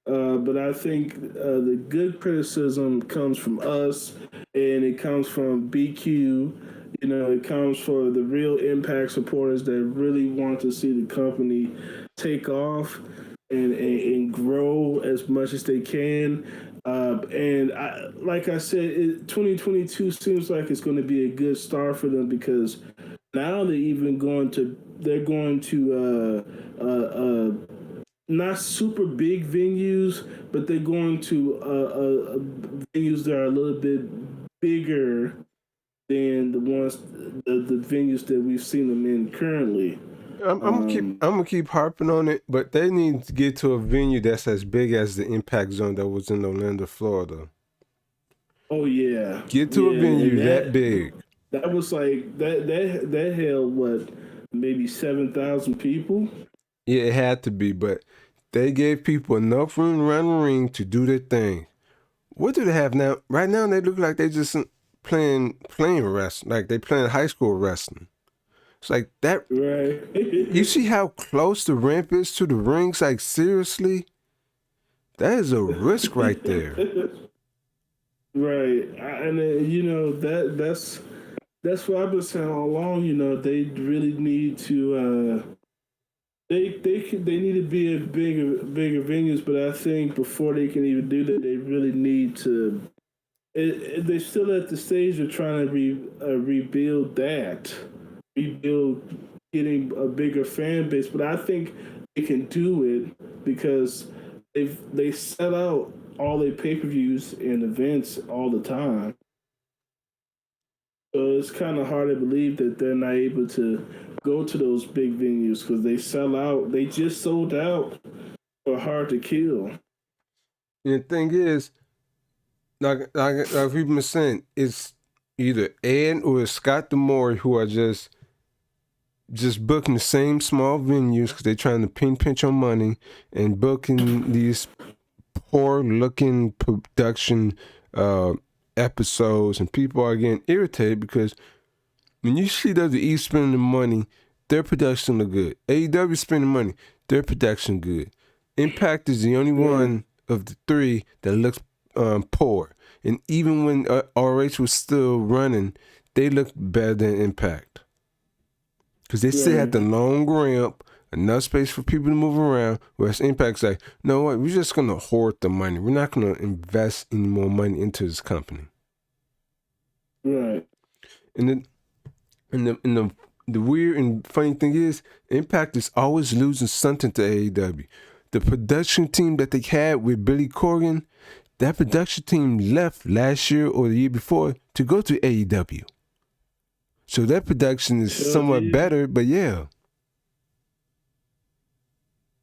Speaker 1: But I think the good criticism comes from us, and it comes from BQ. It comes for the real Impact supporters that really want to see the company take off and grow as much as they can. And like I said, 2022 seems like it's going to be a good start for them because now they're going to not super big venues, but they're going to venues that are a little bit bigger than the venues that we've seen them in currently.
Speaker 2: I'm gonna keep harping on it, but they need to get to a venue that's as big as the Impact Zone that was in Orlando, Florida.
Speaker 1: Oh yeah,
Speaker 2: Get to a
Speaker 1: yeah, and
Speaker 2: venue that big.
Speaker 1: that was like that held what, maybe 7,000 people.
Speaker 2: Yeah, it had to be, but they gave people enough room around the ring to do their thing. What do they have now? Right now, they look like they just playing wrestling, like they playing high school wrestling. It's like that.
Speaker 1: Right.
Speaker 2: You see how close the ramp is to the rings? Like seriously, that is a risk right there.
Speaker 1: Right, and that's what I've been saying all along. They really need to. They need to be at bigger venues, but I think before they can even do that, they really need to they're still at the stage of trying to rebuild that, rebuild getting a bigger fan base. But I think they can do it because they set out all their pay per views and events all the time. So it's kind of hard to believe that they're not able to go to those big venues because they sell out. They just sold out for Hard to Kill.
Speaker 2: And the thing is, like we've been saying, it's either Ed or Scott Demore who are just booking the same small venues because they're trying to pinch on money and booking these poor looking production episodes, and people are getting irritated because when you see WWE spending money, their production look good. AEW spending money, their production good. Impact is the only one of the three that looks poor. And even when RH was still running, they looked better than Impact. Because they still had the long ramp, enough space for people to move around, whereas Impact's like, no, what, we're just going to hoard the money. We're not going to invest any more money into this company.
Speaker 1: Right.
Speaker 2: And the weird and funny thing is, Impact is always losing something to AEW. The production team that they had with Billy Corgan, that production team left last year or the year before to go to AEW. So that production is somewhat better, but yeah.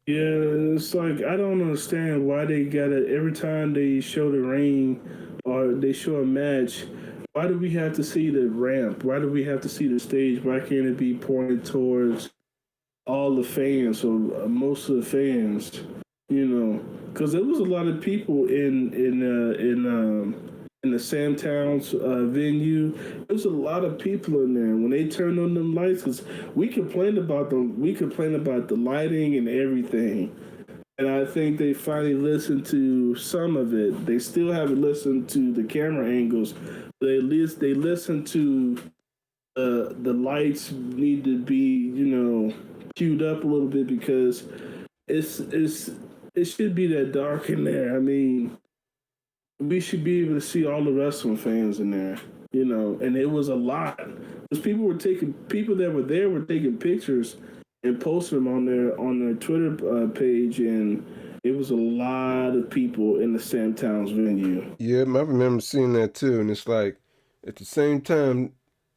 Speaker 1: Yeah, it's like I don't understand why they gotta every time they show the ring or they show a match, why do we have to see the ramp? Why do we have to see the stage? Why can't it be pointed towards all the fans or most of the fans? You know, because there was a lot of people in the Sam Towns venue. There was a lot of people in there when they turned on them lights. Because we complained about them. We complained about the lighting and everything. And I think they finally listened to some of it. They still haven't listened to the camera angles. But at least they listened to the lights need to be, queued up a little bit because it should be that dark in there. I mean, we should be able to see all the wrestling fans in there, and it was a lot. Because people that were there were taking pictures and posting them on their Twitter page, and it was a lot of people in the Sam Towns venue.
Speaker 2: Yeah, I remember seeing that too, and it's like, at the same time,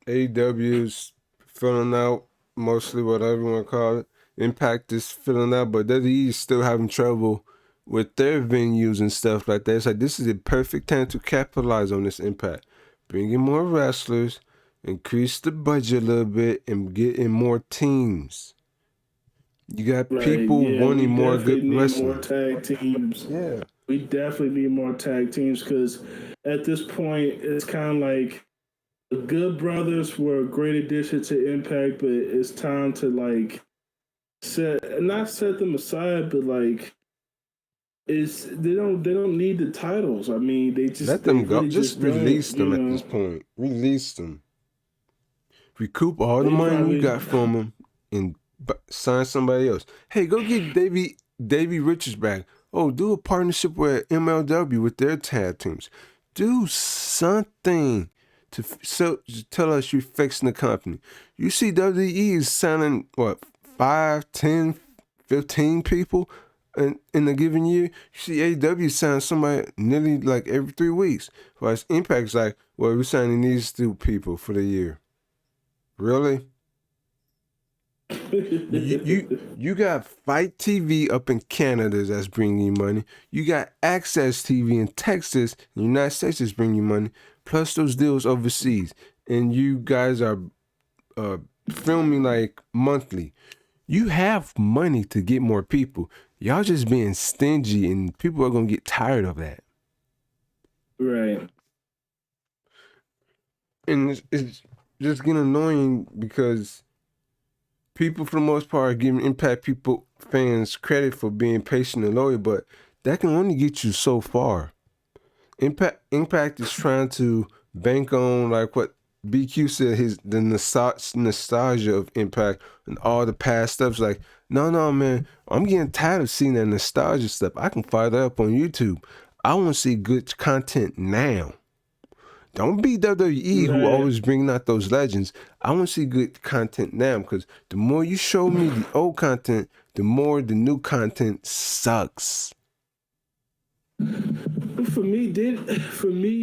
Speaker 2: AEW's filling out mostly what everyone call it. Impact is filling out, but WWE is still having trouble with their venues and stuff like that. It's like, this is the perfect time to capitalize on this Impact. Bring in more wrestlers, increase the budget a little bit, and get in more teams. You got people wanting more good wrestling.
Speaker 1: More tag teams.
Speaker 2: Yeah.
Speaker 1: We definitely need more tag teams because at this point, it's kind of like the Good Brothers were a great addition to Impact, but it's time to not set them aside, but they don't need the titles. I mean, they just
Speaker 2: let them go.
Speaker 1: Really
Speaker 2: just release them at this point. Release them. Recoup all the money you got from them and sign somebody else. Hey, go get Davey Richards back. Oh, do a partnership with MLW with their tag teams. Do something to tell us you're fixing the company. You see WWE is signing, 5, 10, 15 people in a given year. You see AEW sign somebody nearly every 3 weeks. Whereas Impact's like, well, we're signing these 2 people for the year. Really? you got Fight TV up in Canada that's bringing you money. You got Access TV in Texas, the United States is bringing you money, plus those deals overseas. And you guys are filming monthly. You have money to get more people. Y'all just being stingy, and people are going to get tired of that.
Speaker 1: Right.
Speaker 2: And it's just getting annoying because people, for the most part, are giving Impact fans credit for being patient and loyal, but that can only get you so far. Impact is trying to bank on what BQ said, the nostalgia of Impact and all the past stuff's like, no, man, I'm getting tired of seeing that nostalgia stuff. I can fire that up on YouTube. I want to see good content now. Don't be WWE who always bringing out those legends. I want to see good content now, because the more you show me the old content, the more the new content sucks.
Speaker 1: For me,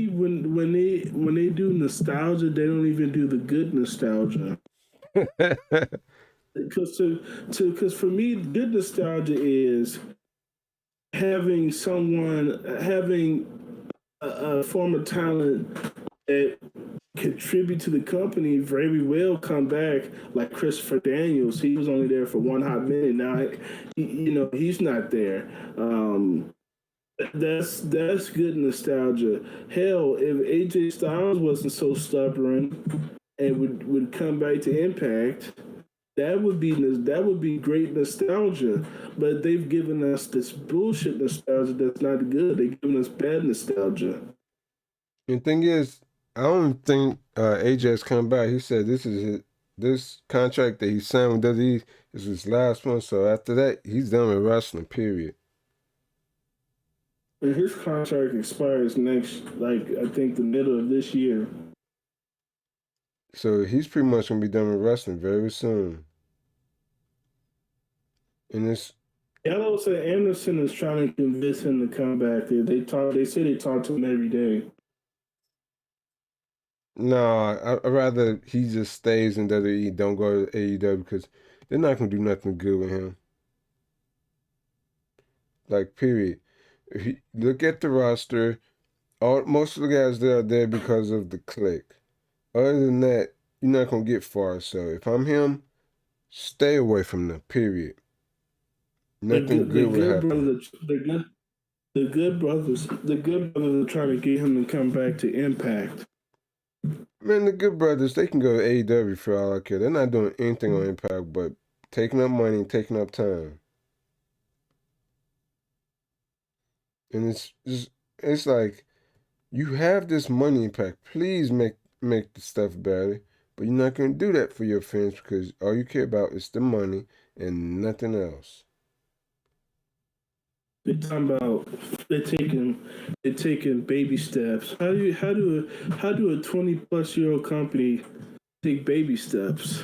Speaker 1: when they do nostalgia, they don't even do the good nostalgia. Because for me, good nostalgia is having a former talent that contribute to the company very well come back, like Christopher Daniels. He was only there for one hot minute. Now, he's not there. That's good nostalgia. Hell, if AJ Styles wasn't so stubborn and would come back to Impact, that would be great nostalgia. But they've given us this bullshit nostalgia that's not good. They've given us bad nostalgia.
Speaker 2: The thing is, I don't think AJ is coming back. He said this contract that he signed with WWE is his last one. So after that, he's done with wrestling. Period.
Speaker 1: And his contract expires I think the middle of this year.
Speaker 2: So he's pretty much gonna be done with wrestling very soon. And it's
Speaker 1: Gallo said Anderson is trying to convince him to come back. They say they talk to him every day.
Speaker 2: no, I rather he just stays in WWE, don't go to AEW, because they're not gonna do nothing good with him. Like, period. If you look at the roster, most of the guys that are there because of the click. Other than that, you're not gonna get far. So if I'm him, stay away from them. Period. Nothing good will happen.
Speaker 1: The good brothers are trying to get him to come back to Impact.
Speaker 2: Man, the Good Brothers, they can go to AEW for all I care. They're not doing anything on Impact but taking up money and taking up time. And it's like, you have this money, Impact. Please make the stuff better. But you're not gonna do that for your fans, because all you care about is the money and nothing else.
Speaker 1: They're talking about they're taking baby steps. How do a 20-plus-year-old company take baby steps?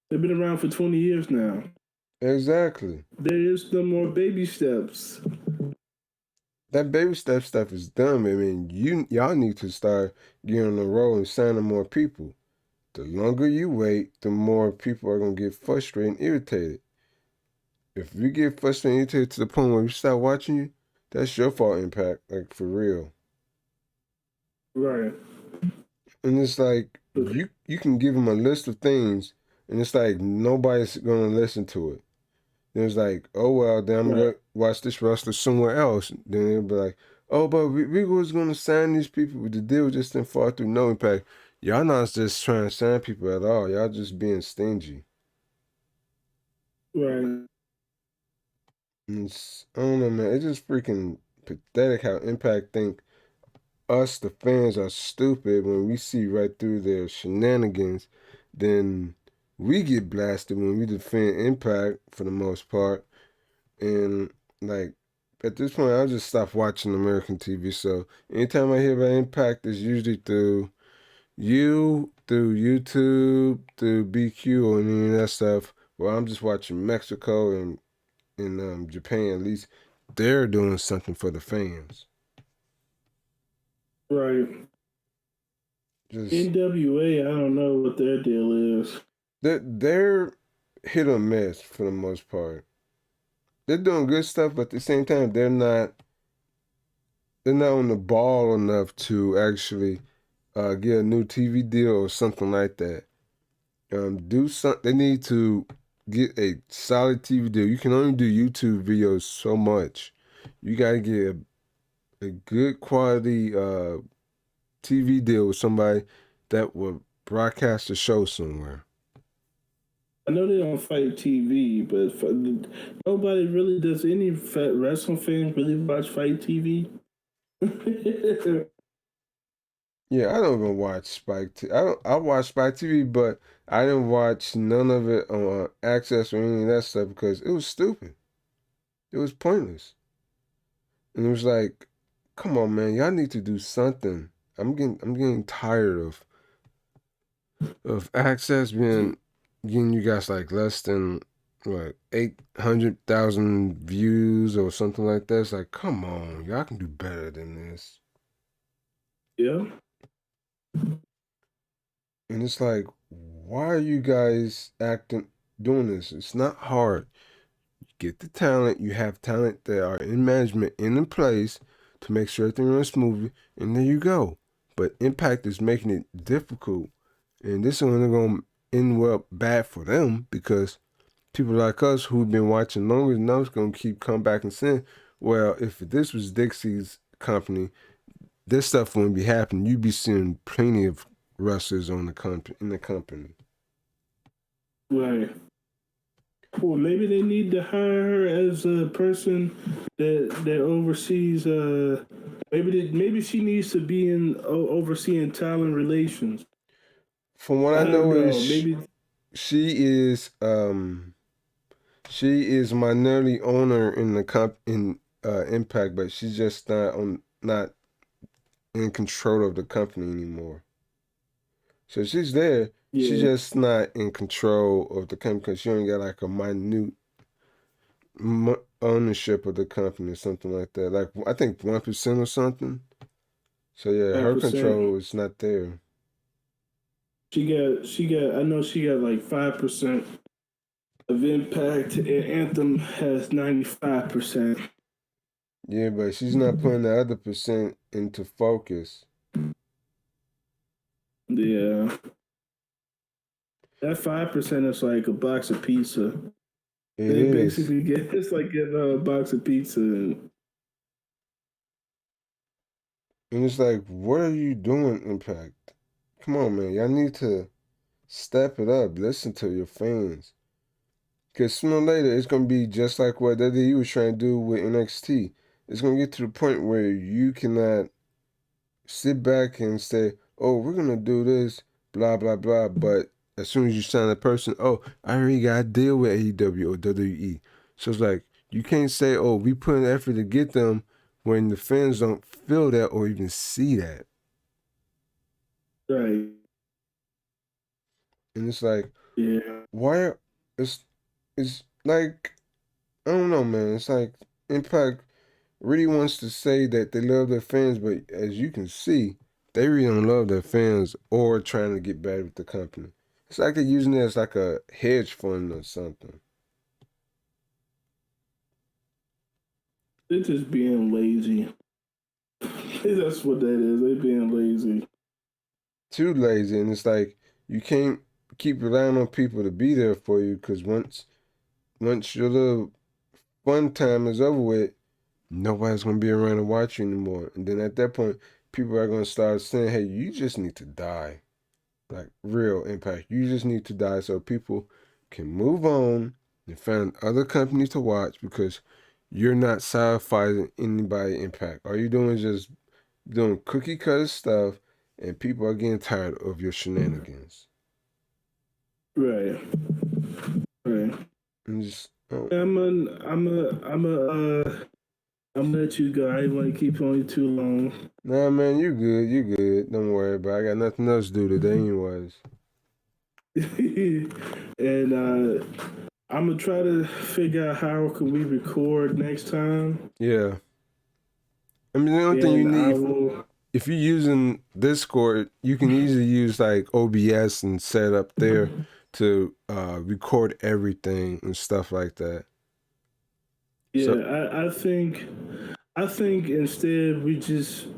Speaker 1: They've been around for 20 years now.
Speaker 2: Exactly.
Speaker 1: There is no more baby steps.
Speaker 2: That baby step stuff is dumb. I mean, y'all need to start getting on the road and signing more people. The longer you wait, the more people are gonna get frustrated and irritated. If you get frustrated and irritated to the point where you stop watching you, that's your fault, Impact. Like, for real.
Speaker 1: Right.
Speaker 2: And it's like, you can give them a list of things, and it's like nobody's gonna listen to it. Then it's like, oh well, then I'm gonna watch this wrestler somewhere else. Then they'll be like, oh, but we was gonna sign these people, but the deal just didn't fall through. No, Impact. Y'all not just trying to sign people at all. Y'all just being stingy.
Speaker 1: Right.
Speaker 2: And I don't know, man. It's just freaking pathetic how Impact think us, the fans, are stupid when we see right through their shenanigans. Then we get blasted when we defend Impact for the most part. And like, at this point, I'll just stop watching American TV. So anytime I hear about Impact, it's usually through YouTube, through BQ, or any of that stuff. Well, I'm just watching Mexico and Japan. At least they're doing something for the fans.
Speaker 1: Right. NWA, I don't know what their deal is.
Speaker 2: They're hit or miss for the most part. They're doing good stuff, but at the same time, they're not on the ball enough to actually get a new TV deal or something like that. They need to get a solid TV deal. You can only do YouTube videos so much. You got to get a good quality TV deal with somebody that will broadcast a show somewhere.
Speaker 1: I know they don't fight TV, but nobody really does. Any wrestling fans really watch fight TV?
Speaker 2: Yeah, I don't even watch Spike TV. I watch Spike TV, but I didn't watch none of it on Access or any of that stuff because it was stupid. It was pointless. And it was like, come on, man, y'all need to do something. I'm getting tired of Access getting you guys like less than what 800,000 views or something like that. It's like, come on, y'all can do better than this.
Speaker 1: Yeah.
Speaker 2: And it's like, why are you guys doing this? It's not hard. Get the talent. You have talent that are in management in place to make sure everything runs smoothly, and there you go. But Impact is making it difficult, and this is only going to end well bad for them because people like us who've been watching longer than us going to keep coming back and saying, well, if this was Dixie's company, this stuff wouldn't be happening. You'd be seeing plenty of wrestlers in the company.
Speaker 1: Right. Well, maybe they need to hire her as a person that oversees. Maybe she needs to be in overseeing talent relations.
Speaker 2: From what I
Speaker 1: I don't
Speaker 2: know
Speaker 1: know.
Speaker 2: is
Speaker 1: Maybe
Speaker 2: she is minority owner in the Impact, but she's just not in control of the company anymore. So she's there. She's
Speaker 1: yeah,
Speaker 2: just not in control of the company because she only got like a minute ownership of the company or something like that. Like I think 1% or something. So yeah, her
Speaker 1: 5%.
Speaker 2: control is not there.
Speaker 1: She got. I know she got like 5% of Impact, and Anthem has 95%.
Speaker 2: Yeah, but she's not putting the other percent into focus.
Speaker 1: Yeah, that 5% is like a box of pizza.
Speaker 2: It
Speaker 1: They
Speaker 2: is.
Speaker 1: basically get it's like getting a box of pizza. And
Speaker 2: And it's like, what are you doing, Impact? Come on, man. Y'all need to step it up. Listen to your fans. Because sooner or later, it's going to be just like what WWE was trying to do with NXT. It's going to get to the point where you cannot sit back and say, oh, we're going to do this, blah, blah, blah. But as soon as you sign a person, oh, I already got a deal with AEW or WWE. So it's like, you can't say, oh, we put an effort to get them when the fans don't feel that or even see that.
Speaker 1: right,
Speaker 2: And it's like,
Speaker 1: yeah,
Speaker 2: why? It's like, I don't know, man. It's like Impact really wants to say that they love their fans, but as you can see, they really don't love their fans or trying to get bad with the company. It's like they're using it as like a hedge fund or something.
Speaker 1: they're just being lazy. That's what that is. They being lazy.
Speaker 2: Too lazy, and it's like you can't keep relying on people to be there for you because once your little fun time is over with, nobody's gonna be around to watch you anymore. And then at that point, people are gonna start saying, "Hey, you just need to die." Like real Impact. You just need to die so people can move on and find other companies to watch because you're not satisfying anybody Impact. All you're doing is just doing cookie cutter stuff and people are getting tired of your shenanigans.
Speaker 1: Right, right.
Speaker 2: And just
Speaker 1: I'm gonna let you go. I didn't want to keep on you too long.
Speaker 2: nah man, you good, you good. Don't worry about it. I got nothing else to do today anyways.
Speaker 1: And I'm gonna try to figure out how can we record next time.
Speaker 2: Yeah. I mean the only thing you
Speaker 1: And I
Speaker 2: need
Speaker 1: will.
Speaker 2: if you're using Discord, you can easily use like OBS and set up there to record everything and stuff like that.
Speaker 1: Yeah,
Speaker 2: So
Speaker 1: I think instead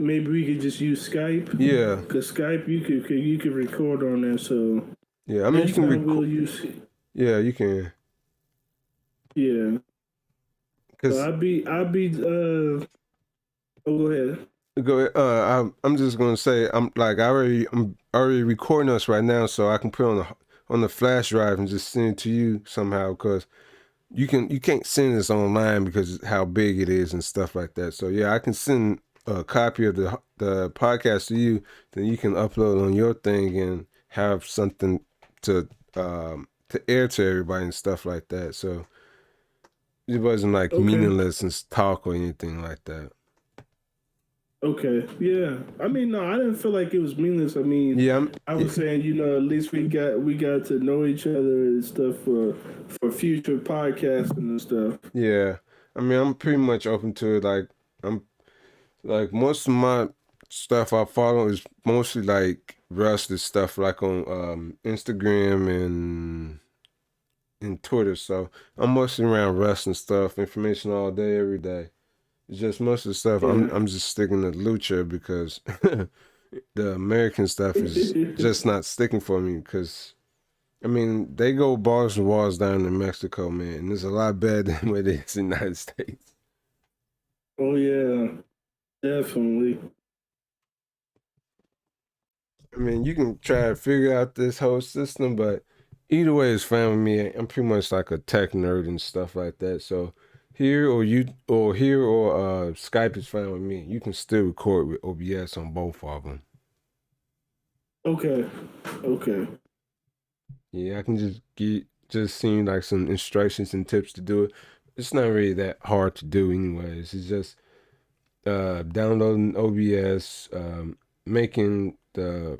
Speaker 1: maybe we could just use Skype.
Speaker 2: yeah,
Speaker 1: Cause Skype you could record on there. So
Speaker 2: yeah. I mean, you
Speaker 1: next
Speaker 2: can
Speaker 1: time
Speaker 2: record.
Speaker 1: we'll use.
Speaker 2: Yeah, you can.
Speaker 1: Yeah. So
Speaker 2: Cause
Speaker 1: I'll be. Oh, go ahead.
Speaker 2: go. I'm just gonna say I'm already recording us right now, so I can put on the flash drive and just send it to you somehow. Cause you can't send this online because how big it is and stuff like that. So yeah, I can send a copy of the podcast to you, then you can upload on your thing and have something to air to everybody and stuff like that. So it wasn't like
Speaker 1: Okay.
Speaker 2: meaningless and talk or anything like that.
Speaker 1: Okay, yeah. I mean, no, I didn't feel like it was meaningless. I mean,
Speaker 2: Yeah,
Speaker 1: I was saying, at least we got to know each other and stuff for future podcasting and stuff.
Speaker 2: yeah. I mean, I'm pretty much open to it. Like, I'm like most of my stuff I follow is mostly like wrestling stuff, like on Instagram and Twitter. So I'm mostly around wrestling stuff, information all day, every day. It's just most of the stuff
Speaker 1: Yeah.
Speaker 2: I'm just sticking to lucha because the American stuff is just not sticking for me because I mean they go balls and walls down in Mexico, man, and it's a lot better than what it is in the United States.
Speaker 1: Oh yeah, definitely.
Speaker 2: I mean, you can try to figure out this whole system, but either way is fine with me. I'm pretty much like a tech nerd and stuff like that. So here or Skype is fine with me. You can still record with OBS on both of them.
Speaker 1: Okay. Okay.
Speaker 2: Yeah, I can just seem like some instructions and tips to do it. It's not really that hard to do anyways. It's just downloading OBS, making the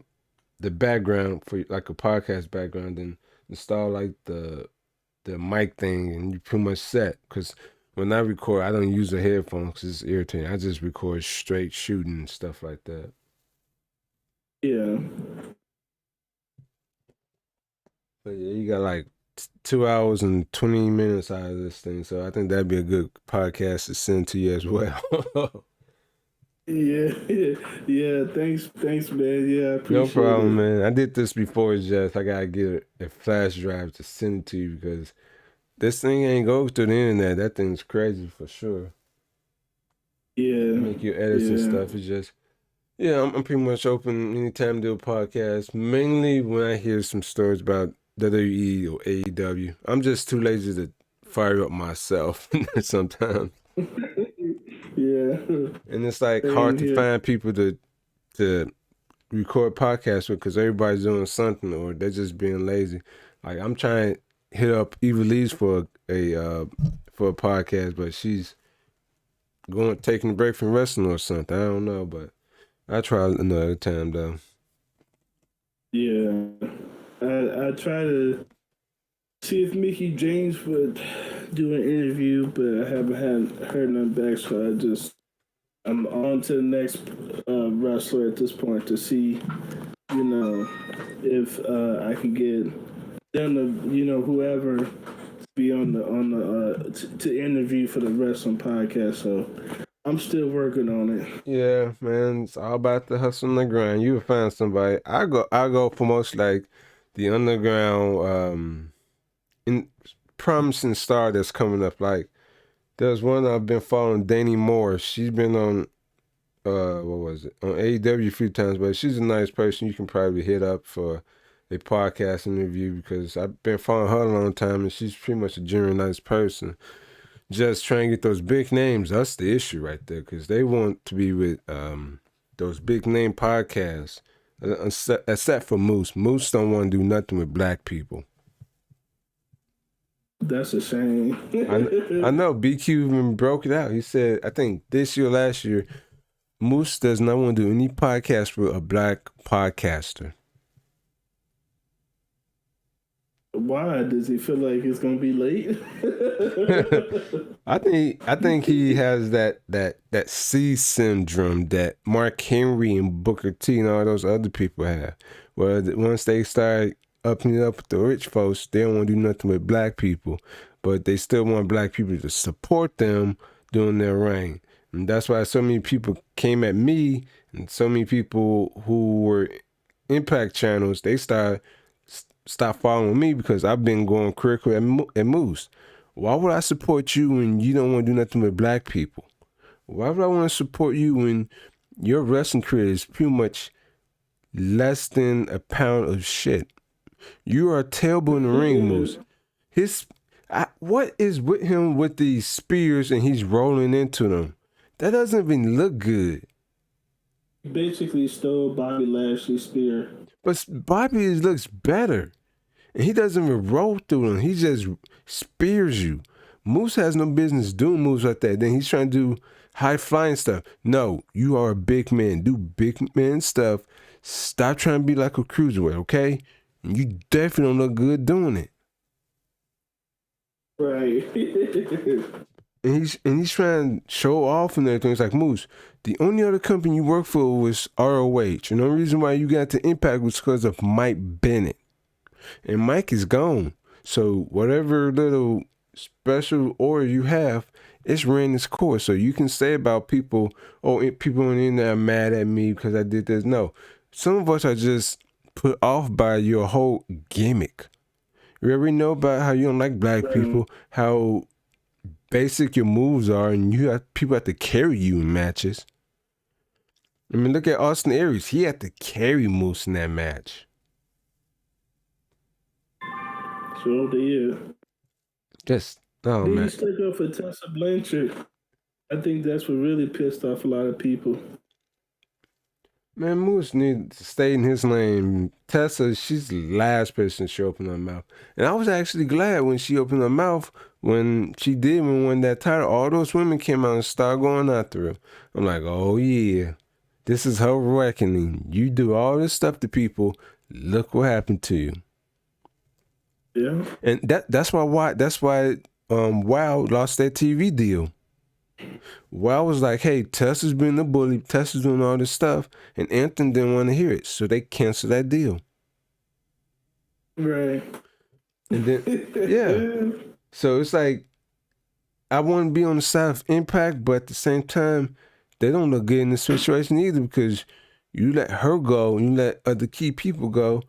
Speaker 2: background for like a podcast background, and install like the mic thing, and you pretty much set. Because when I record, I don't use a headphone because it's irritating. I just record straight shooting and stuff like that.
Speaker 1: Yeah.
Speaker 2: But yeah, you got like 2 hours and 20 minutes out of this thing, so I think that'd be a good podcast to send to you as well.
Speaker 1: Yeah. Yeah. Thanks, man. Yeah, I
Speaker 2: No
Speaker 1: appreciate
Speaker 2: problem,
Speaker 1: it.
Speaker 2: man. I did this before, Jeff. I gotta get a flash drive to send it to you because this thing ain't go through the internet. That thing's crazy for sure.
Speaker 1: Yeah.
Speaker 2: Make your edits and
Speaker 1: Yeah.
Speaker 2: stuff. It's just, yeah, I'm pretty much open anytime to do a podcast. Mainly when I hear some stories about WWE or AEW. I'm just too lazy to fire up myself sometimes.
Speaker 1: Yeah.
Speaker 2: And it's like
Speaker 1: Same
Speaker 2: hard to
Speaker 1: here.
Speaker 2: find people to record podcasts with because everybody's doing something or they're just being lazy. Like I'm trying to hit up Eva Lee's for a podcast, but she's taking a break from wrestling or something. I don't know, but I try another time though.
Speaker 1: Yeah. I try to see if Mickey James would do an interview, but I haven't heard nothing back, so I'm on to the next wrestler at this point to see, if I can get them to, whoever be to interview for the wrestling podcast. So I'm still working on it.
Speaker 2: Yeah, man, it's all about the hustle and the grind. You will find somebody. I go for most like the underground in promising star that's coming up. Like there's one I've been following, Danny Moore. She's been on what was it, on AEW a few times, but she's a nice person. You can probably hit up for a podcast interview because I've been following her a long time and she's pretty much a genuine nice person. Just trying to get those big names, that's the issue right there, because they want to be with those big name podcasts. Except for Moose. Moose don't want to do nothing with black people.
Speaker 1: That's a shame.
Speaker 2: I know BQ even broke it out. He said, I think this year, last year, Moose does not want to do any podcast with a black podcaster.
Speaker 1: Why does he feel like it's gonna be late?
Speaker 2: I think he has that C syndrome that Mark Henry and Booker T and all those other people have. Where once they start upping it up with the rich folks, they don't want to do nothing with black people, but they still want black people to support them doing their reign. And that's why so many people came at me, and so many people who were impact channels, they stop following me because I've been going critical at Moose. Why would I support you when you don't want to do nothing with black people? Why would I want to support you when your wrestling career is pretty much less than a pound of shit? You are terrible in the ring, Moose. What is with him with these spears and he's rolling into them? That doesn't even look good.
Speaker 1: Basically stole Bobby Lashley's spear.
Speaker 2: But Bobby looks better. And he doesn't even roll through them. He just spears you. Moose has no business doing moves like that. Then he's trying to do high flying stuff. No, you are a big man. Do big man stuff. Stop trying to be like a cruiserweight, okay? And you definitely don't look good doing it.
Speaker 1: Right.
Speaker 2: And he's trying to show off and everything. It's like, Moose, the only other company you work for was ROH. And the only reason why you got to Impact was because of Mike Bennett. And Mike is gone. So whatever little special order you have, it's ran its course. So you can say about people, people on the internet are mad at me because I did this. No. Some of us are just put off by your whole gimmick. You ever know about how you don't like black people, how basic your moves are, and people have to carry you in matches. I mean, look at Austin Aries. He had to carry Moose in that match.
Speaker 1: Sure did.
Speaker 2: Just, oh man.
Speaker 1: He stuck up for Tessa Blanchard. I think that's what really pissed off a lot of people.
Speaker 2: Man, Moose needs to stay in his lane. Tessa, she's the last person to open her mouth. And I was actually glad when she opened her mouth when she did win that title. All those women came out and started going after her. I'm like, oh yeah, this is her reckoning. You do all this stuff to people. Look what happened to you.
Speaker 1: Yeah.
Speaker 2: And that's why Wow lost that TV deal. Wow was like, hey, Tessa's being a bully, Tessa's doing all this stuff, and Anthem didn't want to hear it, so they canceled that deal.
Speaker 1: Right.
Speaker 2: And then, yeah. So it's like, I want to be on the side of Impact, but at the same time, they don't look good in this situation either, because you let her go and you let other key people go.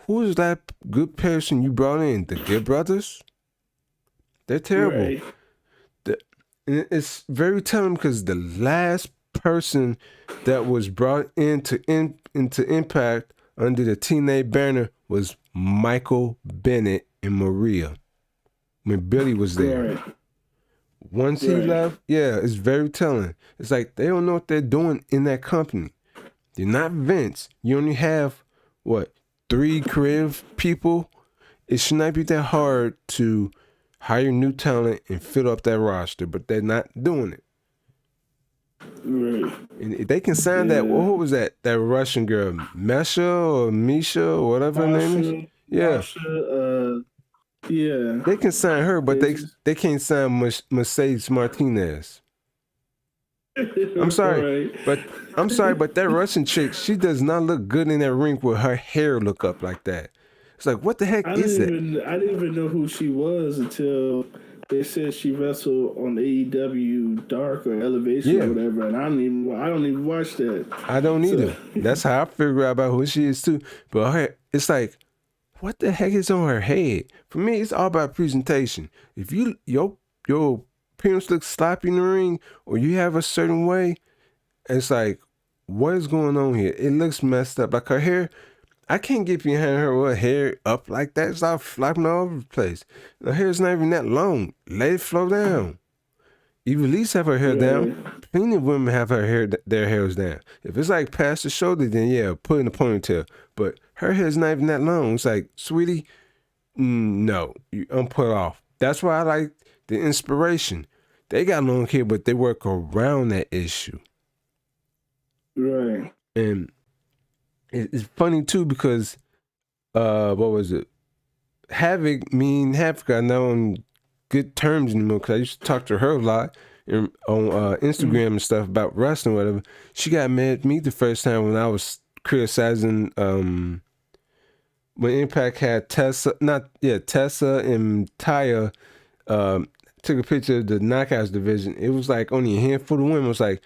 Speaker 2: Who is that good person you brought in? The Good Brothers? They're terrible.
Speaker 1: Right.
Speaker 2: And it's very telling because the last person that was brought into Impact under the TNA banner was Michael Bennett and Maria when Billy was there.
Speaker 1: Right.
Speaker 2: Once he left, yeah, it's very telling. It's like they don't know what they're doing in that company. They're not Vince. You only have, 3 creative people? It should not be that hard to hire new talent and fill up that roster, but they're not doing it.
Speaker 1: Right.
Speaker 2: And if they can sign that, what was that Russian girl, Misha or whatever her name is? Yeah.
Speaker 1: Yeah.
Speaker 2: They can sign her, but they can't sign Mercedes Martinez. I'm sorry, but that Russian chick, she does not look good in that ring with her hair look up like that. It's like, what the heck is that?
Speaker 1: I didn't even know who she was until they said she wrestled on AEW Dark or Elevation or whatever, and I don't even watch that.
Speaker 2: I don't either. That's how I figure out about who she is too. But it's like, what the heck is on her head? For me, it's all about presentation. If your appearance looks sloppy in the ring, or you have a certain way, it's like, what is going on here? It looks messed up. Like her hair, I can't get behind her hair up like that. It's all flopping all over the place. Her hair's not even that long. Let it flow down. You at least have her hair down. Plenty of women have their hairs down. If it's like past the shoulder, then yeah, put in a ponytail. But her hair's not even that long. It's like, sweetie, no, I'm put off. That's why I like the inspiration. They got long hair, but they work around that issue.
Speaker 1: Right.
Speaker 2: And it's funny too because, what was it? Havoc are not on good terms anymore because I used to talk to her a lot on Instagram and stuff about wrestling or whatever. She got mad at me the first time when I was criticizing when Impact had Tessa and Taya took a picture of the Knockouts division. It was like only a handful of women. It was like,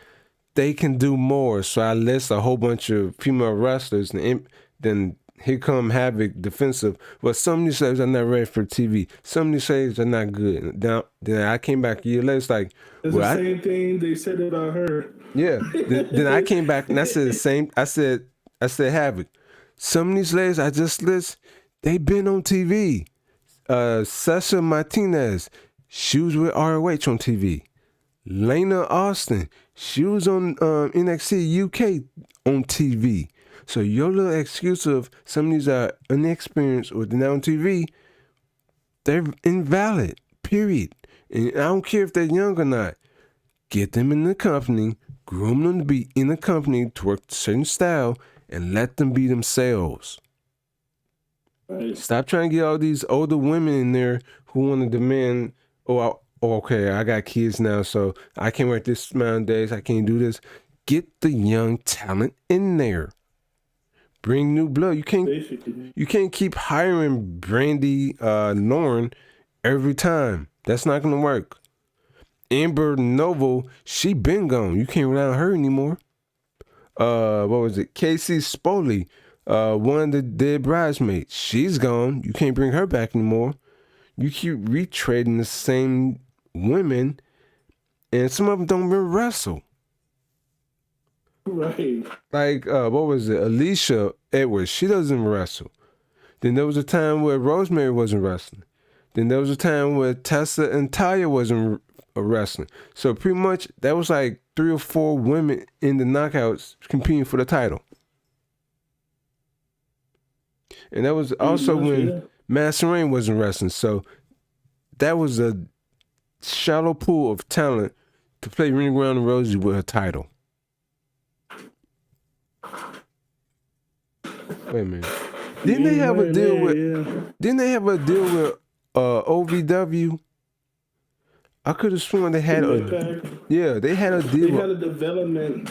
Speaker 2: they can do more. So I list a whole bunch of female wrestlers, and then here come Havoc defensive. Well, some of these ladies are not ready for TV. Some of these ladies are not good. Then I came back a year later. It's like,
Speaker 1: it's the same thing they said about her.
Speaker 2: Yeah. then I came back and I said the same. I said Havoc. Some of these ladies I just list, they been on TV. Sasha Martinez, she was with ROH on TV. Lena Austin, she was on NXT UK on TV. So your little excuse of some of these are inexperienced or they're not on TV, they're invalid, period. And I don't care if they're young or not. get them in the company, groom them to be in the company to work a certain style, and let them be themselves.
Speaker 1: Right.
Speaker 2: Stop trying to get all these older women in there who want to demand, okay, I got kids now, so I can't work this amount of days, I can't do this. Get the young talent in there. Bring new blood. You can't keep hiring Brandy Lauren every time. That's not gonna work. Amber Novo, she been gone. You can't rely on her anymore. What was it? Casey Spoley, one of the dead bridesmaids. She's gone. You can't bring her back anymore. You keep retreading the same women, and some of them don't even wrestle.
Speaker 1: Right.
Speaker 2: Like, what was it? Alicia Edwards. She doesn't wrestle. Then there was a time where Rosemary wasn't wrestling. Then there was a time where Tessa and Taya wasn't wrestling. So pretty much that was like 3 or 4 women in the knockouts competing for the title. And that was also when Masserine wasn't wrestling. So that was a shallow pool of talent to play Ring Around the Rosie with a title. Wait a minute. Didn't they have a deal with OVW? I could have sworn they had they had a deal.
Speaker 1: They had a development.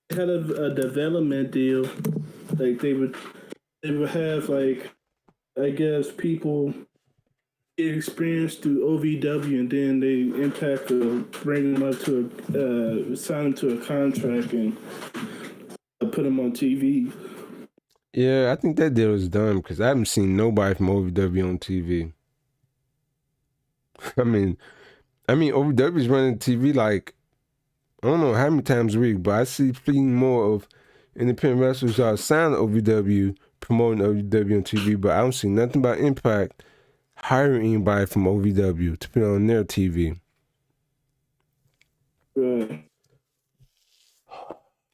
Speaker 1: They had a development deal. Like they would have, like, I guess, people get experience through OVW, and then they Impact will bring them up to sign them to a contract and put them on TV.
Speaker 2: Yeah, I think that deal is done because I haven't seen nobody from OVW on TV. I mean, OVW is running TV like, I don't know how many times a week, but I see plenty more of independent wrestlers who are signed to OVW, promoting OVW on TV, but I don't see nothing about Impact hiring anybody from OVW to put on their TV.
Speaker 1: Right.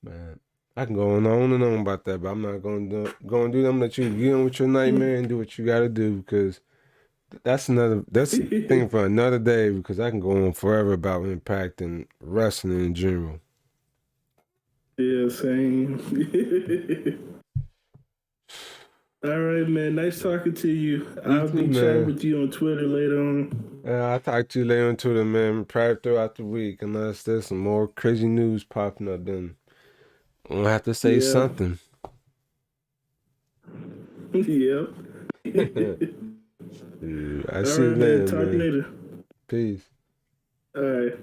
Speaker 2: Man, I can go on and on about that, but I'm not going to do that. I'm going to let you get on with your nightmare and do what you got to do, because that's a thing for another day, because I can go on forever about Impact and wrestling in general.
Speaker 1: Yeah, same. All right, man. Nice talking to you. I'll be chatting with you on Twitter later on.
Speaker 2: I'll talk to you later on Twitter, man. Probably throughout the week, unless there's some more crazy news popping up, then I'll have to say something.
Speaker 1: Yep.
Speaker 2: I see you later,
Speaker 1: man. Talk
Speaker 2: man.
Speaker 1: later.
Speaker 2: Peace.
Speaker 1: All right.